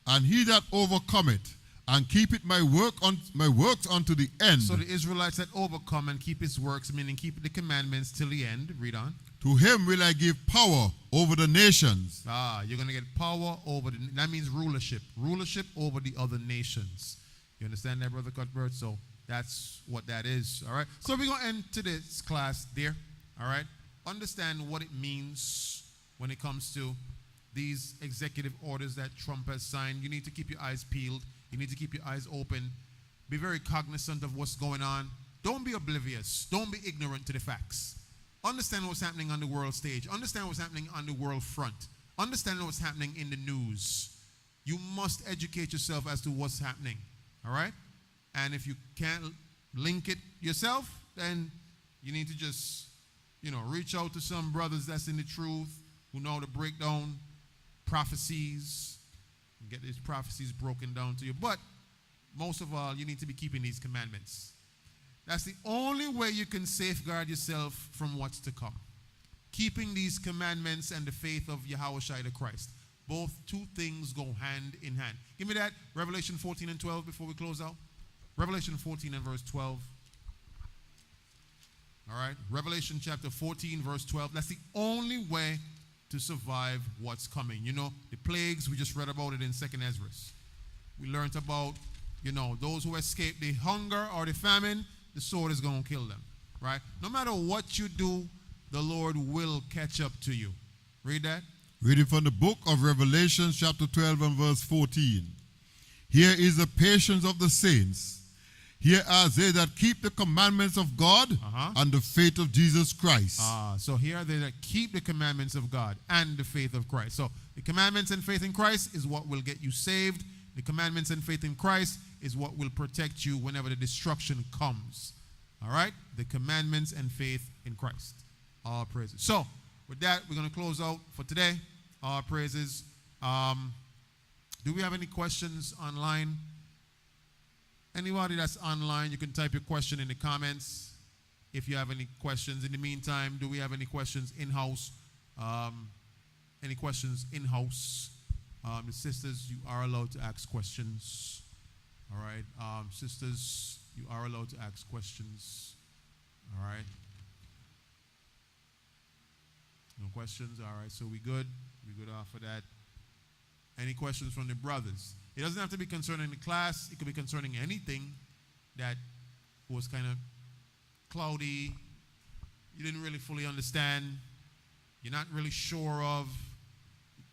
[SPEAKER 2] And he that overcometh and keepeth my works unto the end.
[SPEAKER 1] So the Israelites that overcome and keep his works, meaning keep the commandments till the end. Read on.
[SPEAKER 2] To him will I give power over the nations.
[SPEAKER 1] You're going to get power over that means rulership. Rulership over the other nations. You understand that, Brother Cuthbert? So that's what that is. All right. So we're going to end today's class there. All right. Understand what it means when it comes to these executive orders that Trump has signed. You need to keep your eyes peeled. You need to keep your eyes open. Be very cognizant of what's going on. Don't be oblivious. Don't be ignorant to the facts. Understand what's happening on the world stage. Understand what's happening on the world front. Understand what's happening in the news. You must educate yourself as to what's happening. All right? And if you can't link it yourself, then you need to just, reach out to some brothers that's in the truth, who know to break down prophecies, and get these prophecies broken down to you. But most of all, you need to be keeping these commandments. That's the only way you can safeguard yourself from what's to come. Keeping these commandments and the faith of Yahushua the Christ. Both two things go hand in hand. Give me that, Revelation 14 and 12 before we close out. Revelation 14 and verse 12. All right, Revelation chapter 14, verse 12. That's the only way to survive what's coming. The plagues, we just read about it in 2nd Ezra. We learned about, those who escape the hunger or the famine, the sword is going to kill them, right? No matter what you do, the Lord will catch up to you. Read that.
[SPEAKER 2] Reading from the book of Revelation, chapter 12 and verse 14. Here is the patience of the saints. Here are they that keep the commandments of God and the faith of Jesus Christ.
[SPEAKER 1] So here are they that keep the commandments of God and the faith of Christ. So the commandments and faith in Christ is what will get you saved. The commandments and faith in Christ is what will protect you whenever the destruction comes. All right? The commandments and faith in Christ. All praises. So with that, we're going to close out for today. All praises. Do we have any questions online? Anybody that's online, you can type your question in the comments if you have any questions. In the meantime, do we have any questions in-house? Any questions in-house? The sisters, you are allowed to ask questions. All right. Sisters, you are allowed to ask questions. All right. No questions? All right. So we good? We good off of that? Any questions from the brothers? It doesn't have to be concerning the class. It could be concerning anything that was kind of cloudy. You didn't really fully understand. You're not really sure of.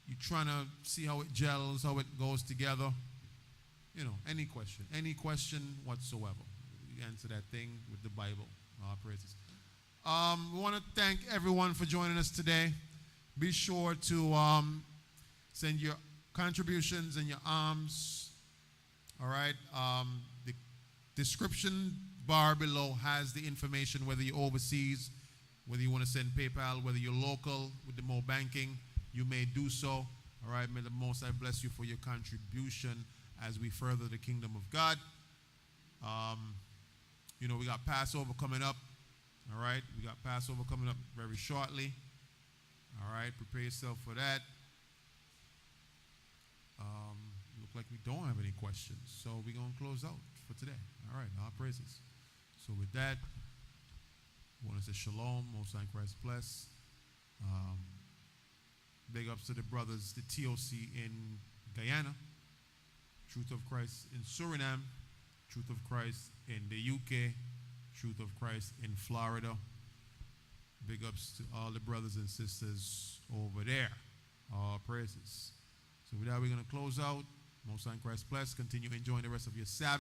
[SPEAKER 1] You're trying to see how it gels, how it goes together. Any question whatsoever. You answer that thing with the Bible. All praises. We want to thank everyone for joining us today. Be sure to send your contributions and your alms. All right. The description bar below has the information, whether you're overseas, Whether you want to send PayPal, whether you're local with the MoBanking, you may do so. All right, may the Most High bless you for your contribution as we further the kingdom of God. You know, we got Passover coming up. All right, we got Passover coming up very shortly. All right, prepare yourself for that. Look like we don't have any questions, so we're going to close out for today. All right, all praises. So with that, I want to say shalom, Most High in Christ bless. Big ups to the brothers, the TOC in Guyana, Truth of Christ in Suriname, Truth of Christ in the UK, Truth of Christ in Florida. Big ups to all the brothers and sisters over there. All praises. So with that, we're going to close out. Most High in Christ bless. Continue enjoying the rest of your Sabbath.